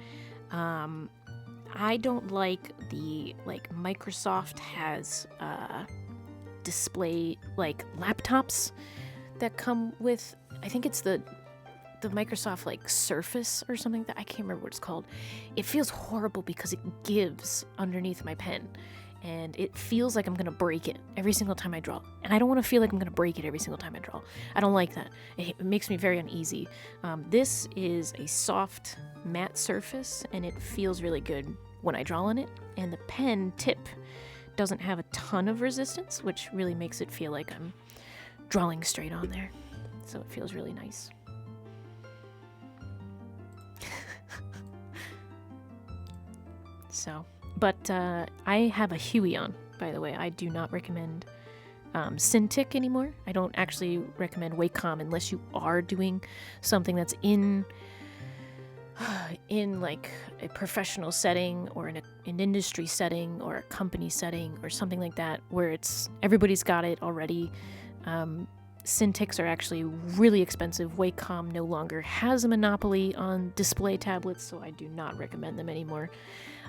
[SPEAKER 1] I don't like Microsoft has display laptops that come with, I think it's the Microsoft Surface or something, that I can't remember what it's called. It feels horrible because it gives underneath my pen, and it feels like I'm gonna break it every single time I draw. And I don't want to feel like I'm gonna break it every single time I draw. I don't like that. It makes me very uneasy. This is a soft matte surface, and it feels really good when I draw on it. And the pen tip doesn't have a ton of resistance, which really makes it feel like I'm drawing straight on there. So it feels really nice. So, but I have a Huey on, by the way. I do not recommend Cintiq anymore. I don't actually recommend Wacom unless you are doing something that's in like a professional setting, or in an industry setting, or a company setting, or something like that, where everybody's got it already. Cintiqs are actually really expensive. Wacom no longer has a monopoly on display tablets, so I do not recommend them anymore.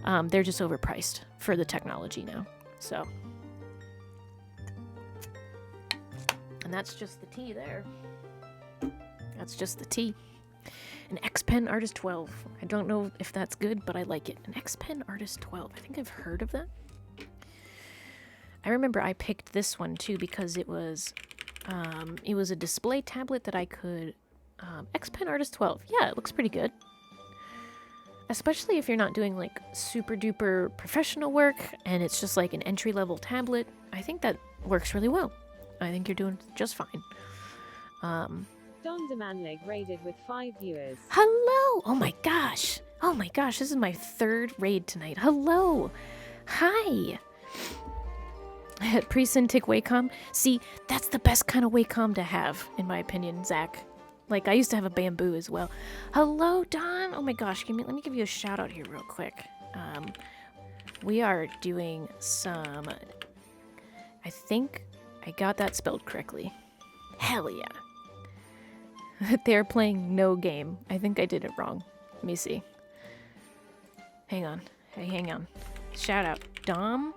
[SPEAKER 1] They're just overpriced for the technology now. So, and that's just the tea there. That's just the tea. An X-Pen Artist 12. I don't know if that's good, but I like it. An X-Pen Artist 12. I think I've heard of that. I remember I picked this one too because it was a display tablet that I could... X-Pen Artist 12. Yeah, it looks pretty good. Especially if you're not doing super duper professional work and it's just an entry-level tablet. I think that works really well. I think you're doing just fine.
[SPEAKER 2] Don DeManlig raided with 5 viewers.
[SPEAKER 1] Hello! Oh my gosh! Oh my gosh, this is my 3rd raid tonight. Hello! Hi! Pre-Syntic Wacom. See, that's the best kind of Wacom to have, in my opinion, Zach. Like, I used to have a bamboo as well. Hello, Don! Oh my gosh, let me give you a shout out here real quick. We are doing some... I think I got that spelled correctly. Hell yeah. They're playing no game. I think I did it wrong. Let me see. Hang on. Hey, hang on. Shout out. Don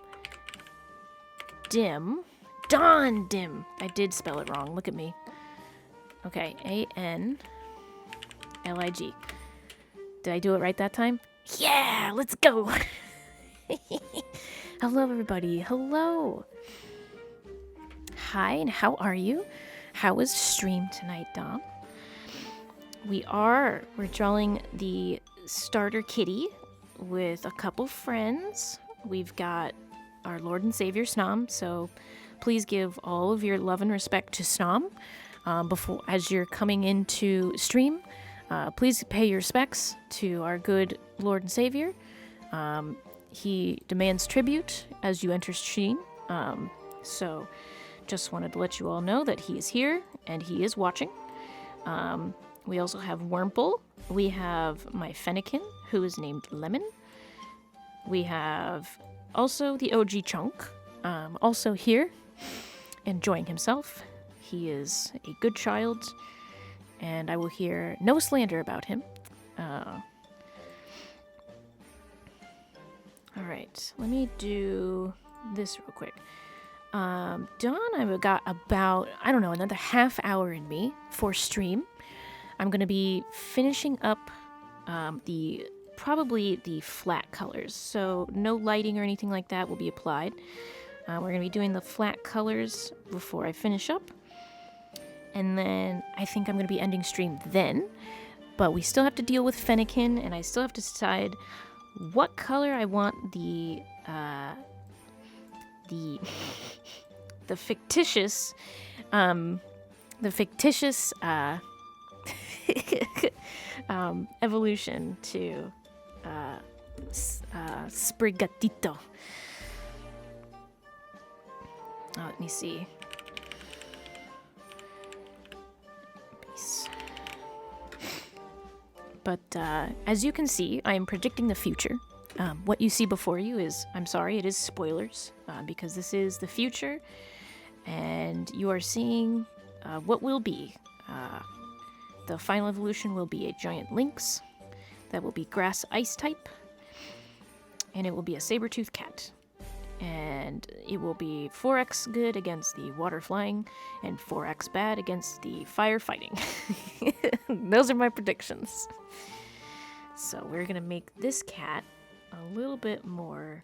[SPEAKER 1] Dim. I did spell it wrong. Look at me. Okay. A-N-L-I-G. Did I do it right that time? Yeah! Let's go! Hello, everybody. Hello. Hi, and how are you? How was stream tonight, Dom? We're drawing the starter kitty with a couple friends. We've got our Lord and Savior Snom, so please give all of your love and respect to Snom as you're coming into stream. Please pay your respects to our good Lord and Savior. He demands tribute as you enter stream, so just wanted to let you all know that he is here and he is watching. We also have Wurmple. We have my Fennekin, who is named Lemon. We have also the OG Chunk, also here, enjoying himself. He is a good child, and I will hear no slander about him. Alright, let me do this real quick. Dawn, I've got about, I don't know, another half hour in me for stream. I'm going to be finishing up probably the flat colors. So no lighting or anything like that will be applied. We're going to be doing the flat colors before I finish up. And then I think I'm going to be ending stream then. But we still have to deal with Fennekin, and I still have to decide what color I want the fictitious evolution to Sprigatito. Let me see. Peace. But as you can see, I am predicting the future. What you see before you is, I'm sorry, it is spoilers, because this is the future, and you are seeing what will be. The final evolution will be a giant lynx, that will be grass ice type, and it will be a saber-toothed cat. And it will be 4x good against the water flying, and 4x bad against the fire fighting. Those are my predictions. So we're gonna make this cat a little bit more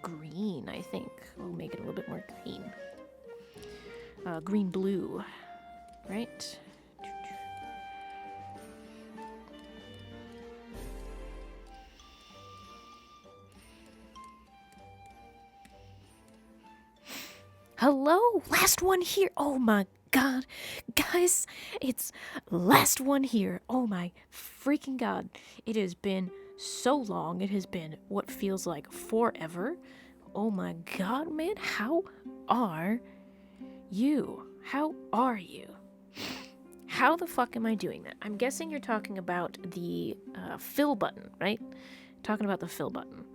[SPEAKER 1] green, I think. We'll make it a little bit more green. Green-blue, right? Hello, last one here. Oh my god, guys, it's last one here. Oh my freaking god. It has been so long. It has been what feels like forever. Oh my god, man, how are you? How are you? How the fuck am I doing that? I'm guessing you're talking about the fill button, right? Talking about the fill button.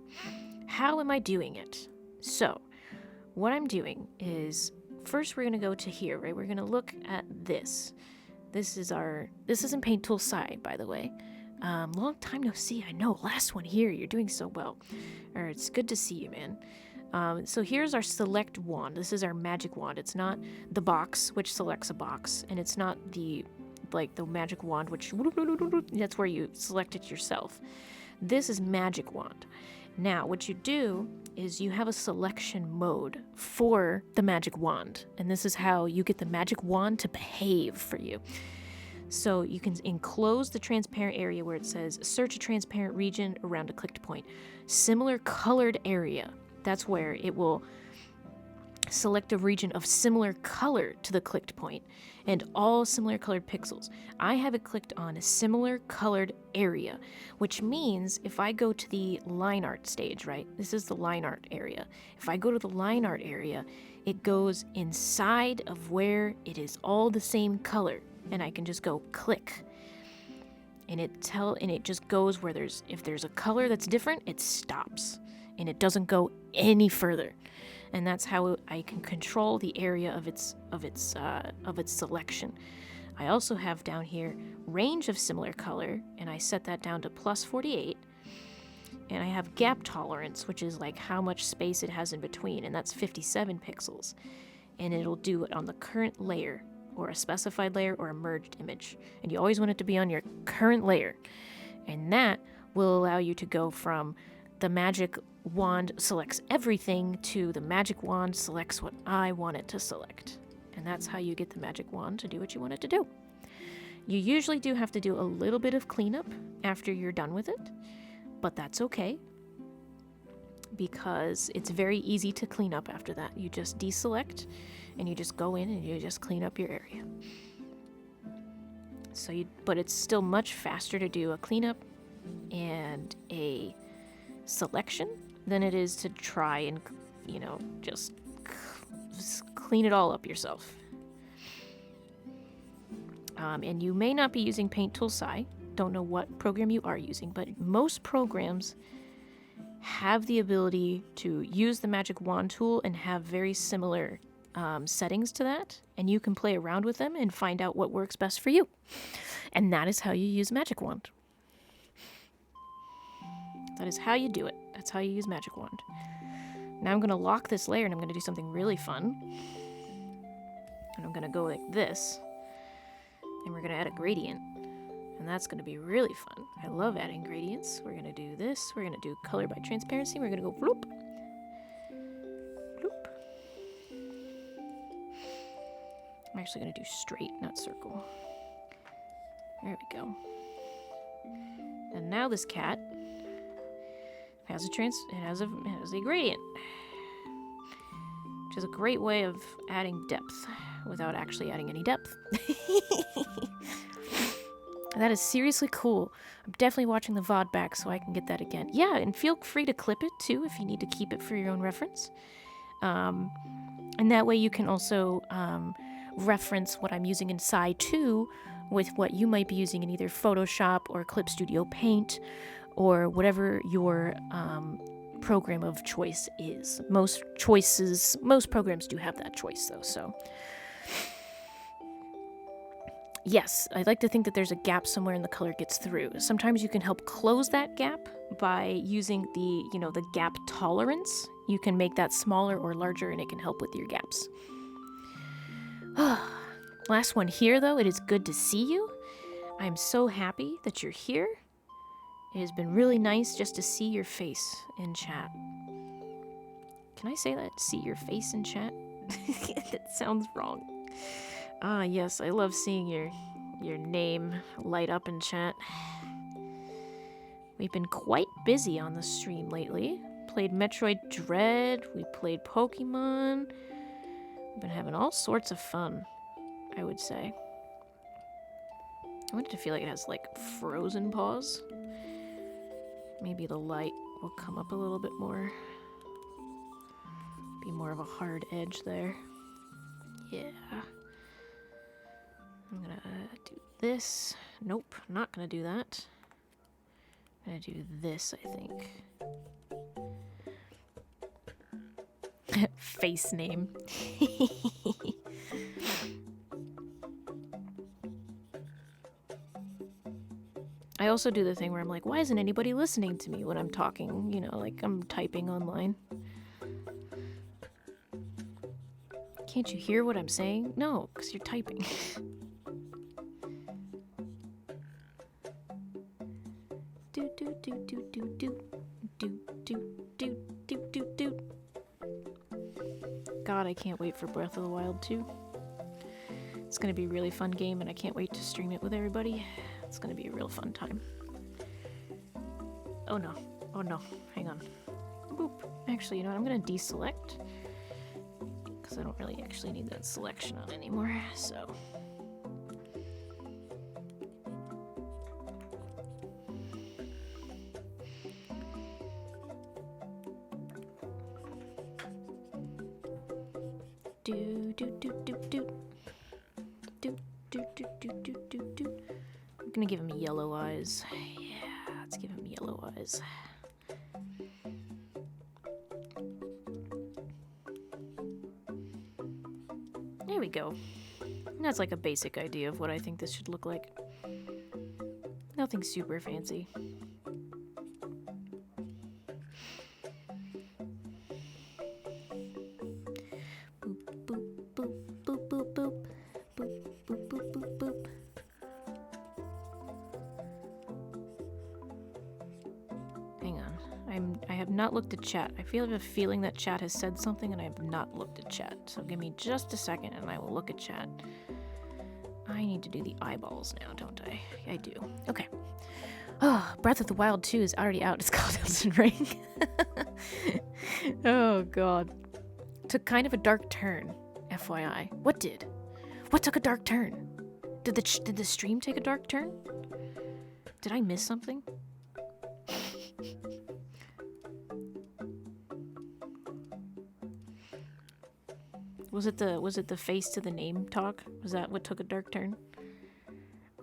[SPEAKER 1] How am I doing it? So, what I'm doing is, first we're going to go to here, right? We're going to look at this. This isn't Paint Tool side, by the way. Long time no see. I know, last one here. You're doing so well. It's good to see you, man. So here's our select wand. This is our magic wand. It's not the box, which selects a box, and it's not the magic wand, which that's where you select it yourself. This is magic wand. Now, what you do is you have a selection mode for the magic wand, and this is how you get the magic wand to behave for you. So you can enclose the transparent area where it says search a transparent region around a clicked point. Similar colored area, that's where it will select a region of similar color to the clicked point and all similar colored pixels. I have it clicked on a similar colored area, which means if I go to the line art stage, right? This is the line art area. If I go to the line art area, it goes inside of where it is all the same color, and I can just go click. And it just goes where if there's a color that's different, it stops and it doesn't go any further. And that's how I can control the area of its selection. I also have down here range of similar color, and I set that down to +48. And I have gap tolerance, which is like how much space it has in between, and that's 57 pixels. And it'll do it on the current layer, or a specified layer, or a merged image. And you always want it to be on your current layer. And that will allow you to go from the magic wand selects everything to the magic wand selects what I want it to select. And that's how you get the magic wand to do what you want it to do. You usually do have to do a little bit of cleanup after you're done with it, but that's okay because it's very easy to clean up after that. You just deselect and you just go in and you just clean up your area. But it's still much faster to do a cleanup and a selection than it is to try and, just clean it all up yourself. And you may not be using Paint Tool SAI. Don't know what program you are using, but most programs have the ability to use the Magic Wand tool and have very similar settings to that, and you can play around with them and find out what works best for you. And that is how you use Magic Wand. That is how you do it. That's how you use Magic Wand. Now I'm going to lock this layer and I'm going to do something really fun. And I'm going to go like this. And we're going to add a gradient. And that's going to be really fun. I love adding gradients. We're going to do this. We're going to do color by transparency. We're going to go bloop. Bloop. I'm actually going to do straight, not circle. There we go. And now this cat has a gradient, which is a great way of adding depth without actually adding any depth. That is seriously cool. I'm definitely watching the VOD back so I can get that again. Yeah, and feel free to clip it too if you need to keep it for your own reference. And that way you can also reference what I'm using in SAI 2 with what you might be using in either Photoshop or Clip Studio Paint or whatever your program of choice is. Most programs do have that choice though, so. Yes, I'd like to think that there's a gap somewhere and the color gets through. Sometimes you can help close that gap by using the gap tolerance. You can make that smaller or larger and it can help with your gaps. Last one here though, it is good to see you. I'm so happy that you're here. It has been really nice just to see your face in chat. Can I say that? See your face in chat? That sounds wrong. Ah, yes, I love seeing your name light up in chat. We've been quite busy on the stream lately. Played Metroid Dread, we played Pokemon. We've been having all sorts of fun, I would say. I want it to feel like it has, like, frozen paws. Maybe the light will come up a little bit more. Be more of a hard edge there. Yeah. I'm gonna do this. Nope, not gonna do that. I'm gonna do this, I think. Face name. I also do the thing where I'm like, why isn't anybody listening to me when I'm talking? You know, like I'm typing online. Can't you hear what I'm saying? No, because you're typing. Do do do do do do do do do do do do. God, I can't wait for Breath of the Wild 2. It's gonna be a really fun game, and I can't wait to stream it with everybody. It's gonna be a real fun time. Oh no, hang on. Boop. Actually, you know what, I'm gonna deselect. because I don't really actually need that selection on anymore, so. Do do do do do do do do do do do do. I'm gonna give him yellow eyes. Yeah, let's give him yellow eyes. There we go. That's like a basic idea of what I think this should look like. Nothing super fancy. I have not looked at chat. I feel a feeling that chat has said something and I have not looked at chat. So give me just a second and I will look at chat. I need to do the eyeballs now, don't I? I do. Okay. Oh, Breath of the Wild 2 is already out. It's called Elden Ring. Oh, God. Took kind of a dark turn, FYI. What did? What took a dark turn? Did the stream take a dark turn? Did I miss something? Was it the face to the name talk? Was that what took a dark turn?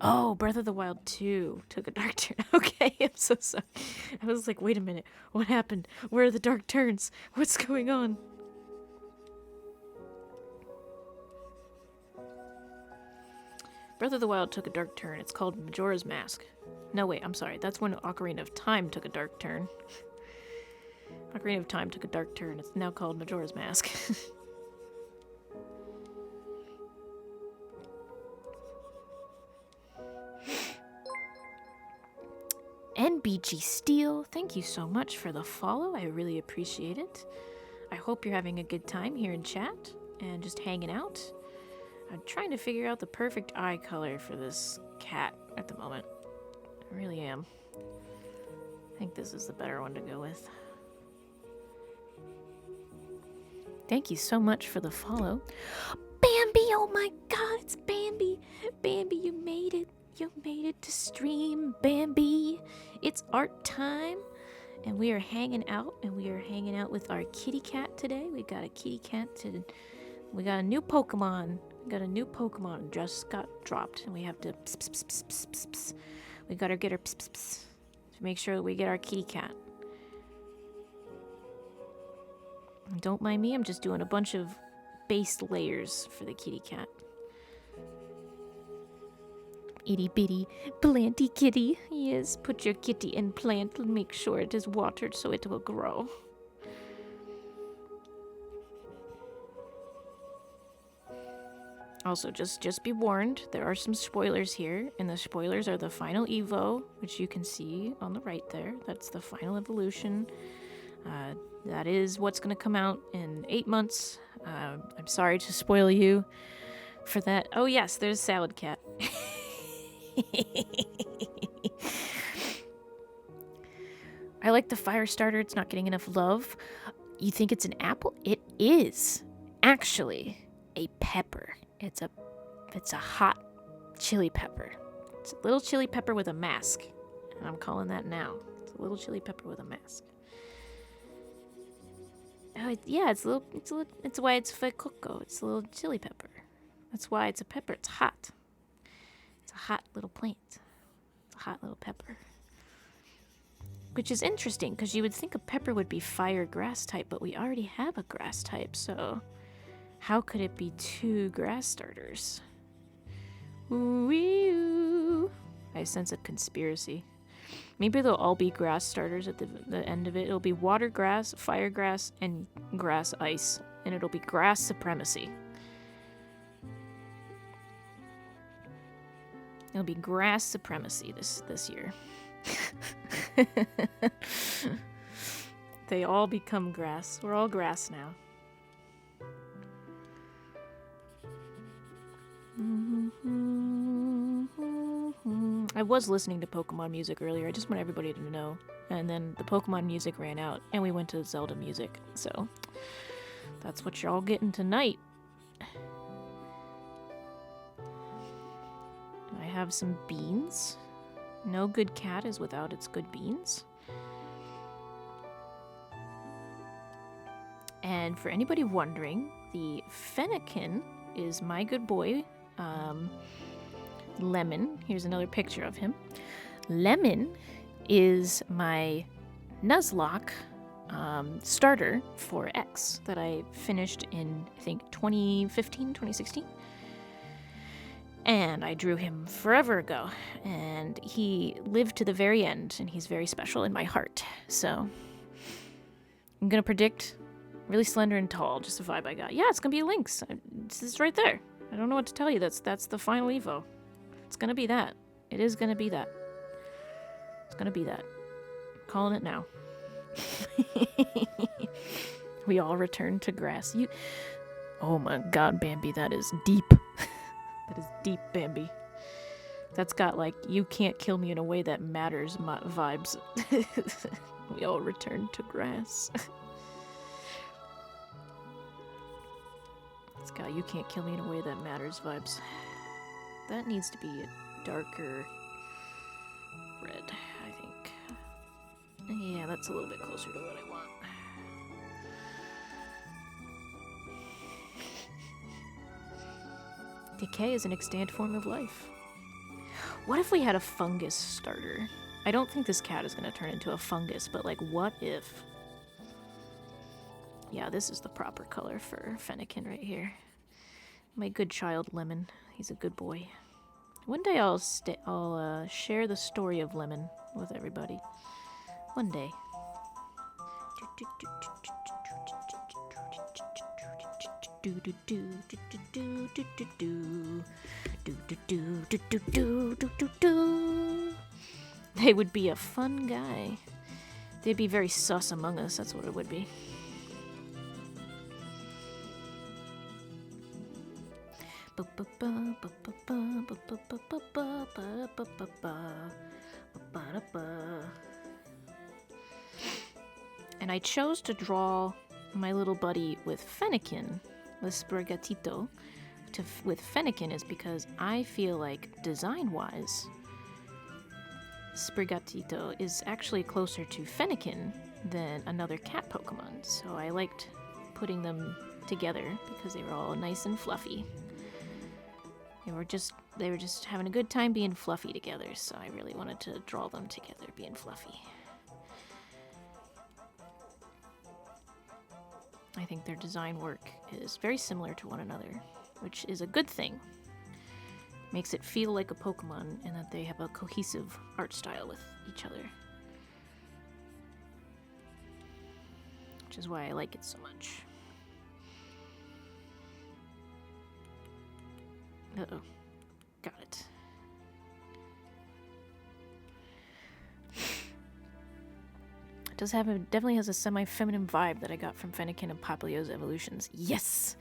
[SPEAKER 1] Oh, Breath of the Wild 2 took a dark turn. Okay, I'm so sorry. I was like, wait a minute. What happened? Where are the dark turns? What's going on? Breath of the Wild took a dark turn. It's called Majora's Mask. No, wait, I'm sorry. That's when Ocarina of Time took a dark turn. Ocarina of Time took a dark turn. It's now called Majora's Mask. NBG Steel, thank you so much for the follow. I really appreciate it. I hope you're having a good time here in chat and just hanging out. I'm trying to figure out the perfect eye color for this cat at the moment. I really am. I think this is the better one to go with. Thank you so much for the follow. Bambi, oh my god, it's Bambi. Bambi, you made it. You made it to stream, Bambi. It's art time, and we are hanging out, with our kitty cat today. We got a kitty cat we got a new Pokemon. We got a new Pokemon just got dropped, and we have to pss, pss, pss, pss, pss, pss. We gotta get her pss, pss, pss, to make sure that we get our kitty cat. And don't mind me, I'm just doing a bunch of base layers for the kitty cat. Itty bitty planty kitty. Yes, put your kitty in plant and make sure it is watered so it will grow. Also, just be warned, there are some spoilers here, and the spoilers are the final Evo, which you can see on the right there. That's the final evolution. That is what's going to come out in 8 months. I'm sorry to spoil you for that. Oh yes, there's Salad Cat. I like the fire starter. It's not getting enough love. You think it's an apple? It is actually a pepper. It's a hot chili pepper. It's a little chili pepper with a mask. And I'm calling that now. It's a little chili pepper with a mask. Oh, it's why it's fuecoco. It's a little chili pepper. That's why it's a pepper. It's hot. It's a hot little plant. It's a hot little pepper. Which is interesting, because you would think a pepper would be fire grass type, but we already have a grass type, so how could it be 2 grass starters? Ooh-wee-oo. I sense a conspiracy. Maybe they'll all be grass starters at the end of it. It'll be water grass, fire grass, and grass ice. And it'll be grass supremacy. It'll be grass supremacy this year. They all become grass. We're all grass now. I was listening to Pokemon music earlier. I just want everybody to know. And then the Pokemon music ran out, and we went to Zelda music. So That's what you're all getting tonight. I have some beans. No good cat is without its good beans. And for anybody wondering, the Fennekin is my good boy, Lemon. Here's another picture of him. Lemon is my Nuzlocke starter for X that I finished in, I think, 2015, 2016. And I drew him forever ago, and he lived to the very end, and he's very special in my heart. So I'm gonna predict really slender and tall, just a vibe I got. Yeah, it's gonna be Lynx. This is right there. I don't know what to tell you. That's the final Evo. It's gonna be that. It is gonna be that. It's gonna be that. I'm calling it now. We all return to grass. Oh my God, Bambi, that is deep. That is deep, Bambi. That's got, like, you can't kill me in a way that matters vibes. We all return to grass. It's got you can't kill me in a way that matters vibes. That needs to be a darker red, I think. Yeah, that's a little bit closer to what I want. Decay is an extant form of life. What if we had a fungus starter? I don't think this cat is going to turn into a fungus, but, like, what if? Yeah, this is the proper color for Fennekin right here. My good child, Lemon. He's a good boy. One day I'll share the story of Lemon with everybody. One day. They would be a fun guy. They'd be very sus among us, that's what it would be. And I chose to draw my little buddy with Fennekin, with Sprigatito, with Fennekin is because I feel like, design-wise, Sprigatito is actually closer to Fennekin than another cat Pokemon. So I liked putting them together because they were all nice and fluffy. They were just having a good time being fluffy together, so I really wanted to draw them together being fluffy. I think their design work is very similar to one another, which is a good thing. Makes it feel like a Pokemon and that they have a cohesive art style with each other. Which is why I like it so much. Uh-oh. Got it. Definitely has a semi-feminine vibe that I got from Fennekin and Popplio's evolutions. Yes!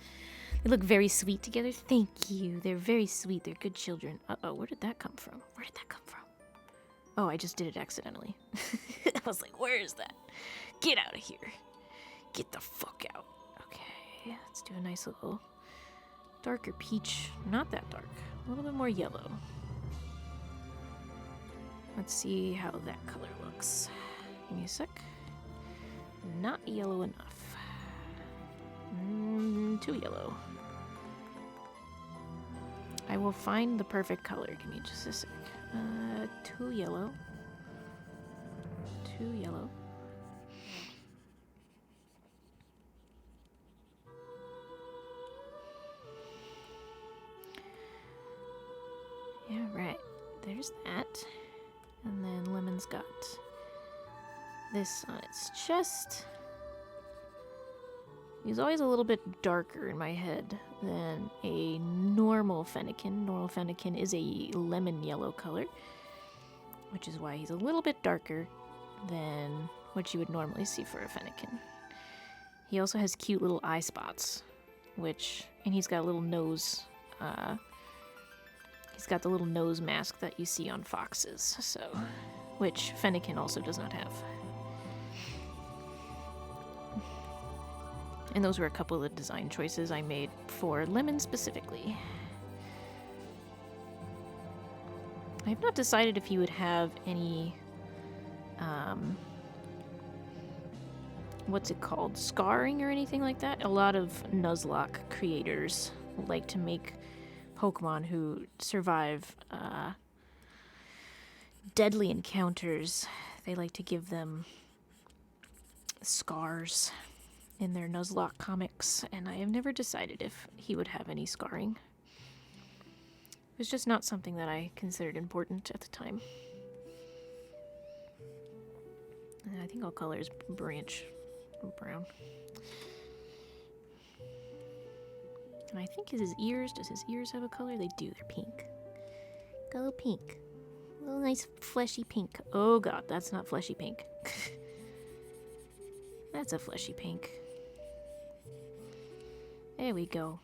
[SPEAKER 1] They look very sweet together. Thank you. They're very sweet. They're good children. Uh-oh, where did that come from? Where did that come from? Oh, I just did it accidentally. I was like, where is that? Get out of here. Get the fuck out. Okay, let's do a nice little darker peach. Not that dark. A little bit more yellow. Let's see how that color looks. Give me a sec. Not yellow enough. Too yellow. I will find the perfect color. Give me just a sec. Too yellow. Too yellow. Yeah, right. There's that. And then Lemon's got this on its chest. He's always a little bit darker in my head than a normal Fennekin. Normal Fennekin is a lemon yellow color, which is why he's a little bit darker than what you would normally see for a Fennekin. He also has cute little eye spots, and he's got a little nose, he's got the little nose mask that you see on foxes, which Fennekin also does not have. And those were a couple of the design choices I made for Lemon specifically. I have not decided if he would have any, what's it called, scarring or anything like that. A lot of Nuzlocke creators like to make Pokemon who survive deadly encounters. They like to give them scars in their Nuzlocke comics, and I have never decided if he would have any scarring. It was just not something that I considered important at the time. And I think I'll color his branch brown. And I think his ears, does his ears have a color? They do, they're pink. Go pink. A little nice fleshy pink. Oh god, that's not fleshy pink. That's a fleshy pink. There we go.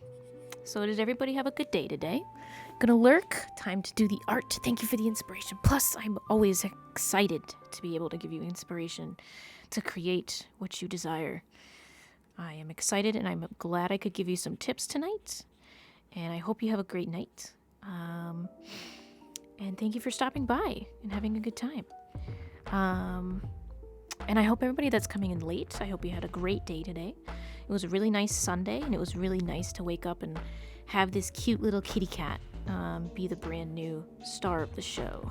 [SPEAKER 1] So did everybody have a good day today? Gonna lurk. Time to do the art. Thank you for the inspiration. Plus, I'm always excited to be able to give you inspiration to create what you desire. I am excited and I'm glad I could give you some tips tonight. And I hope you have a great night. And thank you for stopping by and having a good time. And I hope everybody that's coming in late, I hope you had a great day today. It was a really nice Sunday, and it was really nice to wake up and have this cute little kitty cat be the brand new star of the show.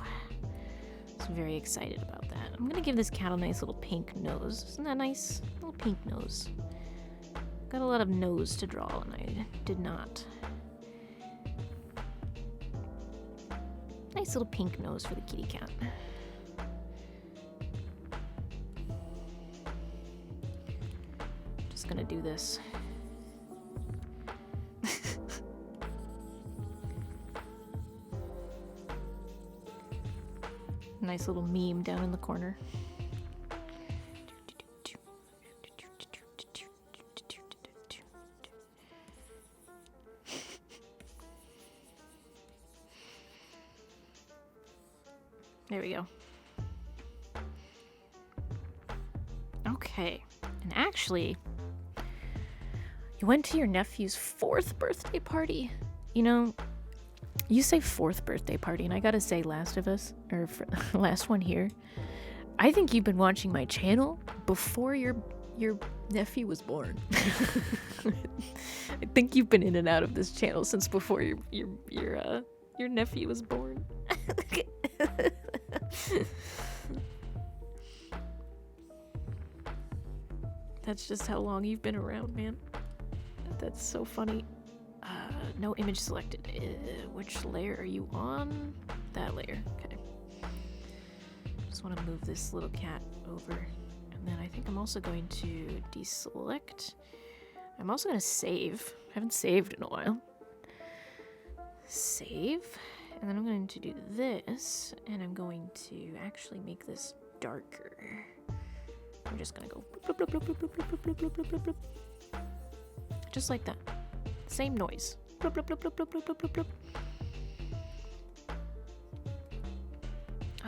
[SPEAKER 1] So I'm very excited about that. I'm gonna give this cat a nice little pink nose. Isn't that nice? Little pink nose. Got a lot of nose to draw, and I did not. Nice little pink nose for the kitty cat. Just gonna do this. Nice little meme down in the corner. There we go. Okay. And actually, you went to your nephew's 4th birthday party. You know, you say 4th birthday party, and I gotta say, Last of Us, or last one here, I think you've been watching my channel before your nephew was born. I think you've been in and out of this channel since before your nephew was born. That's just how long you've been around, man. That's so funny. No image selected. Which layer are you on? That layer. Okay. Just want to move this little cat over. And then I think I'm also going to deselect. I'm also going to save. I haven't saved in a while. Save. And then I'm going to do this. And I'm going to actually make this darker. I'm just going to go bloop, bloop, bloop, bloop, bloop, bloop, bloop, bloop, bloop, bloop, bloop. Just like that. Same noise. Bloop, bloop, bloop, bloop, bloop, bloop, bloop, bloop.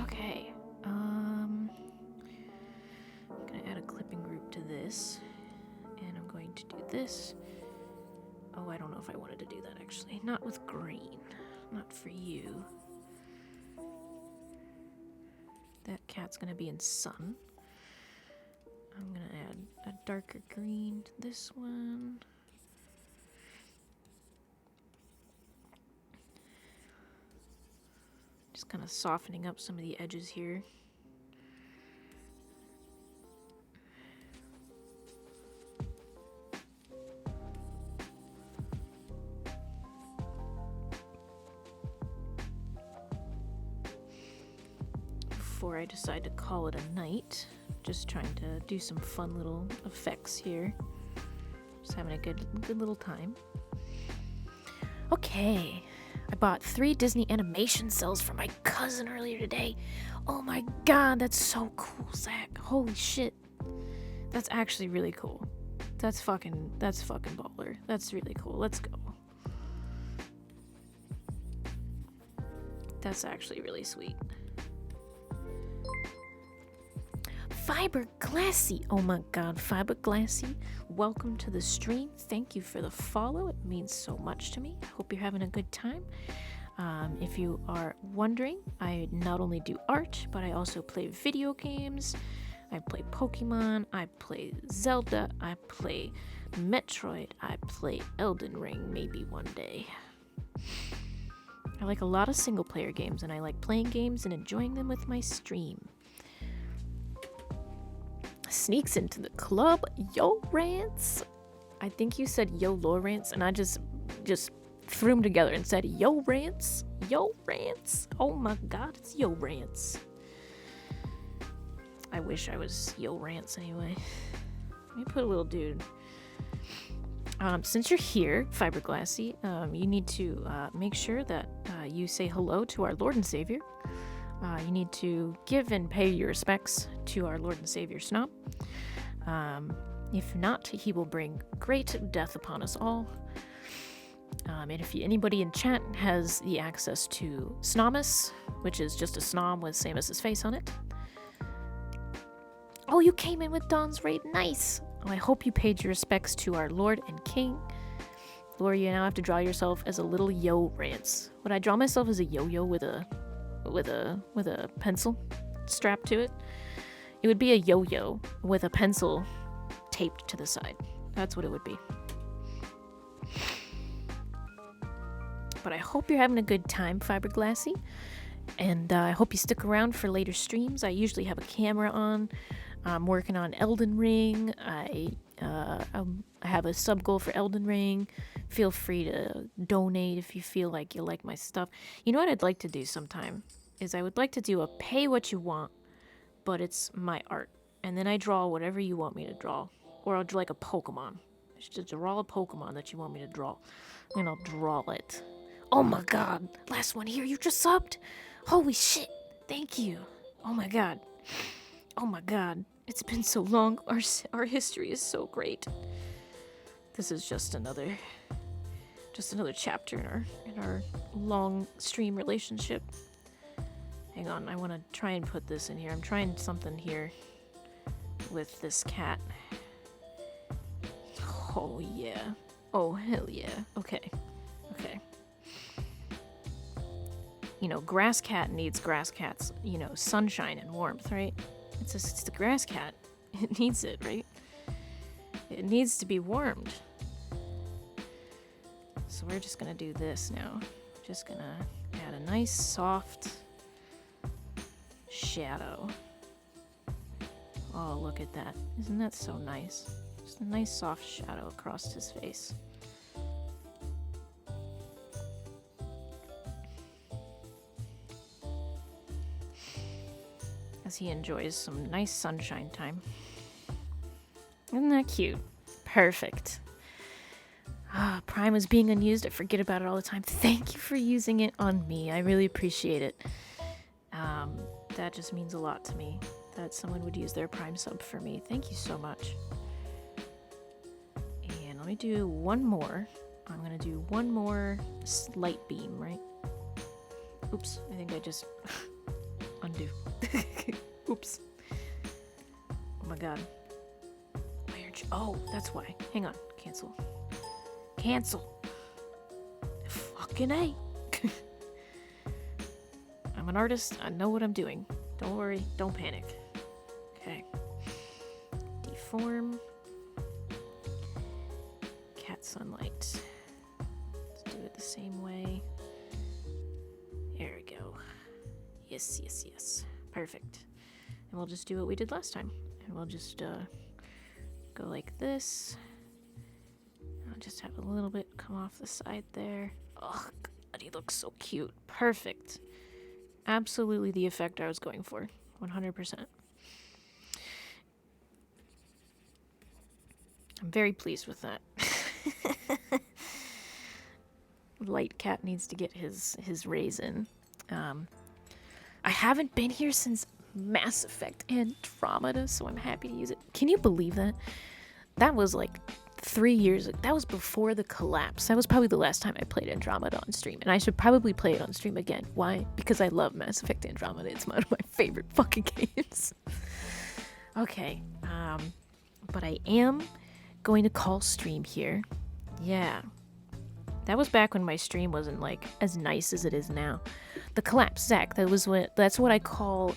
[SPEAKER 1] Okay. I'm gonna add a clipping group to this, and I'm going to do this. Oh, I don't know if I wanted to do that actually. Not with green. Not for you. That cat's gonna be in sun. I'm gonna add a darker green to this one. Just kind of softening up some of the edges here. Before I decide to call it a night, just trying to do some fun little effects here. Just having a good little time. Okay. I bought 3 Disney animation cells for my cousin earlier today. Oh my god, that's so cool, Zach. Holy shit. That's actually really cool. That's fucking baller. That's really cool. Let's go. That's actually really sweet. Fiberglassy. Oh my god, Fiberglassy. Welcome to the stream. Thank you for the follow. It means so much to me. I hope you're having a good time. If you are wondering, I not only do art, but I also play video games. I play Pokemon, I play Zelda, I play Metroid, I play Elden Ring maybe one day. I like a lot of single player games, and I like playing games and enjoying them with my stream. Sneaks into the club, yo Rants. I think you said yo Lawrence, and I just threw them together and said yo Rants, yo Rants. Oh my god, it's yo Rants. I wish I was yo Rants anyway. Let me put a little dude. Since you're here, Fiberglassy, you need to make sure that you say hello to our Lord and Savior. You need to give and pay your respects to our Lord and Savior Snob. If not, he will bring great death upon us all. And if anybody in chat has the access to Snomus, which is just a snob with Samus's face on it. Oh, you came in with Dawn's Raid. Nice. Oh, I hope you paid your respects to our Lord and King. Laura, you now have to draw yourself as a little yo Rants. Would I draw myself as a yo-yo with a pencil strapped to it? It would be a yo-yo with a pencil taped to the side. That's what it would be. But I hope you're having a good time, Fiberglassy. And I hope you stick around for later streams. I usually have a camera on. I'm working on Elden Ring. I have a sub goal for Elden Ring. Feel free to donate if you feel like you like my stuff. You know what I'd like to do sometime? Is I would like to do a pay what you want, but it's my art. And then I draw whatever you want me to draw. Or I'll draw like a Pokemon. Just draw a Pokemon that you want me to draw. And I'll draw it. Oh my god. Last one here. You just subbed? Holy shit. Thank you. Oh my god. Oh my god. It's been so long. Our history is so great. This is just another chapter in our long stream relationship. Hang on, I want to try and put this in here. I'm trying something here with this cat. Oh yeah. Oh hell yeah. Okay. You know, grass cat needs grass cat's, sunshine and warmth, right? It's the grass cat. It needs it, right? It needs to be warmed. So we're just gonna do this now. Just gonna add a nice soft shadow. Oh, look at that. Isn't that so nice? Just a nice soft shadow across his face. As he enjoys some nice sunshine time. Isn't that cute? Perfect. Prime is being unused. I forget about it all the time. Thank you for using it on me. I really appreciate it. That just means a lot to me that someone would use their Prime sub for me. Thank you so much. And let me do one more. I'm going to do one more light beam, right? Oops, I think I just... undo. Oops. Oh my god. Why aren't you... Oh, that's why. Hang on. Cancel. Fucking A. I'm an artist. I know what I'm doing. Don't worry. Don't panic. Okay. Deform. Cat sunlight. Let's do it the same way. There we go. Yes. Perfect. And we'll just do what we did last time. And we'll just go like this. I'll just have a little bit come off the side there. Oh, God, he looks so cute. Perfect. Absolutely the effect I was going for. 100%. I'm very pleased with that. Light Cat needs to get his raise in. I haven't been here since Mass Effect Andromeda, so I'm happy to use it. Can you believe that? That was like 3 years ago. That was before the collapse. That was probably the last time I played Andromeda on stream, and I should probably play it on stream again. Why? Because I love Mass Effect Andromeda. It's one of my favorite fucking games. Okay, but I am going to call stream here. Yeah. That was back when my stream wasn't, like, as nice as it is now. The collapse, Zach, that's what I call,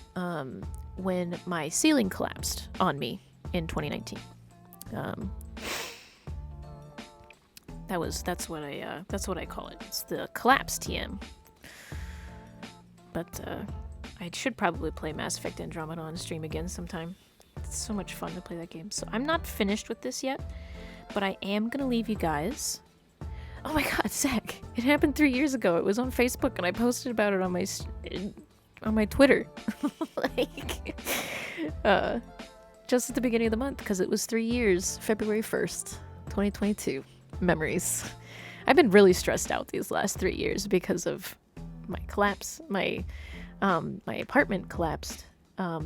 [SPEAKER 1] when my ceiling collapsed on me in 2019. That's what I call it. It's the collapse TM. But, I should probably play Mass Effect Andromeda on stream again sometime. It's so much fun to play that game. So I'm not finished with this yet, but I am gonna leave you guys. Oh my god, Zach! It happened 3 years ago. It was on Facebook, and I posted about it on my Twitter, like, just at the beginning of the month, because it was 3 years. February 1st, 2022. Memories. I've been really stressed out these last 3 years because of my collapse. My apartment collapsed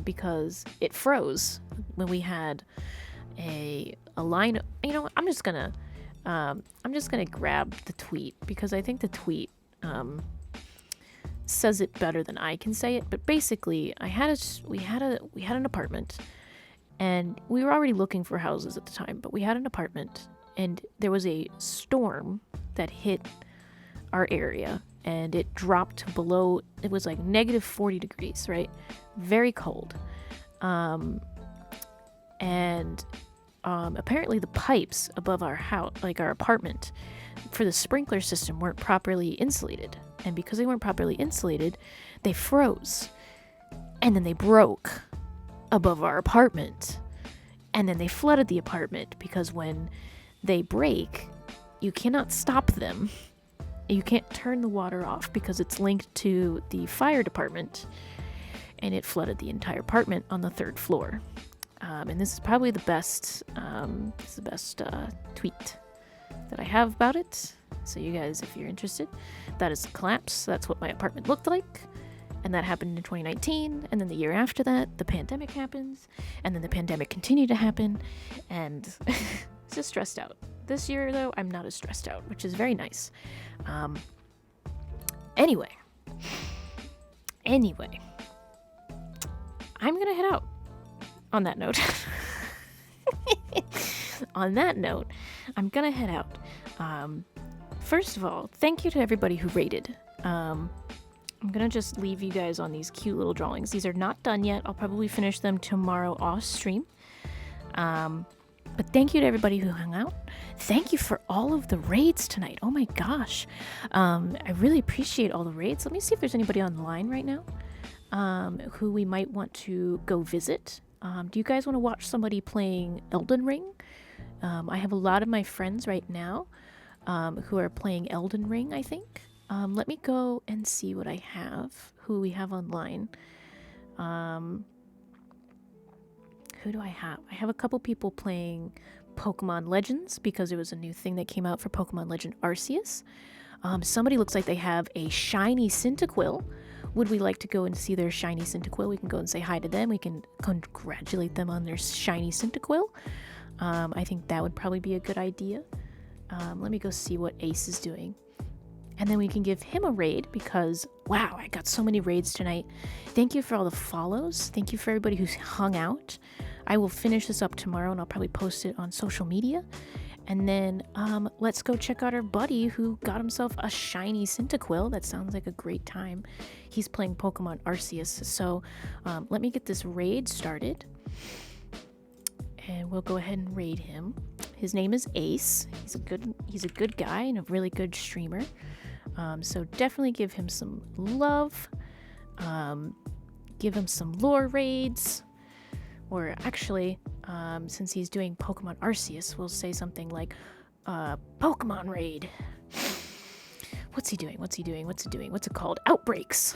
[SPEAKER 1] because it froze when we had a line. You know, I'm just gonna grab the tweet because I think the tweet says it better than I can say it. But basically, we had an apartment, and we were already looking for houses at the time. But we had an apartment, and there was a storm that hit our area, and it dropped below. It was like negative 40 degrees, right? Very cold. Apparently the pipes above our house, like our apartment, for the sprinkler system weren't properly insulated. And because they weren't properly insulated, they froze. And then they broke above our apartment. And then they flooded the apartment because when they break, you cannot stop them. You can't turn the water off because it's linked to the fire department. And it flooded the entire apartment on the 3rd floor. And this is probably the best tweet that I have about it. So you guys, if you're interested, that is the collapse. That's what my apartment looked like. And that happened in 2019. And then the year after that, the pandemic happens. And then the pandemic continued to happen. And it's just stressed out. This year, though, I'm not as stressed out, which is very nice. Anyway, I'm gonna head out. On that note, I'm gonna head out. First of all, thank you to everybody who rated. I'm gonna just leave you guys on these cute little drawings. These are not done yet. I'll probably finish them tomorrow off stream. But thank you to everybody who hung out. Thank you for all of the raids tonight. Oh my gosh. I really appreciate all the raids. Let me see if there's anybody online right now who we might want to go visit. Do you guys want to watch somebody playing Elden Ring? I have a lot of my friends right now who are playing Elden Ring, I think. Let me go and see what I have, who we have online. Who do I have? I have a couple people playing Pokemon Legends because there was a new thing that came out for Pokemon Legend Arceus. Somebody looks like they have a shiny Cyndaquil. Would we like to go and see their shiny Cyndaquil? We can go and say hi to them. We can congratulate them on their shiny Cyndaquil. I think that would probably be a good idea. Let me go see what Ace is doing. And then we can give him a raid because, wow, I got so many raids tonight. Thank you for all the follows. Thank you for everybody who's hung out. I will finish this up tomorrow and I'll probably post it on social media. And then let's go check out our buddy who got himself a shiny Cyndaquil. That sounds like a great time. He's playing Pokemon Arceus. So let me get this raid started. And we'll go ahead and raid him. His name is Ace. He's a good guy and a really good streamer. So definitely give him some love. Give him some lore raids. Or actually, since he's doing Pokemon Arceus, we'll say something like, Pokemon raid. What's he doing? What's it called? Outbreaks.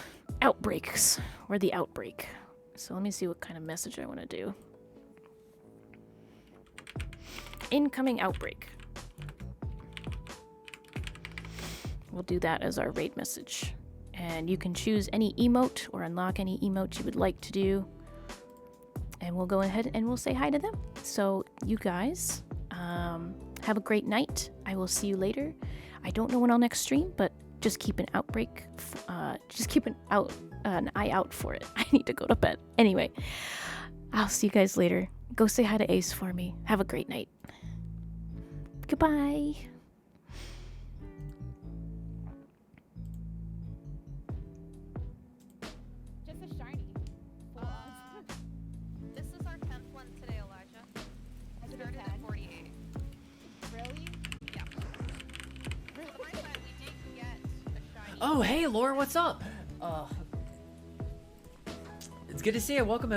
[SPEAKER 1] Or the outbreak. So let me see what kind of message I want to do. Incoming outbreak. We'll do that as our raid message. And you can choose any emote or unlock any emote you would like to do. And we'll go ahead and we'll say hi to them. So you guys, have a great night. I will see you later. I don't know when I'll next stream, but just keep an eye out for it. I need to go to bed. Anyway, I'll see you guys later. Go say hi to Ace for me. Have a great night. Goodbye.
[SPEAKER 3] Just a shiny.
[SPEAKER 4] This is our 10th one today, Elijah.
[SPEAKER 3] Is it a
[SPEAKER 4] Started
[SPEAKER 3] 10?
[SPEAKER 4] at 48.
[SPEAKER 3] Really?
[SPEAKER 4] Yeah. For the bright side, we did get a shiny.
[SPEAKER 5] Oh, hey, Laura, what's up? It's good to see you. Welcome.